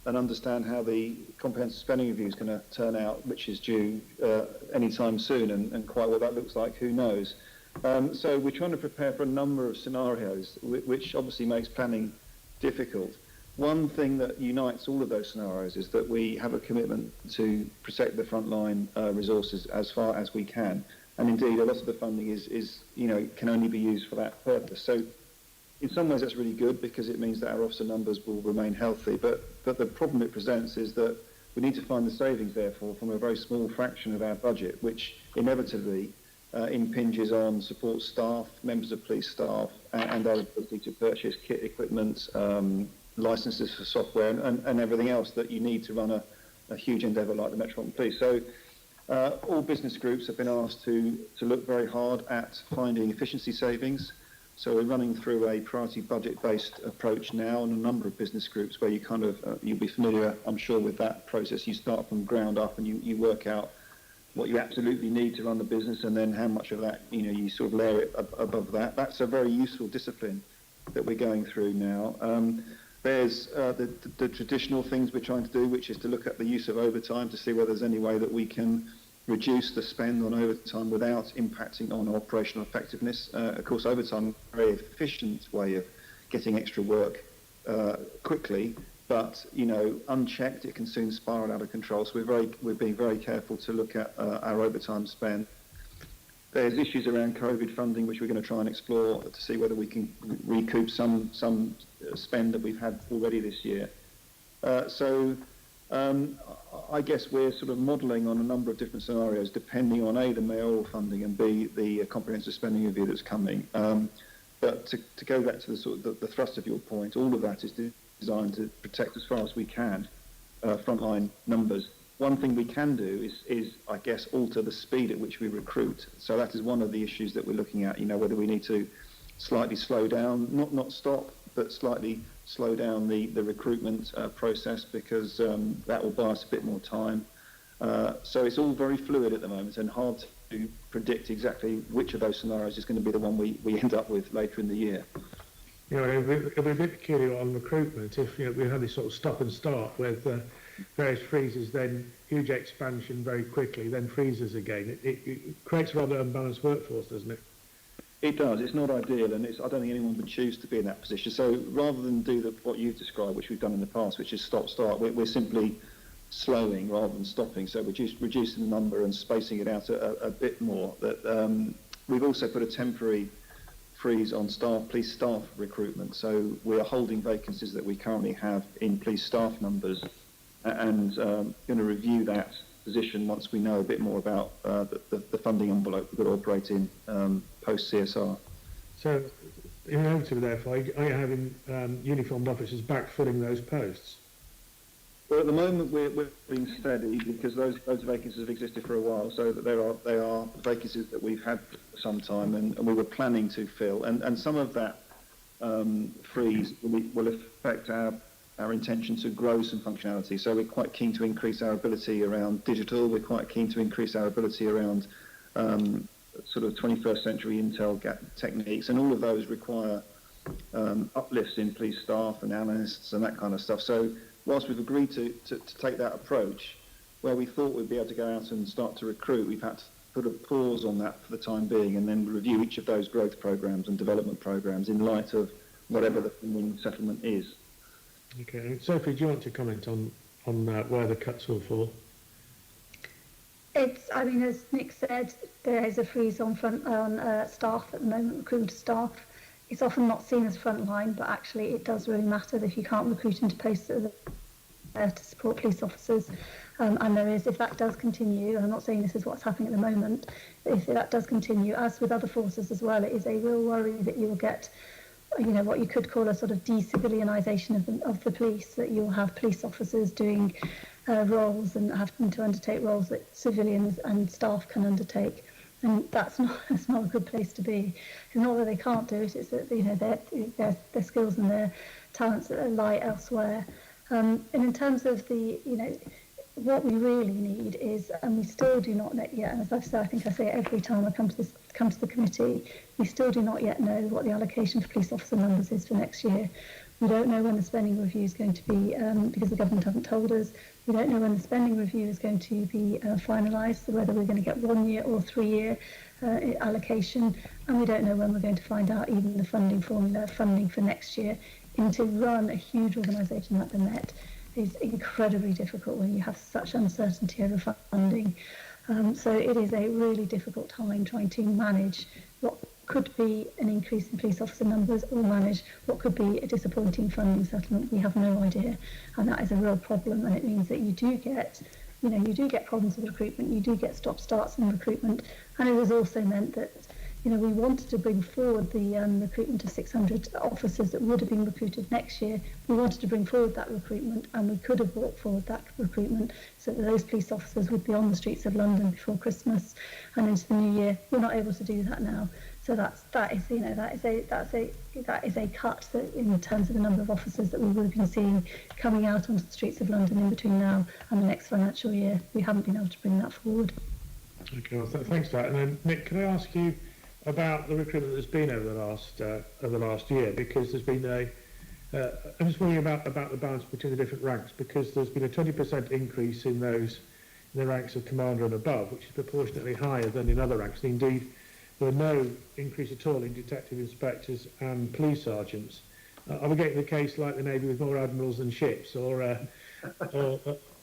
[SPEAKER 5] understand how the comprehensive spending review is going to turn out, which is due anytime soon, and quite what that looks like, who knows. So we're trying to prepare for a number of scenarios, which obviously makes planning difficult. One thing that unites all of those scenarios is that we have a commitment to protect the frontline resources as far as we can, and indeed a lot of the funding is can only be used for that purpose. So in some ways that's really good because it means that our officer numbers will remain healthy, but the problem it presents is that we need to find the savings, therefore, from a very small fraction of our budget, which inevitably impinges on support staff, members of police staff, and our ability to purchase kit, equipment, licenses for software, and everything else that you need to run a huge endeavour like the Metropolitan Police. So all business groups have been asked to look very hard at finding efficiency savings. So we're running through a priority budget-based approach now in a number of business groups where you you'll be familiar, I'm sure, with that process. You start from ground up and you work out what you absolutely need to run the business, and then how much of that, you sort of layer it above that. That's a very useful discipline that we're going through now. There's the traditional things we're trying to do, which is to look at the use of overtime to see whether there's any way that we can reduce the spend on overtime without impacting on operational effectiveness. Of course, overtime is a very efficient way of getting extra work quickly, but unchecked, it can soon spiral out of control. So we're being very careful to look at our overtime spend. There's issues around COVID funding, which we're going to try and explore to see whether we can recoup some spend that we've had already this year. I guess we're sort of modelling on a number of different scenarios, depending on A, the mayoral funding, and B, the comprehensive spending review that's coming. But to go back to the sort of the thrust of your point, all of that is designed to protect as far as we can frontline numbers. One thing we can do is I guess alter the speed at which we recruit. So that is one of the issues that we're looking at. Whether we need to slightly slow down, not stop, but slightly slow down the recruitment process, because that will buy us a bit more time. So it's all very fluid at the moment and hard to predict exactly which of those scenarios is going to be the one we end up with later in the year.
[SPEAKER 11] It'll be a bit peculiar on recruitment if we had this sort of stop and start with various freezes, then huge expansion very quickly, then freezes again. It creates a rather unbalanced workforce, doesn't it?
[SPEAKER 5] It does. It's not ideal, and I don't think anyone would choose to be in that position. So rather than do what you've described, which we've done in the past, which is stop-start, we're simply slowing rather than stopping. So reducing the number and spacing it out a bit more. We've also put a temporary freeze on police staff recruitment. So we are holding vacancies that we currently have in police staff numbers, and going to review that position once we know a bit more about the funding envelope we've got to operate in post-CSR.
[SPEAKER 11] So, inevitably, therefore, are you having uniformed officers backfilling those posts?
[SPEAKER 5] Well, at the moment we're being steady because those vacancies have existed for a while, so that they are vacancies that we've had for some time, and we were planning to fill, and some of that freeze will affect our intention to grow some functionality. So we're quite keen to increase our ability around digital. We're quite keen to increase our ability around sort of 21st century intel techniques, and all of those require uplifts in police staff and analysts and that kind of stuff. So whilst we've agreed to take that approach, where we thought we'd be able to go out and start to recruit, we've had to put a pause on that for the time being, and then review each of those growth programs and development programs in light of whatever the funding settlement is.
[SPEAKER 11] Okay, Sophie, do you want to comment on where the cuts will fall?
[SPEAKER 7] I mean, as Nick said, there is a freeze on staff at the moment, recruitment of staff. It's often not seen as frontline, but actually it does really matter if you can't recruit into posts that are there to support police officers. And if that does continue, and I'm not saying this is what's happening at the moment, but if that does continue, as with other forces as well, it is a real worry that you will get what you could call a sort of de-civilianisation of the police, that you'll have police officers doing roles and having to undertake roles that civilians and staff can undertake, and that's not a good place to be. It's not that they can't do it; it's that their skills and their talents lie elsewhere. And in terms of what we really need is, and we still do not yet, and as I've said, I think I say it every time I come to the committee, we still do not yet know what the allocation for police officer numbers is for next year. We don't know when the spending review is going to be, because the government haven't told us. We don't know when the spending review is going to be finalised, so whether we're going to get 1 year or 3 year allocation, and we don't know when we're going to find out even the funding formula, funding for next year. And to run a huge organisation like the Met is incredibly difficult when you have such uncertainty over funding. So it is a really difficult time trying to manage what could be an increase in police officer numbers or manage what could be a disappointing funding settlement. We have no idea, and that is a real problem, and it means that you do get problems with recruitment, you do get stop-starts in recruitment, and it has also meant that we wanted to bring forward the recruitment of 600 officers that would have been recruited next year. We wanted to bring forward that recruitment, and we could have brought forward that recruitment so that those police officers would be on the streets of London before Christmas and into the new year. We're not able to do that now. So that is a cut in terms of the number of officers that we would have been seeing coming out onto the streets of London in between now and the next financial year. We haven't been able to bring that forward.
[SPEAKER 11] Okay, well, thanks for that. And then, Nick, can I ask you about the recruitment that's been over the last year? Because there's been I'm just wondering about the balance between the different ranks, because there's been a 20% increase in the ranks of commander and above, which is proportionately higher than in other ranks. Indeed, there were no increase at all in detective inspectors and police sergeants. Are we getting the case like the Navy with more admirals than ships, or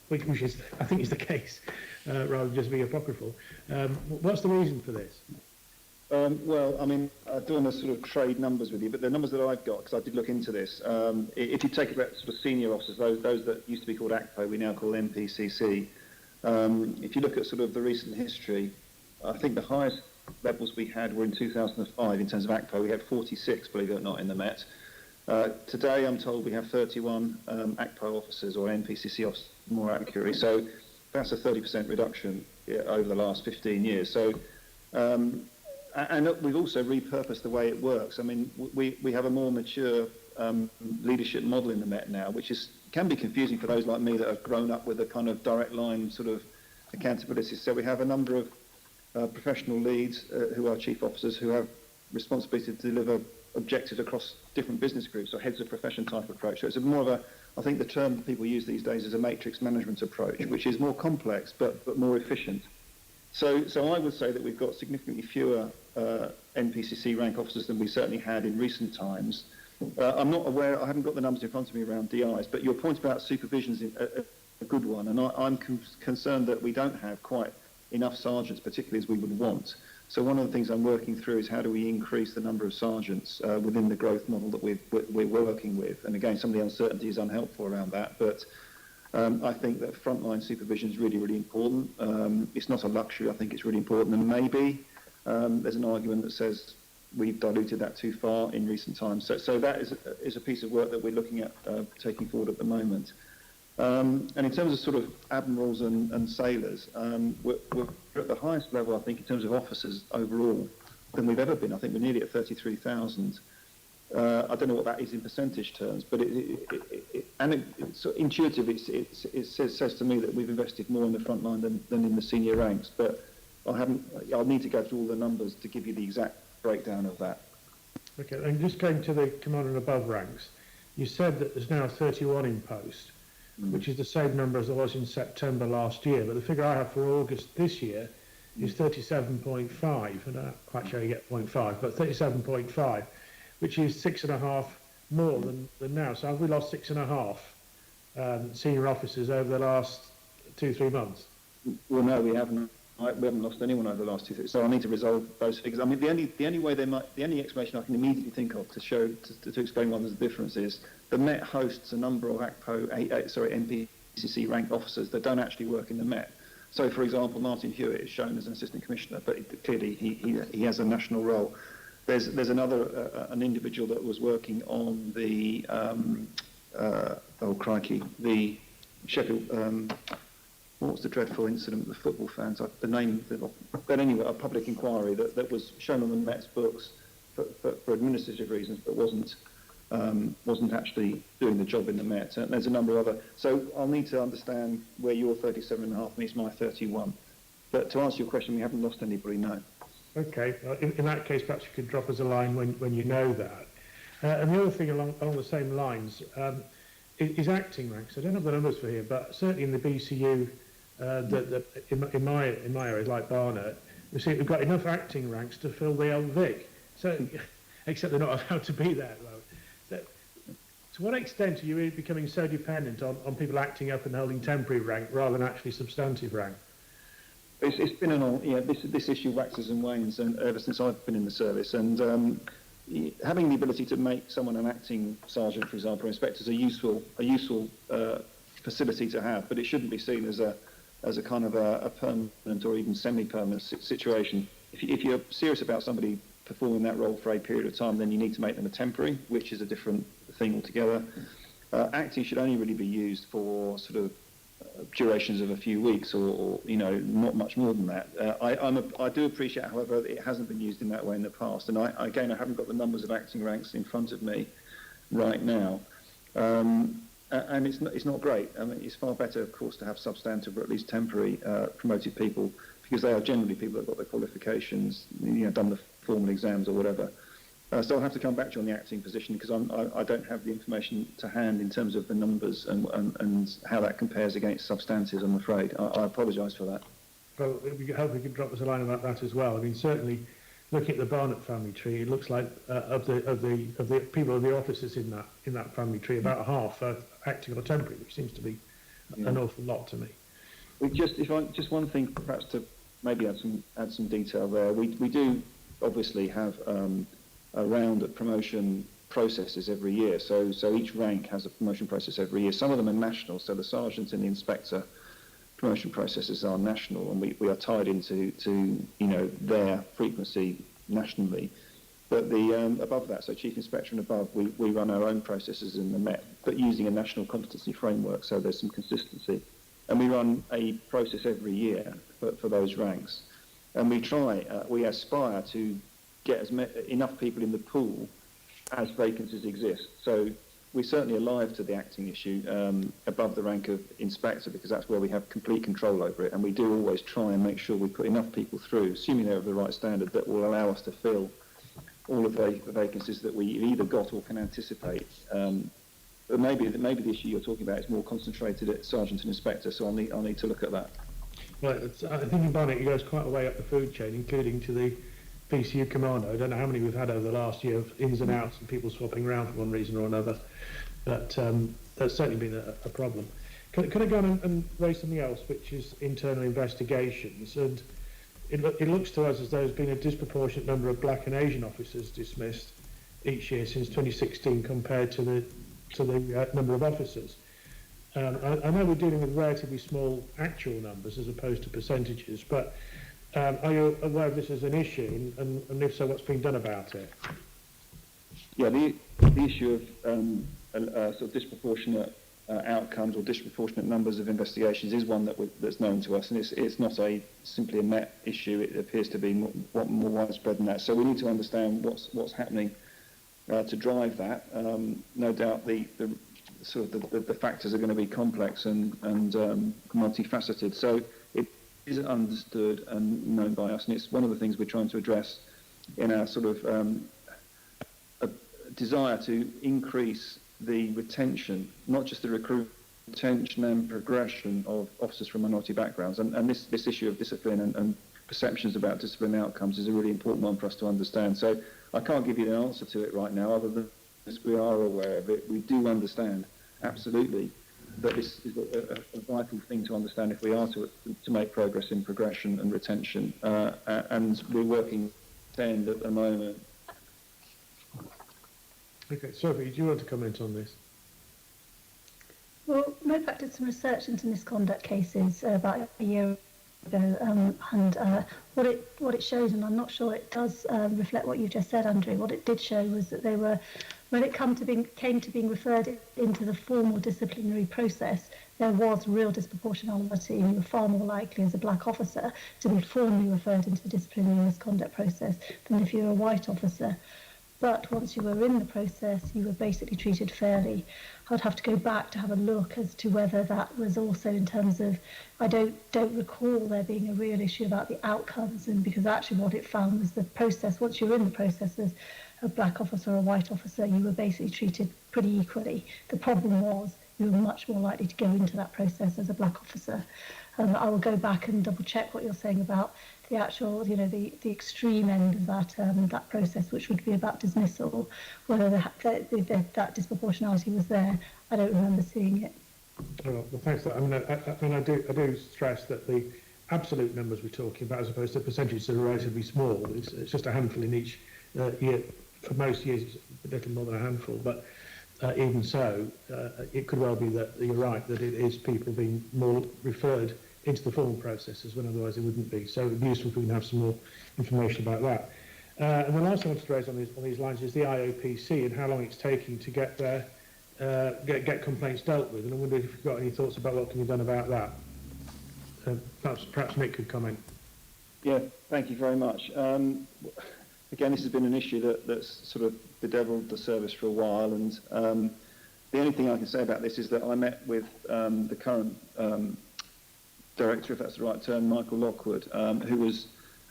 [SPEAKER 11] which is, I think, is the case, rather than just being apocryphal? What's the reason for this?
[SPEAKER 5] Well, I mean, I don't want to sort of trade numbers with you, but the numbers that I've got, because I did look into this, if you take about sort of senior officers, those that used to be called ACPO, we now call MPCC, if you look at sort of the recent history, I think the highest levels we had were in 2005 in terms of ACPO. We had 46, believe it or not, in the Met. Today, I'm told we have 31 ACPO officers, or NPCC officers, more accurately. So that's a 30% reduction over the last 15 years. So, and we've also repurposed the way it works. I mean, we have a more mature leadership model in the Met now, which can be confusing for those like me that have grown up with a kind of direct line sort of accountability. So we have a number of professional leads who are chief officers who have responsibility to deliver objectives across different business groups, or heads of profession type approach. So it's more of a, I think the term people use these days is a matrix management approach, which is more complex but more efficient. So I would say that we've got significantly fewer NPCC rank officers than we certainly had in recent times. I'm not aware, I haven't got the numbers in front of me around DIs, but your point about supervision is a good one, and I'm concerned that we don't have quite enough sergeants, particularly as we would want. So one of the things I'm working through is how do we increase the number of sergeants within the growth model that we're working with. And again, some of the uncertainty is unhelpful around that, but I think that frontline supervision is really, really important. It's not a luxury, I think it's really important, and maybe there's an argument that says we've diluted that too far in recent times. So that is a piece of work that we're looking at taking forward at the moment. And in terms of sort of admirals and sailors, we're at the highest level, I think, in terms of officers overall than we've ever been. I think we're nearly at 33,000. I don't know what that is in percentage terms, but it's intuitive. It says to me that we've invested more in the front line than in the senior ranks. But I'll need to go through all the numbers to give you the exact breakdown of that.
[SPEAKER 11] Okay, and just going to the commander and above ranks, you said that there's now 31 in post, which is the same number as there was in September last year, but the figure I have for August this year is 37.5. I don't know quite sure you get 0.5, but 37.5, which is 6.5 more than now. So have we lost 6.5 senior officers over the last 2-3 months?
[SPEAKER 5] Well, no, we haven't. We haven't lost anyone over the last 2 years, so I need to resolve those figures. I mean, the only explanation I can immediately think of to explain why there's a difference is the Met hosts a number of NPCC ranked officers that don't actually work in the Met. So, for example, Martin Hewitt is shown as an assistant commissioner, but clearly he has a national role. There's another an individual that was working on the the Sheffield. What was the dreadful incident with the football fans? But anyway, a public inquiry that was shown on the Met's books for administrative reasons, but wasn't actually doing the job in the Met. And there's a number of other. So I'll need to understand where your 37.5 meets my 31. But to answer your question, we haven't lost anybody, no.
[SPEAKER 11] Okay, in that case, perhaps you could drop us a line when you know that. And the other thing along the same lines is acting ranks. I don't have the numbers for here, but certainly in the BCU, in my area, like Barnet, we've got enough acting ranks to fill the old Vic. So, except they're not allowed to be there. So, to what extent are you becoming so dependent on people acting up and holding temporary rank rather than actually substantive rank?
[SPEAKER 5] It's been this issue waxes and wanes, and ever since I've been in the service, and having the ability to make someone an acting sergeant, for example, or inspector, is a useful facility to have, but it shouldn't be seen as a kind of a permanent or even semi-permanent situation. If you're serious about somebody performing that role for a period of time, then you need to make them a temporary, which is a different thing altogether. Acting should only really be used for sort of durations of a few weeks, or not much more than that. I do appreciate, however, that it hasn't been used in that way in the past, and I haven't got the numbers of acting ranks in front of me right now, and it's not great. I mean, it's far better, of course, to have substantive or at least temporary promoted people, because they are generally people that have got their qualifications, done the formal exams or whatever. So I'll have to come back to you on the acting position, because I don't have the information to hand in terms of the numbers and how that compares against substantives, I'm afraid. I apologise for that.
[SPEAKER 11] Well, we hope you could drop us a line about that as well. I mean, certainly, looking at the Barnet family tree, it looks like of the people, of the officers in that family tree, about half are acting or temporary, which seems to be an awful lot to me.
[SPEAKER 5] Just one thing, perhaps to maybe add some detail there. We do obviously have a round of promotion processes every year. So each rank has a promotion process every year. Some of them are national, so the sergeant and the inspector promotion processes are national, and we are tied into their frequency nationally. But the above that, so chief inspector and above, we run our own processes in the Met, but using a national competency framework, so there's some consistency. And we run a process every year for those ranks. And we aspire to get enough people in the pool as vacancies exist. So we're certainly alive to the acting issue above the rank of inspector, because that's where we have complete control over it, and we do always try and make sure we put enough people through, assuming they're of the right standard, that will allow us to fill all of the vacancies that we either got or can anticipate. But maybe the issue you're talking about is more concentrated at sergeant and inspector, so I'll need to look at that.
[SPEAKER 11] Right, I think in Barnet it goes quite a way up the food chain, including to the PCU commando. I don't know how many we've had over the last year of ins and outs and people swapping around for one reason or another, but that's certainly been a problem. Can I go on and raise something else, which is internal investigations? And it looks to us as though there's been a disproportionate number of black and Asian officers dismissed each year since 2016 compared to the number of officers. I know we're dealing with relatively small actual numbers as opposed to percentages, but are you aware of this as an issue, and if so, what's being done about it?
[SPEAKER 5] Yeah, the issue of sort of disproportionate outcomes or disproportionate numbers of investigations is one that's known to us, and it's not simply a Met issue. It appears to be more widespread than that. So we need to understand what's happening to drive that. No doubt the factors are going to be complex and multifaceted. So it is understood and known by us, and it's one of the things we're trying to address in our sort of a desire to increase the retention, not just the retention and progression of officers from minority backgrounds. And this issue of discipline and perceptions about discipline outcomes is a really important one for us to understand. So I can't give you an answer to it right now, other than we are aware of it. We do understand, absolutely, that this is a vital thing to understand if we are to make progress in progression and retention. And we're working end at the moment.
[SPEAKER 11] Okay, Sophie, do you want to comment on this?
[SPEAKER 7] Well, MoPac did some research into misconduct cases about a year ago, and what it shows, and I'm not sure it does reflect what you just said, Andrew. What it did show was that they were, when it came to being referred into the formal disciplinary process, there was real disproportionality. You were far more likely as a black officer to be formally referred into the disciplinary misconduct process than if you were a white officer. But once you were in the process, you were basically treated fairly. I'd have to go back to have a look as to whether that was also in terms of, I don't recall there being a real issue about the outcomes, and because actually what it found was the process. Once you were in the process as a black officer or a white officer, you were basically treated pretty equally. The problem was you were much more likely to go into that process as a black officer. I will go back and double check what you're saying about the actual, the extreme end of that process, which would be about dismissal, whether that disproportionality was there. I don't remember seeing it.
[SPEAKER 11] Oh, well, thanks for that. I do stress that the absolute numbers we're talking about, as opposed to percentages, are relatively small. It's just a handful in each year. For most years, it's a little more than a handful, but even so, it could well be that you're right, that it is people being more referred into the formal processes when otherwise it wouldn't be. So it would be useful if we can have some more information about that. And the last thing I wanted to raise on these lines is the IOPC and how long it's taking to get there, get complaints dealt with. And I wonder if you've got any thoughts about what can be done about that. Perhaps Nick could comment.
[SPEAKER 5] Yeah, thank you very much. Again, this has been an issue that's sort of bedeviled the service for a while, and the only thing I can say about this is that I met with the current director, if that's the right term, Michael Lockwood, who was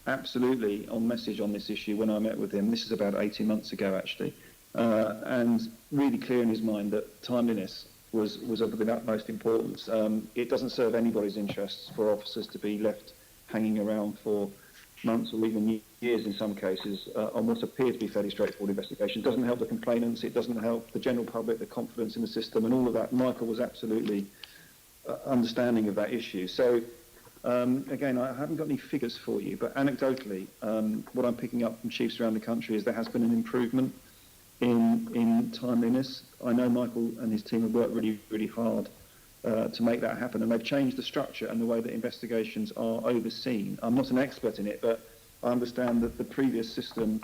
[SPEAKER 5] absolutely on message on this issue when I met with him. This is about 18 months ago, actually, and really clear in his mind that timeliness was of the utmost importance. It doesn't serve anybody's interests for officers to be left hanging around for months or even years in some cases on what appear to be fairly straightforward investigation. It doesn't help the complainants, it doesn't help the general public, the confidence in the system, and all of that. Michael was absolutely understanding of that issue. So Again, I haven't got any figures for you, but anecdotally, what I'm picking up from chiefs around the country is there has been an improvement in timeliness. I know Michael and his team have worked really, really hard to make that happen, and they've changed the structure and the way that investigations are overseen. I'm not an expert in it, but I understand that the previous system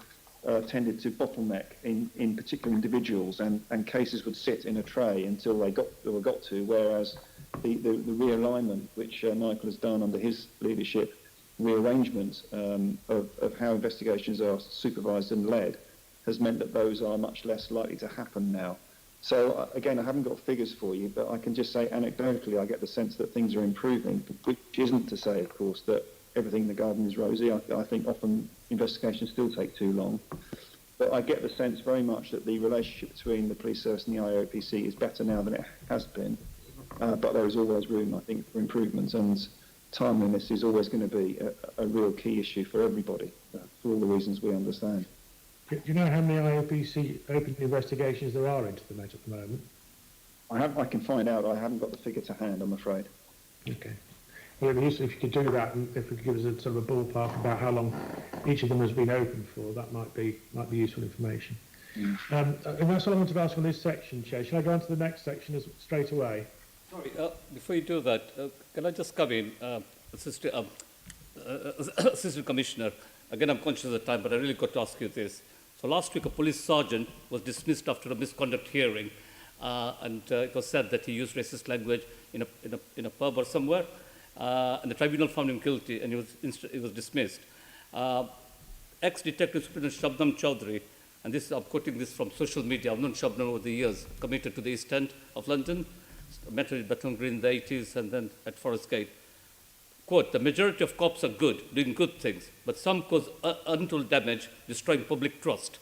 [SPEAKER 5] tended to bottleneck in particular individuals, and cases would sit in a tray until they got to, whereas the realignment, which Michael has done under his leadership, rearrangement of how investigations are supervised and led, has meant that those are much less likely to happen now. So again, I haven't got figures for you, but I can just say anecdotally I get the sense that things are improving, which isn't to say, of course, that everything in the garden is rosy. I think often investigations still take too long. But I get the sense very much that the relationship between the police service and the IOPC is better now than it has been. But there is always room, I think, for improvements, and timeliness is always going to be a real key issue for everybody, for all the reasons we understand.
[SPEAKER 11] Do you know how many IOPC open investigations there are into the Met at the moment?
[SPEAKER 5] I can find out. I haven't got the figure to hand, I'm afraid.
[SPEAKER 11] Okay. Well, it'd be useful if you could do that, and if we could give us a sort of a ballpark about how long each of them has been open for, that might be useful information. And that's all I wanted to ask on this section, Chair. Shall I go on to the next section straight away?
[SPEAKER 1] Sorry, before you do that, can I just come in, Assistant Commissioner? Again, I'm conscious of the time, but I really got to ask you this. So last week, a police sergeant was dismissed after a misconduct hearing, and it was said that he used racist language in a pub or somewhere, and the tribunal found him guilty, and he was dismissed. Ex-Detective Superintendent Shabnam Chowdhury, and I'm quoting this from social media, I've known Shabnam over the years, committed to the East End of London, met at Bethnal Green in the 80s, and then at Forest Gate. Quote, the majority of cops are good, doing good things, but some cause untold damage, destroying public trust.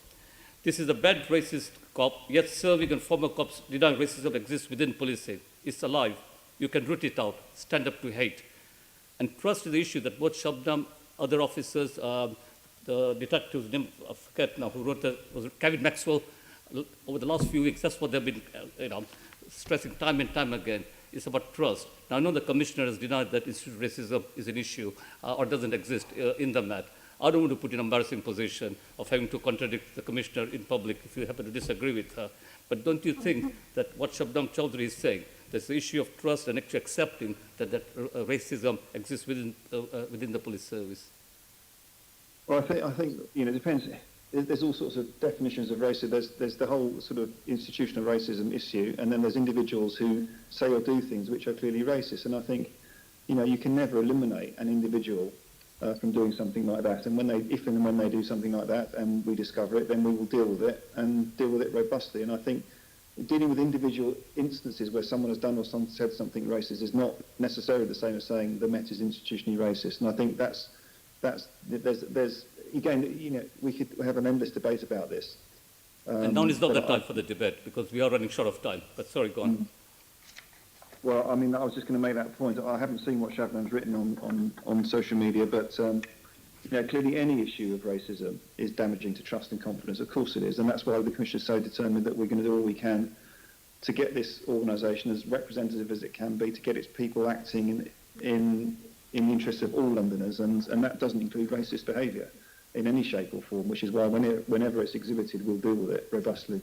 [SPEAKER 1] This is a bad racist cop, yet serving and former cops denying racism exists within policing. It's alive. You can root it out. Stand up to hate. And trust is the issue that both Shabnam, other officers, the detective's name, I forget now, who wrote was Kevin Maxwell, over the last few weeks, that's what they've been stressing time and time again. It's about trust. Now, I know the Commissioner has denied that institutional racism is an issue or doesn't exist in the Met. I don't want to put in an embarrassing position of having to contradict the Commissioner in public if you happen to disagree with her. But don't you think that what Shabnam Chowdhury is saying, there's the issue of trust and actually accepting that racism exists within the police service?
[SPEAKER 5] Well, I think it depends. There's all sorts of definitions of racism. There's the whole sort of institutional racism issue, and then there's individuals who say or do things which are clearly racist. And I think, you can never eliminate an individual from doing something like that. And if and when they do something like that, and we discover it, then we will deal with it and deal with it robustly. And I think dealing with individual instances where someone has done or said something racist is not necessarily the same as saying the Met is institutionally racist. And I think there's again, we could have an endless debate about this.
[SPEAKER 1] And now is not the time for the debate because we are running short of time. But sorry, go on.
[SPEAKER 5] Well, I mean, I was just going to make that point. I haven't seen what Shabnam's written on social media, but clearly any issue of racism is damaging to trust and confidence. Of course it is, and that's why the Commission is so determined that we're going to do all we can to get this organisation as representative as it can be, to get its people acting in the interests of all Londoners, and that doesn't include racist behaviour in any shape or form, which is why whenever it's exhibited, we'll deal with it robustly.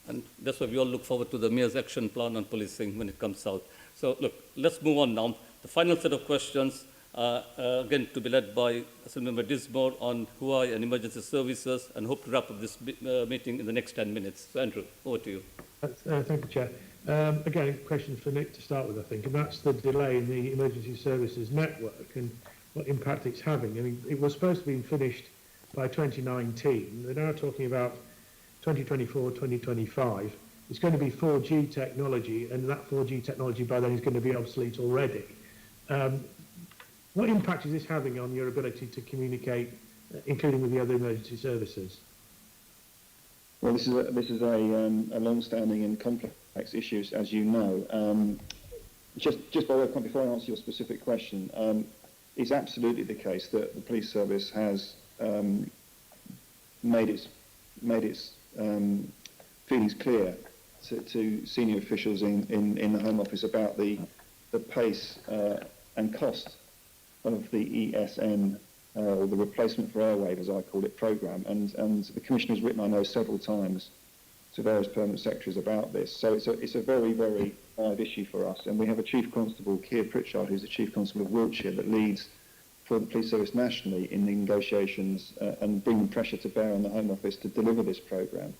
[SPEAKER 1] And that's why we all look forward to the Mayor's action plan on policing when it comes out. So, look, let's move on now. The final set of questions, again, to be led by Assemblymember Dismore on Huawei and emergency services, and hope to wrap up this meeting in the next 10 minutes. So, Andrew, over to you.
[SPEAKER 11] Thank you, Chair. Again, a question for Nick to start with, I think, and that's the delay in the emergency services network and what impact it's having. I mean, it was supposed to be finished by 2019. They're now talking about 2024, 2025. It's going to be 4G technology, and that 4G technology by then is going to be obsolete already. What impact is this having on your ability to communicate, including with the other emergency services?
[SPEAKER 5] Well, this is a long-standing and complex issue, as you know. Just by way of comment, before I answer your specific question, it's absolutely the case that the police service has made its feelings clear to senior officials in the Home Office about the pace and cost of the ESN, or the Replacement for Airwave, as I call it, programme. And the Commissioner has written, I know, several times to various permanent secretaries about this. So it's a very, very live issue for us. And we have a Chief Constable, Keir Pritchard, who's the Chief Constable of Wiltshire, that leads for the police service nationally in the negotiations and bringing pressure to bear on the Home Office to deliver this programme.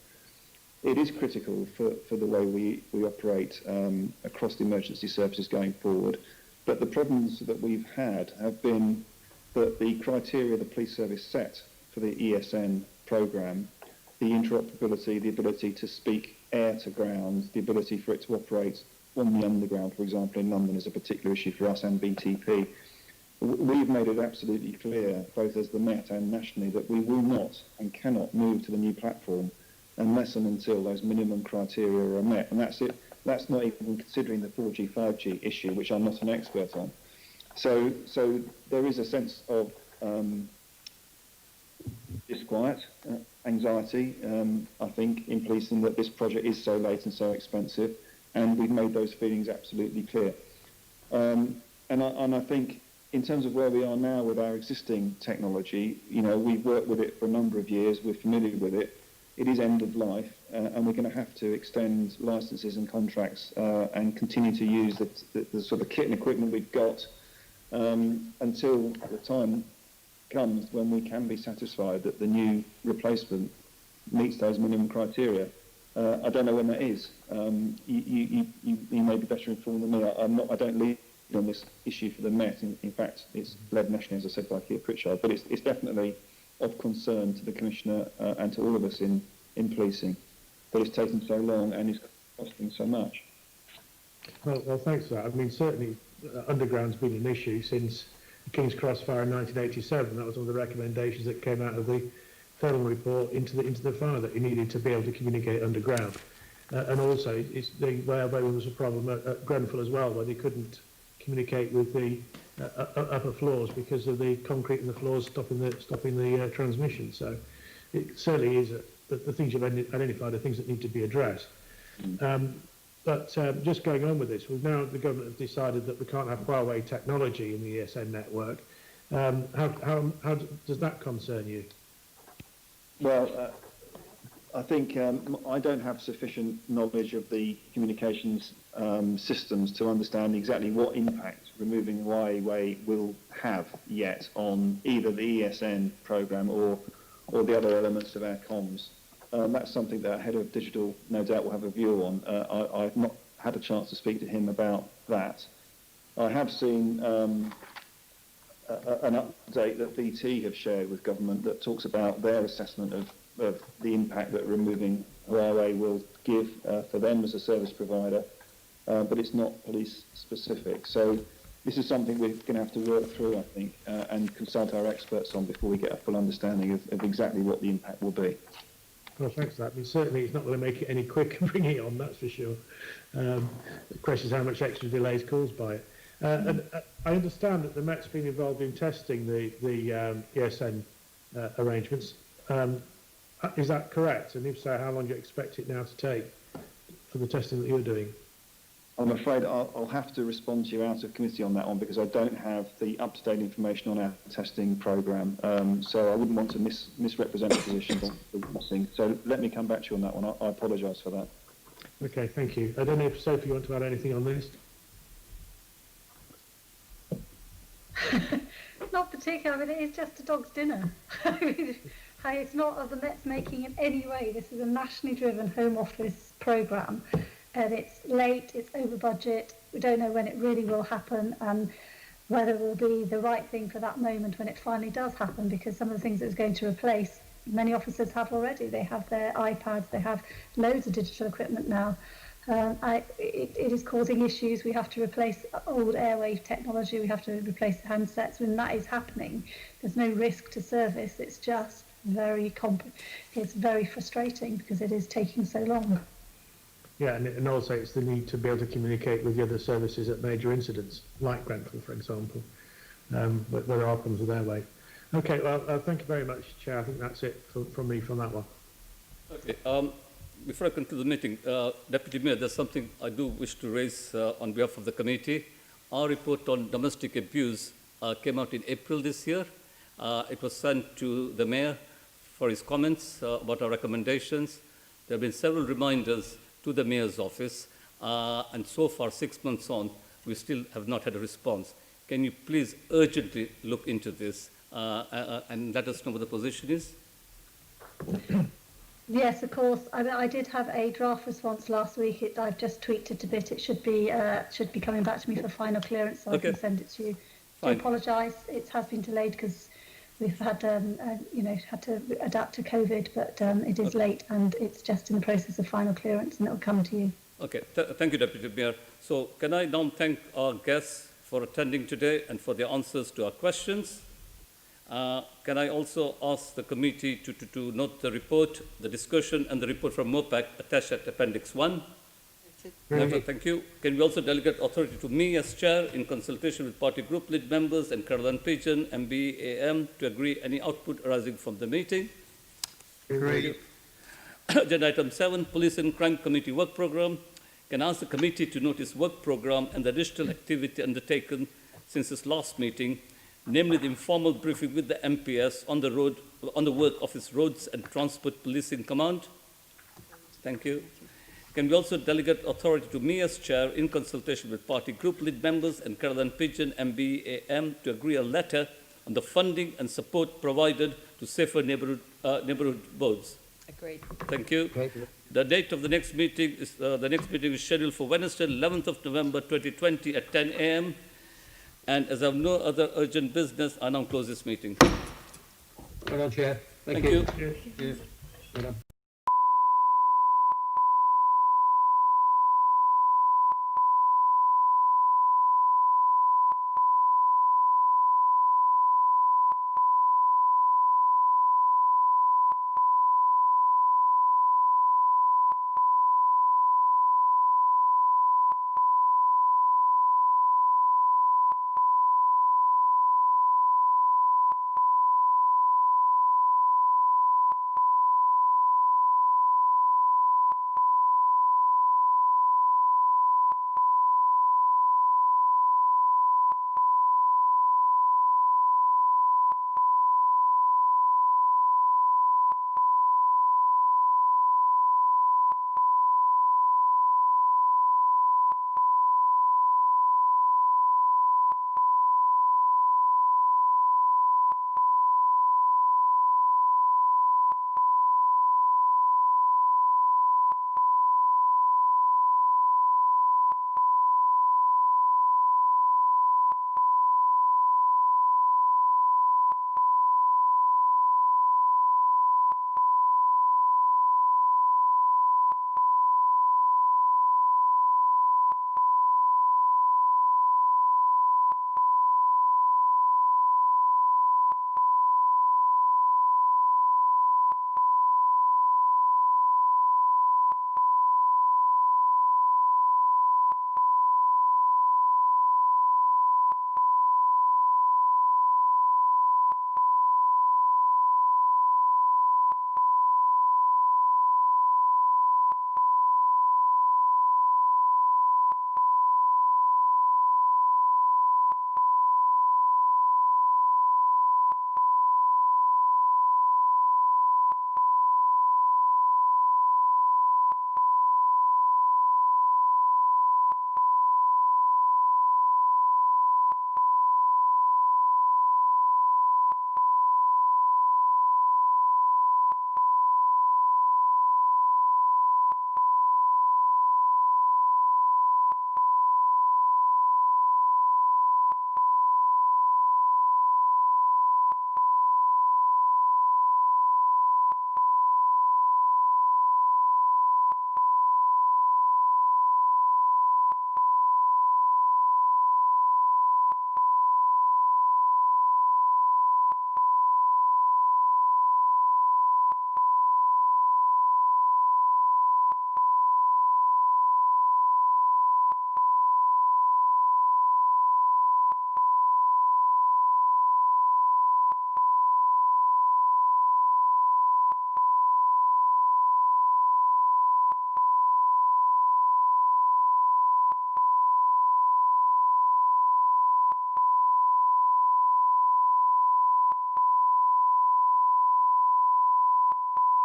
[SPEAKER 5] It is critical for the way we operate across the emergency services going forward. But the problems that we've had have been that the criteria the police service set for the ESN programme, the interoperability, the ability to speak air to ground, the ability for it to operate on the underground, for example, in London, is a particular issue for us and BTP. We've made it absolutely clear, both as the Met and nationally, that we will not and cannot move to the new platform unless and until those minimum criteria are met. And that's it. That's not even considering the 4G, 5G issue, which I'm not an expert on. So there is a sense of disquiet, anxiety, I think, in policing that this project is so late and so expensive, and we've made those feelings absolutely clear. And I think, in terms of where we are now with our existing technology, you know, we've worked with it for a number of years, we're familiar with it, it is end of life, and we're going to have to extend licences and contracts and continue to use the sort of kit and equipment we've got until the time comes when we can be satisfied that the new replacement meets those minimum criteria. I don't know when that is. You may be better informed than me. I don't lead on this issue for the Met. In fact, it's led nationally, as I said, by Keir Pritchard, but it's definitely of concern to the Commissioner and to all of us in policing that it's taken so long and is costing so much.
[SPEAKER 11] Well, thanks for that. I mean, certainly underground's been an issue since the King's Cross fire in 1987. That was one of the recommendations that came out of the Federal report into the fire, that you needed to be able to communicate underground. And also, the railway was a problem at Grenfell as well, where they couldn't communicate with the upper floors because of the concrete in the floors stopping the transmission. So it certainly is the things you've identified are things that need to be addressed. But just going on with this, the government has decided that we can't have Huawei technology in the ESN network. How does that concern you?
[SPEAKER 5] Well, I think I don't have sufficient knowledge of the communications systems to understand exactly what impact removing Huawei will have yet on either the ESN programme or the other elements of our comms. That's something that our head of digital no doubt will have a view on. I've not had a chance to speak to him about that. I have seen an update that BT have shared with government that talks about their assessment of the impact that removing Huawei will give for them as a service provider, but it's not police specific. So this is something we're going to have to work through, I think, and consult our experts on before we get a full understanding of exactly what the impact will be.
[SPEAKER 11] Well, thanks for that. I mean, certainly it's not going to make it any quicker bringing it on, that's for sure. The question is how much extra delay is caused by it. And I understand that the Met's been involved in testing the ESN arrangements. Is that correct? And if so, how long do you expect it now to take for the testing that you're doing?
[SPEAKER 5] I'm afraid I'll have to respond to you out of committee on that one because I don't have the up-to-date information on our testing programme. So I wouldn't want to misrepresent the position of the testing. So let me come back to you on that one. I apologise for that.
[SPEAKER 11] Okay, thank you. I don't know if Sophie, you want to add anything on this?
[SPEAKER 7] Not particularly. I mean, it is just a dog's dinner. I mean, it's not of the Met's making in any way. This is a nationally driven Home Office programme. And it's late, it's over budget, we don't know when it really will happen and whether it will be the right thing for that moment when it finally does happen, because some of the things it's going to replace, many officers have already. They have their iPads, they have loads of digital equipment now. It is causing issues. We have to replace old airwave technology, we have to replace the handsets. When that is happening, there's no risk to service, it's just it's very frustrating because it is taking so long.
[SPEAKER 11] Yeah, and also it's the need to be able to communicate with the other services at major incidents, like Grenfell, for example, but there are problems with airwave. Okay, well, thank you very much, Chair. I think that's it from me from that one.
[SPEAKER 1] Okay, before I conclude the meeting, Deputy Mayor, there's something I do wish to raise on behalf of the committee. Our report on domestic abuse came out in April this year. It was sent to the Mayor for his comments about our recommendations. There have been several reminders to the Mayor's office, and so far, 6 months on, we still have not had a response. Can you please urgently look into this and let us know what the position is?
[SPEAKER 7] Yes, of course. I did have a draft response last week. I've just tweaked it a bit. It should be coming back to me for final clearance, so
[SPEAKER 1] Okay.
[SPEAKER 7] I can send it to you.
[SPEAKER 1] Fine.
[SPEAKER 7] I apologise. It has been delayed because we've had had to adapt to COVID, but it is late and it's just in the process of final clearance, and it will come to you.
[SPEAKER 1] Okay, thank you, Deputy Mayor. So can I now thank our guests for attending today and for their answers to our questions. Can I also ask the committee to note the report, the discussion and the report from MOPAC attached at Appendix 1? Thank you. Can we also delegate authority to me as chair in consultation with party group lead members and Caroline Pigeon, MBAM, to agree any output arising from the meeting?
[SPEAKER 3] Agreed.
[SPEAKER 1] Agenda item 7, Police and Crime Committee Work Programme. Can I ask the committee to note its work programme and the additional activity undertaken since its last meeting, namely the informal briefing with the MPS on the work of its Roads and Transport Policing Command? Thank you. Can we also delegate authority to me as chair in consultation with party group lead members and Caroline Pigeon, MBAM, to agree a letter on the funding and support provided to safer neighbourhood boards?
[SPEAKER 9] Agreed.
[SPEAKER 1] Thank you. The date of the next meeting is scheduled for Wednesday, 11th of November 2020 at 10 a.m. And as I have no other urgent business, I now close this meeting.
[SPEAKER 3] Well done, Chair. Thank
[SPEAKER 1] you.
[SPEAKER 3] Well done.